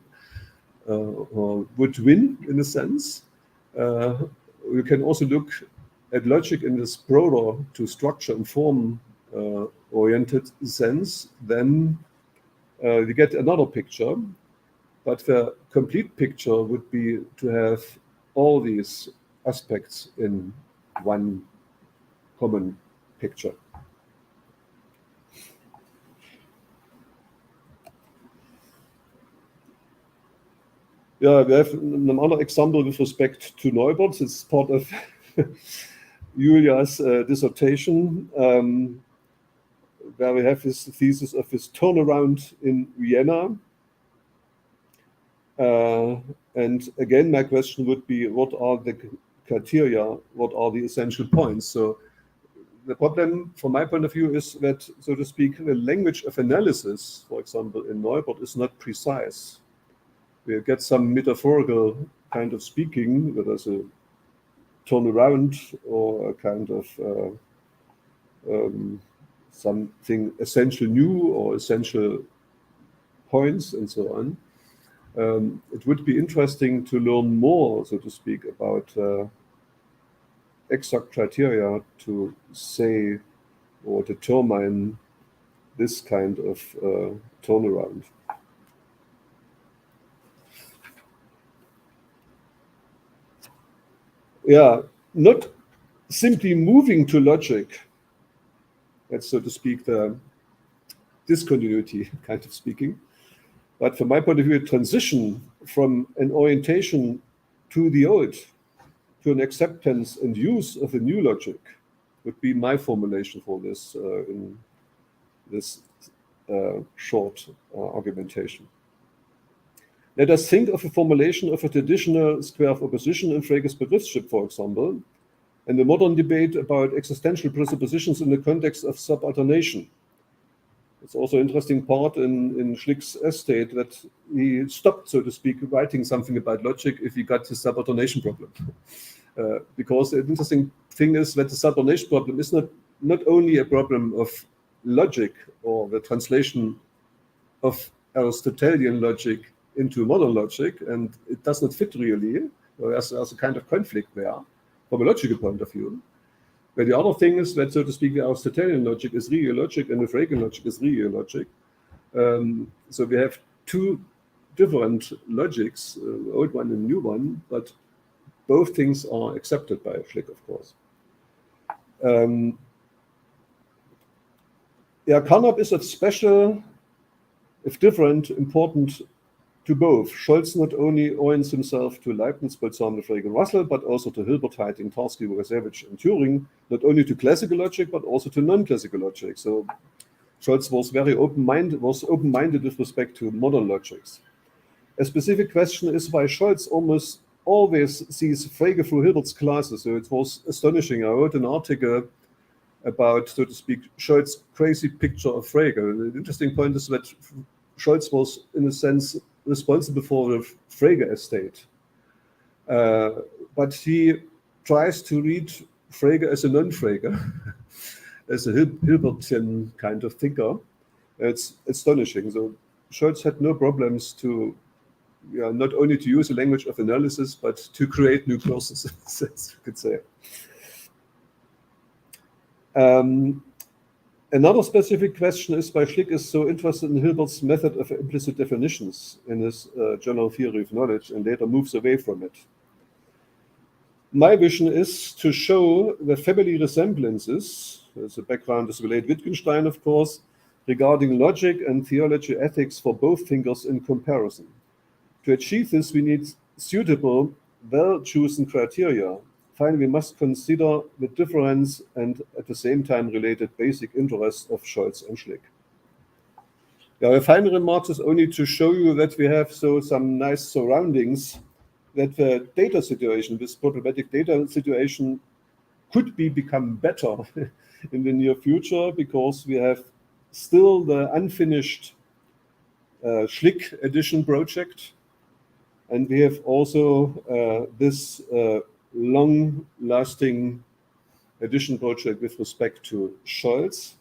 would win, in a sense. We can also look at logic in this broader to structure and form oriented sense. Then we get another picture, but the complete picture would be to have all these aspects in one common picture. Yeah, we have another example with respect to Neubert. It's part of Julia's dissertation, where we have this thesis of this turnaround in Vienna. And again, my question would be, what are the criteria, what are the essential points? So the problem, from my point of view, is that, so to speak, the language of analysis, for example, in Neubert, is not precise. We get some metaphorical kind of speaking, whether it's a turnaround or a kind of something essential new or essential points and so on. It would be interesting to learn more, so to speak, about exact criteria to say or determine this kind of turnaround. Yeah, not simply moving to logic, that's, so to speak, the discontinuity kind of speaking, but from my point of view, a transition from an orientation to the old, to an acceptance and use of a new logic would be my formulation for this in this short argumentation. Let us think of a formulation of a traditional square of opposition in Frege's Begriffsschrift, for example, and the modern debate about existential presuppositions in the context of subalternation. It's also an interesting part in Schlick's essay that he stopped, so to speak, writing something about logic if he got his subordination problem. Because the interesting thing is that the subordination problem is not only a problem of logic or the translation of Aristotelian logic into modern logic, and it does not fit really. There's a kind of conflict there from a logical point of view. But the other thing is that, so to speak, the Aristotelian logic is real logic and the Frege logic is real logic. So we have two different logics, old one and new one, but both things are accepted by Schlick, of course. Carnap is of special, if different, important to both. Scholz not only orients himself to Leibniz, Bolzano, Frege, and Russell, but also to Hilbert, Heiting, Tarski, Borisevich, and Turing, not only to classical logic, but also to non-classical logic. So Scholz was very open-minded with respect to modern logics. A specific question is why Scholz almost always sees Frege through Hilbert's glasses. So it was astonishing. I wrote an article about, so to speak, Scholz's crazy picture of Frege. The interesting point is that Scholz was, in a sense, responsible for the Frege estate. But he tries to read Frege as a non-Frege, as a Hilbertian kind of thinker. It's astonishing. So Scholz had no problems to, not only to use a language of analysis, but to create new persons, as you could say. Another specific question is why Schlick is so interested in Hilbert's method of implicit definitions in his general theory of knowledge and later moves away from it. My vision is to show the family resemblances, as a background is related Wittgenstein, of course, regarding logic and theology ethics for both thinkers in comparison. To achieve this, we need suitable, well-chosen criteria. Finally, we must consider the difference and at the same time related basic interests of Scholz and Schlick. My final remarks is only to show you that we have some nice surroundings, that the data situation, this problematic data situation, could become better in the near future, because we have still the unfinished Schlick edition project, and we have also this long-lasting edition project with respect to Scholz.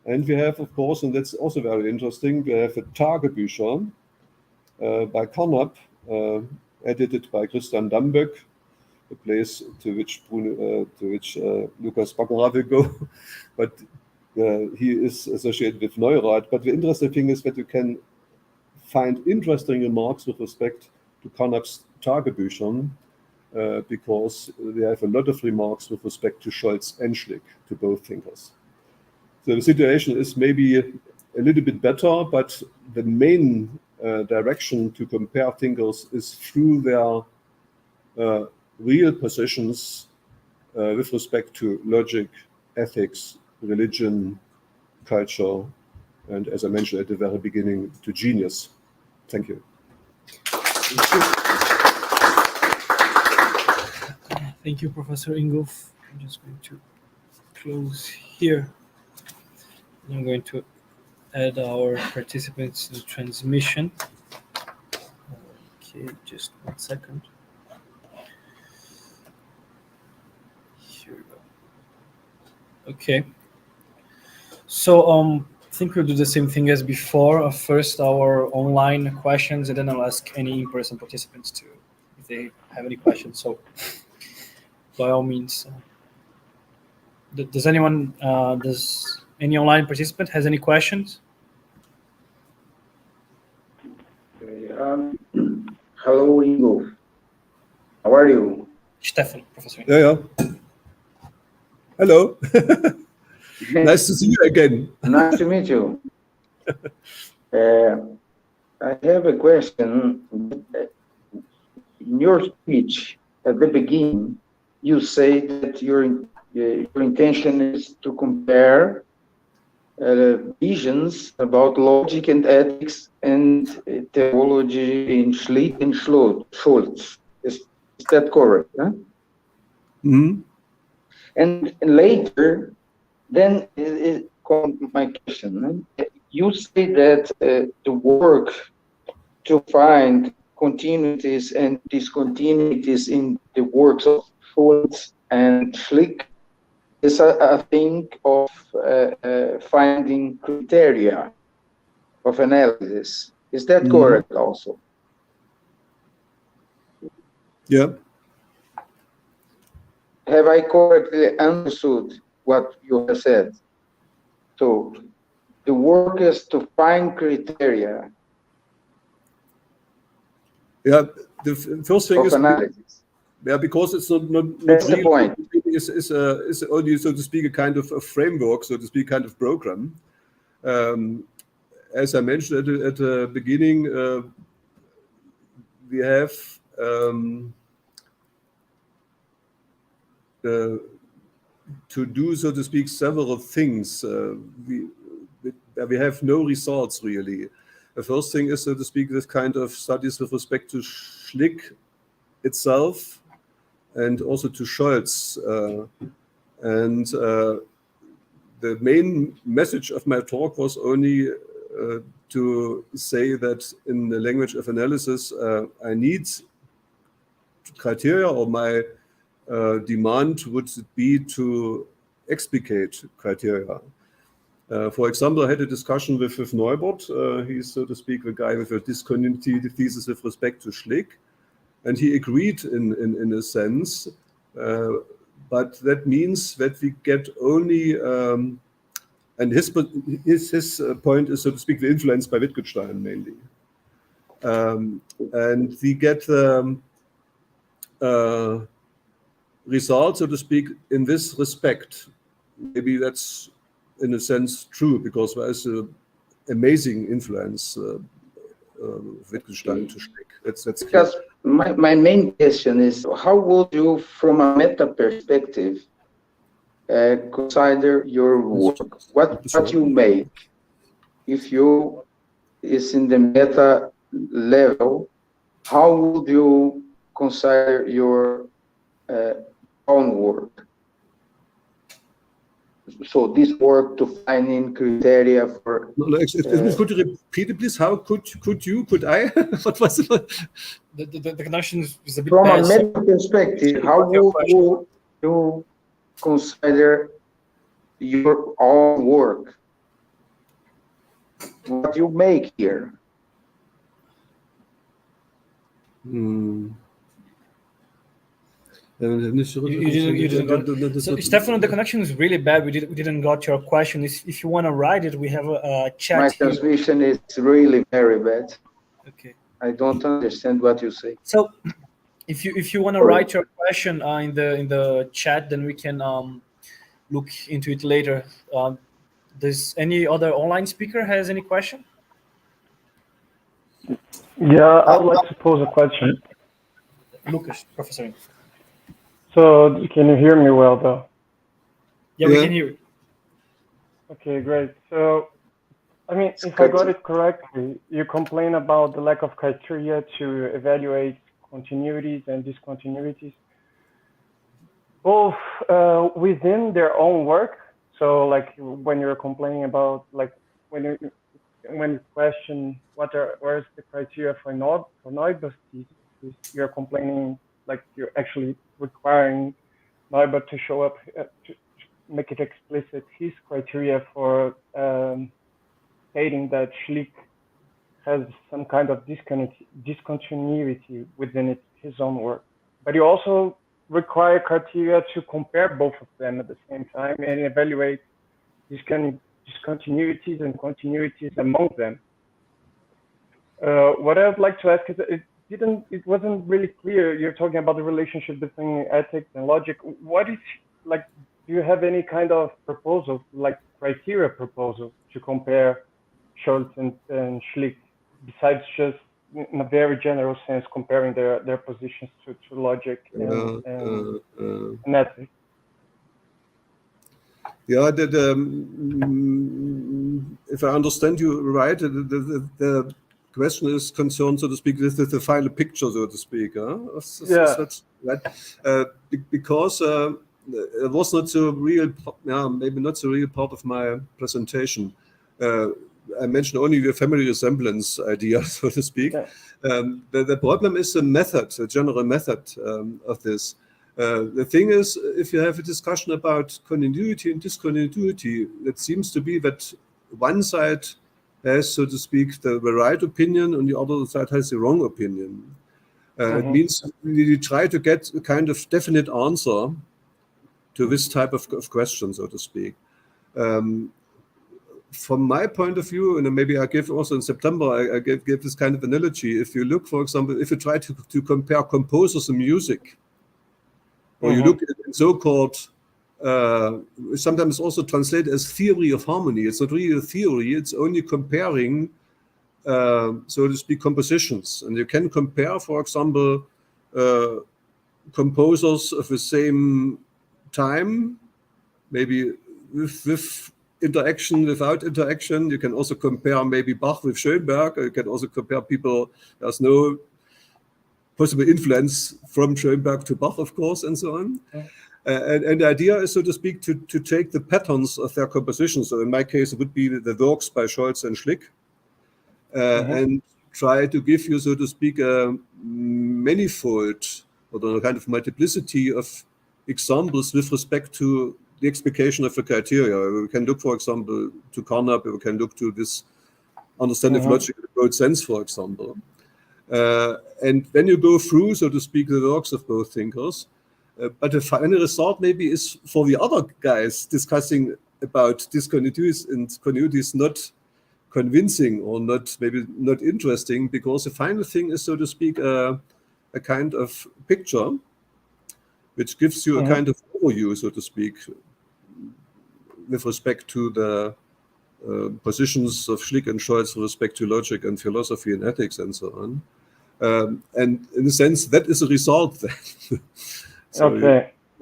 And we have, of course, and that's also very interesting, we have a Tagebücher by Carnap, edited by Christian Damböck, a place to which Lukas Baccarat will go, but he is associated with Neurath. But the interesting thing is that you can find interesting remarks with respect to Carnap's Tagebücher, because we have a lot of remarks with respect to Scholz and Schlick, to both thinkers. So the situation is maybe a little bit better, but the main direction to compare thinkers is through their real positions with respect to logic, ethics, religion, culture, and, as I mentioned at the very beginning, to genius. Thank you. Thank you, Professor Ingolf. I'm just going to close here. I'm going to add our participants to the transmission. Okay, just 1 second. Here we go. Okay. So I think we'll do the same thing as before. First, our online questions, and then I'll ask any in-person participants to, if they have any questions. So, by all means, does any online participant has any questions? Hello, Ingo. How are you? Stefan, Professor. Yeah. Hello. Nice to see you again. Nice to meet you. I have a question. In your speech at the beginning, you say that your intention is to compare visions about logic and ethics and theology in Schlick and Scholz. Is that correct? Huh? Mm-hmm. And later, then my question. You say that the work to find continuities and discontinuities in the works of Schultz and Schlick is a thing of finding criteria of analysis. Is that correct also? Yeah. Have I correctly understood what you have said? So the work is to find criteria the first thing of is analysis. Because it's not That's the real, point. Is only, so to speak, a kind of a framework, so to speak, kind of program. As I mentioned at the beginning, we have to do, so to speak, several things. We have no results really. The first thing is, so to speak, this kind of studies with respect to Schlick itself and also to Scholz. The main message of my talk was only to say that in the language of analysis, I need criteria, or my demand would be to explicate criteria. For example, I had a discussion with Neubert. He's, so to speak, the guy with a discontinuity thesis with respect to Schlick. And he agreed in a sense, but that means that we get only, and his point is, so to speak, the influence by Wittgenstein mainly. And we get results, so to speak, in this respect. Maybe that's in a sense true, because there is an amazing influence Wittgenstein to Schlick. That's because my main question is, how would you, from a meta perspective, consider your work? What you make, if you is in the meta level, how would you consider your own work? So this work to finding criteria for. Could you repeat it, please? How could I? What was it? The connection is a bit from bad. a meta perspective, how would you consider your own work? What you make here? You didn't got, so Stefano, the connection is really bad. We didn't got your question. If you want to write it, we have a chat. My transmission is really very bad. Okay. I don't understand what you say. So, if you want to write your question in the chat, then we can look into it later. Does any other online speaker has any question? Yeah, I would like to pose a question. Lucas, Professor. So, can you hear me well, though? Yeah, we can hear you. Okay, great. So, I mean, if I got it correctly, you complain about the lack of criteria to evaluate continuities and discontinuities, both within their own work. So, like when you're complaining about, like when you question where's the criteria for Neubert thesis, you're complaining like you're actually requiring Neubert to show up to make it explicit his criteria for stating that Schlick has some kind of discontinuity within his own work. But you also require criteria to compare both of them at the same time and evaluate discontinuities and continuities among them. What I'd like to ask is, it wasn't really clear. You're talking about the relationship between ethics and logic. What is, like, do you have any kind of proposal, like criteria proposal to compare Scholz and Schlick, besides just in a very general sense comparing their positions to logic and ethics? Yeah, if I understand you right, the question is concerned, so to speak, with the final picture, so to speak. Yeah. That's right. Because it was not so real, maybe not so real part of my presentation. I mentioned only the family resemblance idea, so to speak. Okay. The problem is the method, the general method of this. The thing is, if you have a discussion about continuity and discontinuity, it seems to be that one side has, so to speak, the right opinion, and the other side has the wrong opinion. It means you try to get a kind of definite answer to this type of question, so to speak. From my point of view, and maybe I gave also in September, I gave this kind of analogy. If you look, for example, if you try to compare composers and music, or you look at so-called, sometimes also translated as theory of harmony. It's not really a theory, it's only comparing, so to speak, compositions. And you can compare, for example, composers of the same time, maybe with interaction, without interaction. You can also compare maybe Bach with Schoenberg. You can also compare people. There's no possible influence from Schoenberg to Bach, of course, and so on. And the idea is, so to speak, to take the patterns of their compositions. So in my case, it would be the works by Scholz and Schlick, and try to give you, so to speak, a manifold or a kind of multiplicity of examples with respect to the explication of the criteria. We can look, for example, to Carnap, we can look to this understanding of logic in a broad sense, for example. And when you go through, so to speak, the works of both thinkers, but the final result maybe is for the other guys discussing about discontinuities and continuities not convincing or maybe not interesting, because the final thing is, so to speak, a kind of picture which gives you a kind of overview, so to speak, with respect to the positions of Schlick and Scholz with respect to logic and philosophy and ethics and so on. And in a sense, that is a result then. So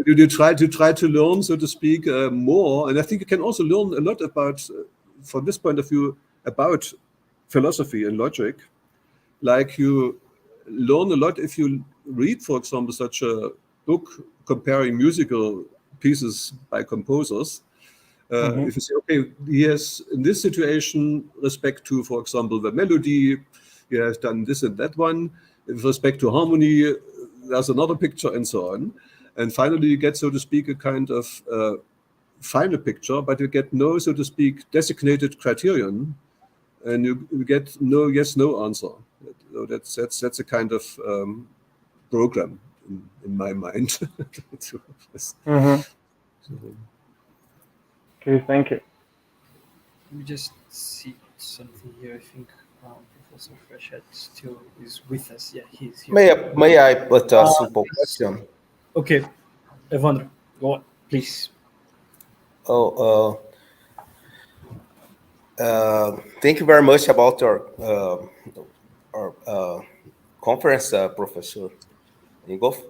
you try to learn, so to speak, more. And I think you can also learn a lot about, from this point of view, about philosophy and logic. Like you learn a lot if you read, for example, such a book comparing musical pieces by composers. If you say, okay, he has in this situation respect to, for example, the melody, he has done this and that one. With respect to harmony, there's another picture and so on. And finally, you get, so to speak, a kind of final picture, but you get no, so to speak, designated criterion, and you get no yes, no answer. So that's a kind of program in my mind. Okay, thank you. Let me just see something here. I think Professor Frechette still is with us. Yeah, he's here. May I put a simple question? Okay, Evandro, go on, please. Thank you very much about our conference, Professor Ingolf.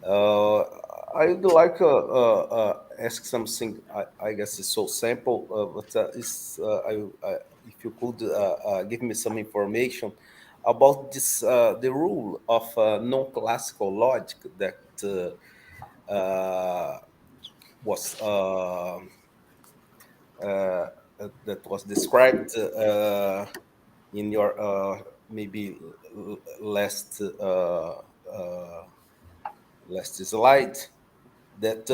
I would like to ask something. I guess it's so simple, but if you could give me some information about this, the rule of non-classical logic that was described in your maybe last slide, that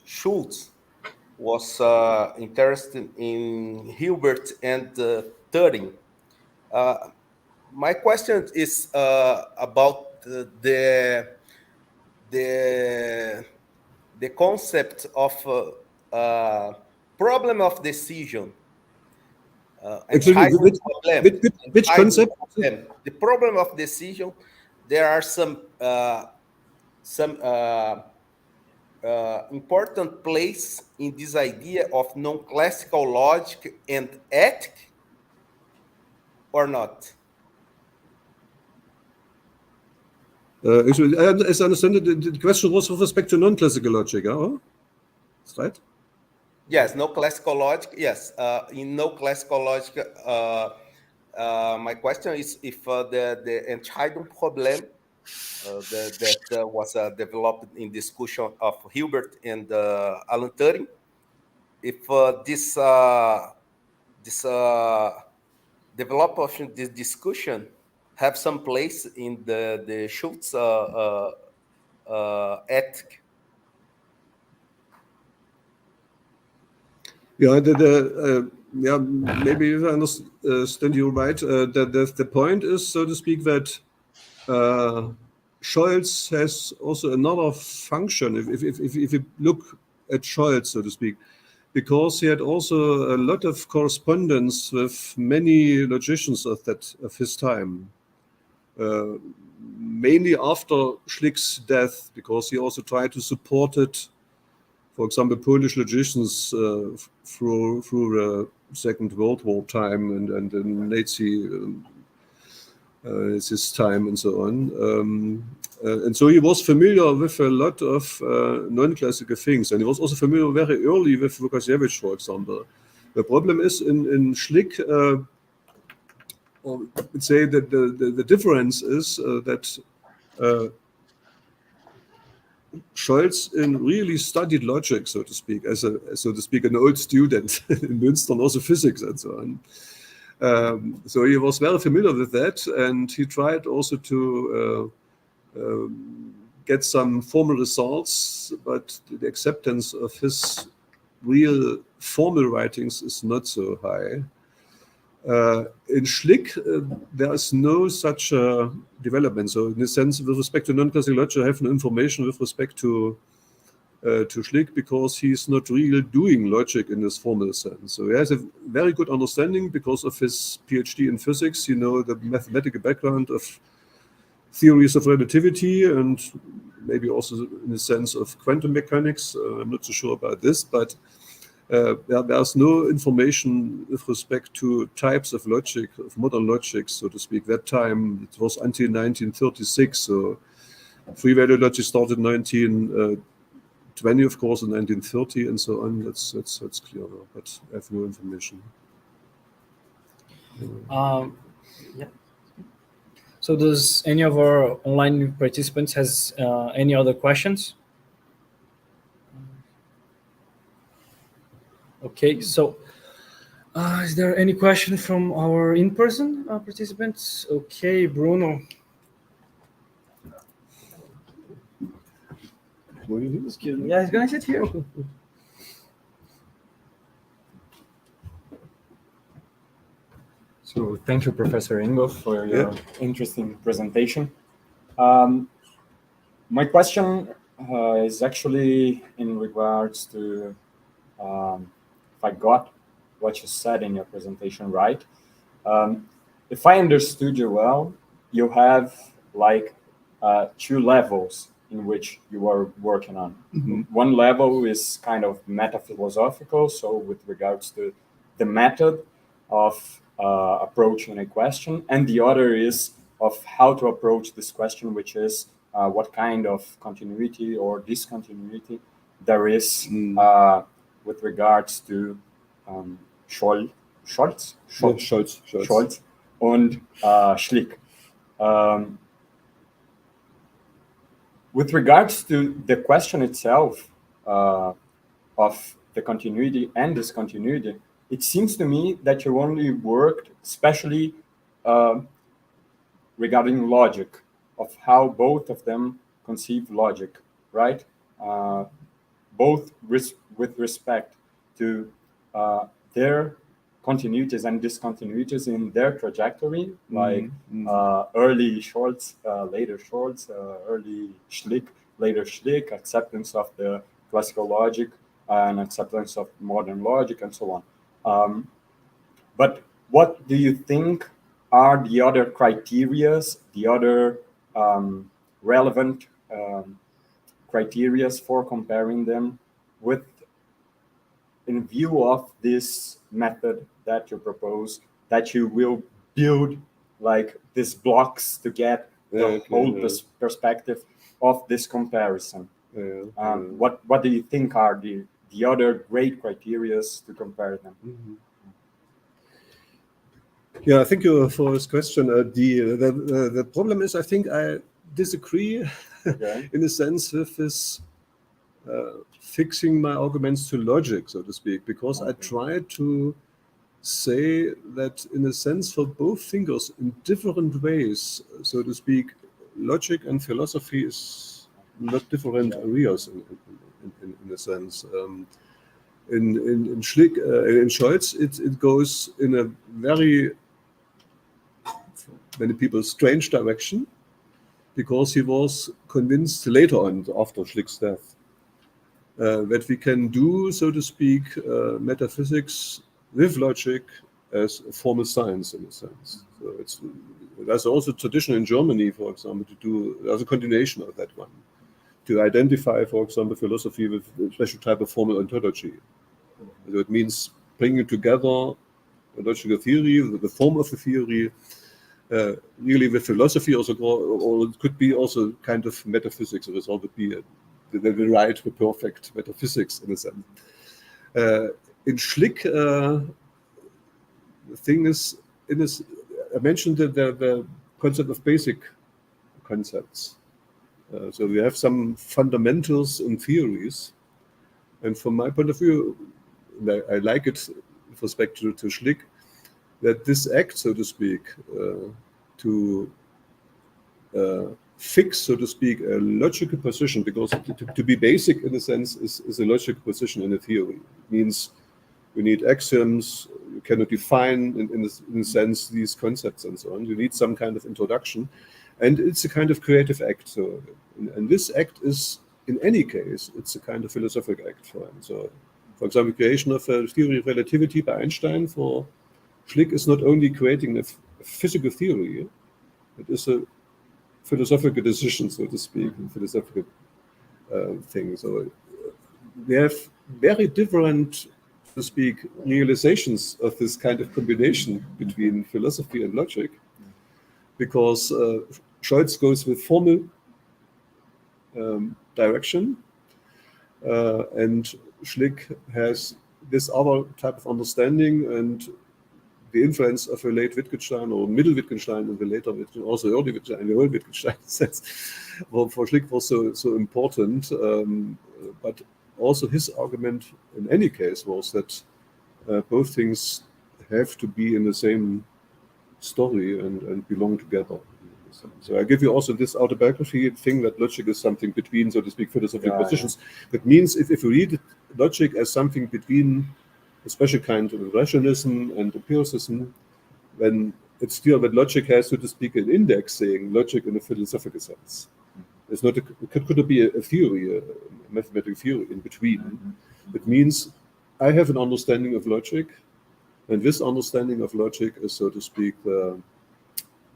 Schultz was interested in Hilbert and Turing. My question is about the concept of problem of decision. Which concept? The problem of decision. There are some important place in this idea of non-classical logic and ethic, or not? As I understand it, the question was with respect to non-classical logic, huh? That's right? Yes, no classical logic. Yes, in no classical logic, my question is if the entscheidung problem that was developed in discussion of Hilbert and Alan Turing. If this development of this discussion have some place in the Schultz ethic. Yeah, yeah, maybe if I understand you right, that the point is, so to speak, that Scholz has also another function. If you look at Scholz, so to speak, because he had also a lot of correspondence with many logicians of his time, mainly after Schlick's death, because he also tried to support it. For example, Polish logicians through the Second World War time and the Nazi his time and so on. And so he was familiar with a lot of non-classical things, and he was also familiar very early with Lukasiewicz, for example. The problem is in Schlick, or let's say that the difference is that Scholz really studied logic, so to speak, as an old student in Münster, and also physics and so on. So he was very familiar with that, and he tried also to get some formal results, but the acceptance of his real formal writings is not so high. In Schlick, there is no such development. So in a sense, with respect to non-classical logic, I have no information with respect to Schlick, because he's not really doing logic in this formal sense. So he has a very good understanding because of his PhD in physics, the mathematical background of theories of relativity, and maybe also in the sense of quantum mechanics. I'm not so sure about this, but there's no information with respect to types of logic, of modern logic, so to speak. That time, it was until 1936, so free-value logic started in 1920, of course, in 1930, and so on. That's clear now, but I have no information. Yeah. So does any of our online participants has any other questions? Okay, so is there any question from our in-person participants? Okay, Bruno. Yeah, he's gonna sit here. So thank you, Professor Ingo, for your interesting presentation. My question is actually in regards to if I got what you said in your presentation right. If I understood you well, you have like 2 levels in which you are working on. Mm-hmm. One level is kind of metaphilosophical, so with regards to the method of approaching a question, and the other is of how to approach this question, which is what kind of continuity or discontinuity there is with regards to Scholz and Schlick. With regards to the question itself of the continuity and discontinuity, it seems to me that you only worked especially regarding logic, of how both of them conceive logic, right? Both with respect to their continuities and discontinuities in their trajectory, like early Scholz, later Scholz, early Schlick, later Schlick, acceptance of the classical logic and acceptance of modern logic, and so on. But what do you think are the other criterias, the other relevant criterias for comparing them with, in view of this method that you propose, that you will build like these blocks to get the whole perspective of this comparison? What do you think are the other great criterias to compare them? Mm-hmm. Yeah, thank you for this question. The problem is, I think I disagree Okay. in a sense with this fixing my arguments to logic, so to speak, because I try to say that in a sense for both thinkers in different ways, so to speak, logic and philosophy is not different areas in a sense. In Schlick, in Scholz, it goes in a very, many people, strange direction, because he was convinced later on, after Schlick's death, that we can do, so to speak, metaphysics with logic as a formal science in a sense. So there's also tradition in Germany, for example, to do, there's a continuation of that one, to identify, for example, philosophy with a special type of formal ontology. So it means bringing together a logical theory, the form of the theory, really with philosophy also, or it could be also kind of metaphysics, the result would be the right, the perfect metaphysics in a sense. In Schlick, the thing is, I mentioned the concept of basic concepts. So we have some fundamentals and theories, and from my point of view, I like it with respect to Schlick, that this act, so to speak, to fix, so to speak, a logical position, because to be basic in a sense is a logical position in a theory. It means we need axioms, you cannot define in a sense these concepts and so on. You need some kind of introduction, and it's a kind of creative act. So, and this act is, in any case, it's a kind of philosophical act for him. So, for example, creation of a theory of relativity by Einstein for Schlick is not only creating a physical theory, it is a philosophical decision, so to speak, a philosophical thing. So we have very different, so to speak, realizations of this kind of combination between philosophy and logic, because Scholz goes with formal direction, and Schlick has this other type of understanding, and the influence of a late Wittgenstein or middle Wittgenstein and the later Wittgenstein, also early Wittgenstein, the old Wittgenstein sense, for Schlick was so important. But also his argument in any case was that both things have to be in the same story and belong together. So I give you also this autobiography thing that logic is something between, so to speak, philosophical positions. That means if you read logic as something between a special kind of rationalism and empiricism, then it's clear that logic has, so to speak, an index saying logic in a philosophical sense. It's not could be a theory, a mathematical theory in between. It means I have an understanding of logic, and this understanding of logic is, so to speak, the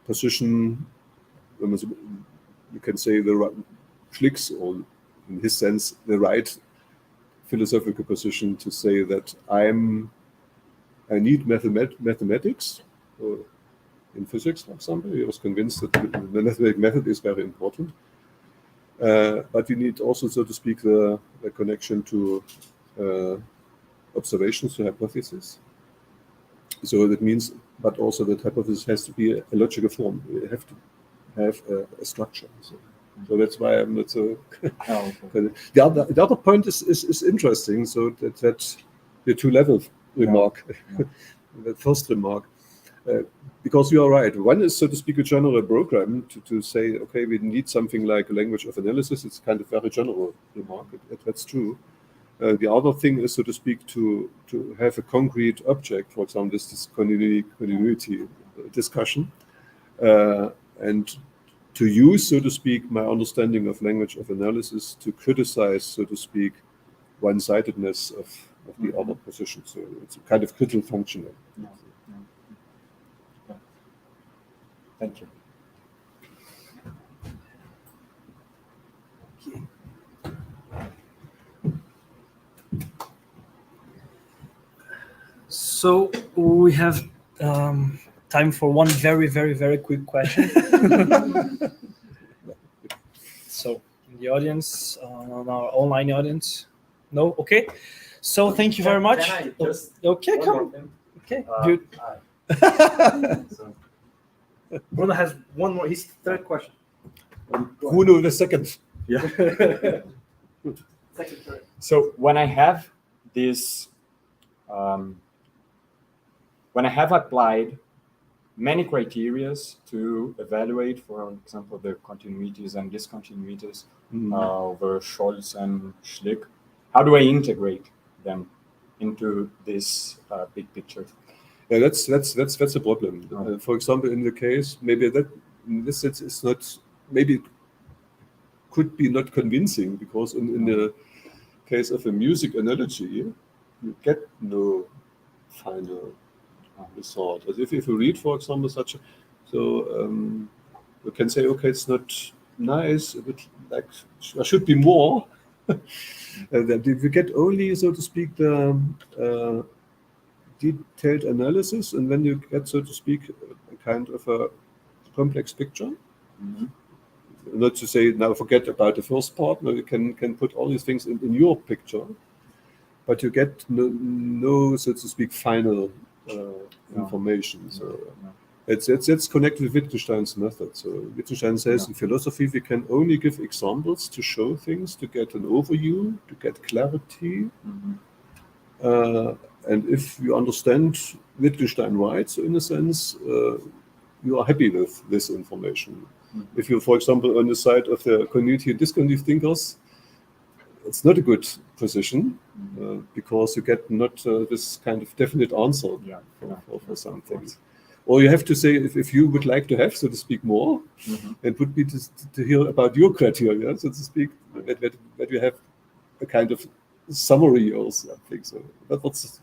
position, you can say, the Schlick's, or in his sense, the right philosophical position to say that I need mathematics, or in physics, for example. He was convinced that the mathematical method is very important. But you need also, so to speak, the connection to observations, to hypothesis. So that means, but also that hypothesis has to be a logical form. You have to have a structure. So that's why I'm not so. Okay. The other point is interesting. So that the two-level remark, the first remark, because you are right. One is, so to speak, a general program to say, okay, we need something like a language of analysis. It's kind of very general remark. That's true. The other thing is, so to speak, to have a concrete object. For example, this continuity discussion, and to use, so to speak, my understanding of language of analysis to criticize, so to speak, one-sidedness of the other position. So it's a kind of critical functioning. Thank you. So we have time for one very, very, very quick question. So in the audience, on our online audience, no? Okay. So thank you very much. Okay, come. Okay, good. Bruno has one more. His third question. Bruno the second. Yeah. So when I have this, when I have applied many criteria to evaluate, for example, the continuities and discontinuities over Scholz and Schlick, how do I integrate them into this big picture? Yeah, that's a problem. For example, in the case, maybe that in this sense is not, maybe could be not convincing, because in the case of a music analogy, you get no final result. As if you read, for example, such a, so you can say, okay, it's not nice, but like there should be more. That if you get only, so to speak, the detailed analysis, and then you get, so to speak, a kind of a complex picture. Not to say now forget about the first part. No, you can put all these things in your picture, but you get no so to speak, final information. So it's connected with Wittgenstein's method. So Wittgenstein says in philosophy we can only give examples to show things, to get an overview, to get clarity. And if you understand Wittgenstein right, so in a sense, you are happy with this information. If you, for example, on the side of the continuity and discontinuity thinkers, it's not a good position because you get not this kind of definite answer for something. Or you have to say, if you would like to have, so to speak, more, it would be to hear about your criteria, so to speak, that you have a kind of summary or something. So that's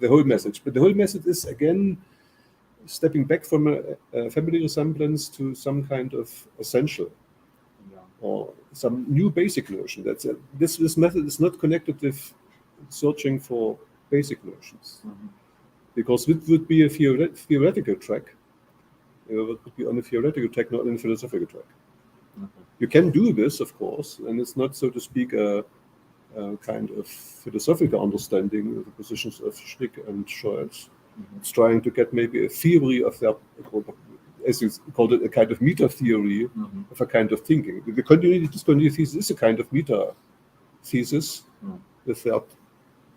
the whole message. But the whole message is, again, stepping back from a family resemblance to some kind of essential or some new basic notion. This method is not connected with searching for basic notions, because it would be a theoretical track. It would be on a theoretical track, not on a philosophical track. You can do this, of course, and it's not, so to speak, a kind of philosophical understanding of the positions of Schlick and Scholz. It's trying to get maybe a theory of their, as you called it, a kind of meta theory of a kind of thinking. The continuity discontinuity thesis is a kind of meta thesis with that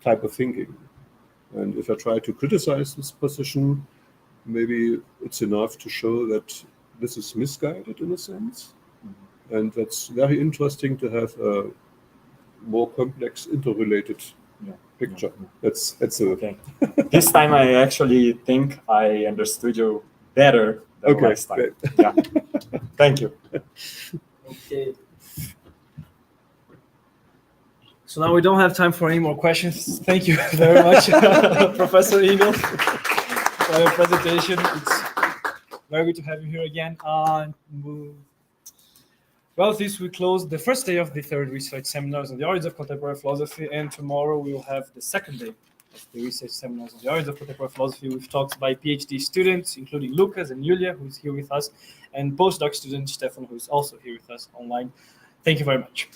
type of thinking. And if I try to criticize this position, maybe it's enough to show that this is misguided in a sense. And that's very interesting to have a more complex, interrelated picture. That's okay. This time I actually think I understood you better than last time. Yeah. Thank you. Okay. So now we don't have time for any more questions. Thank you very much, Professor Eagle, for your presentation. It's very good to have you here again. Well, this will close the first day of the third research seminars on the origins of contemporary philosophy, and tomorrow we will have the second day of the research seminars on the origins of contemporary philosophy with talks by PhD students, including Lucas and Julia, who is here with us, and postdoc student Stefan, who is also here with us online. Thank you very much.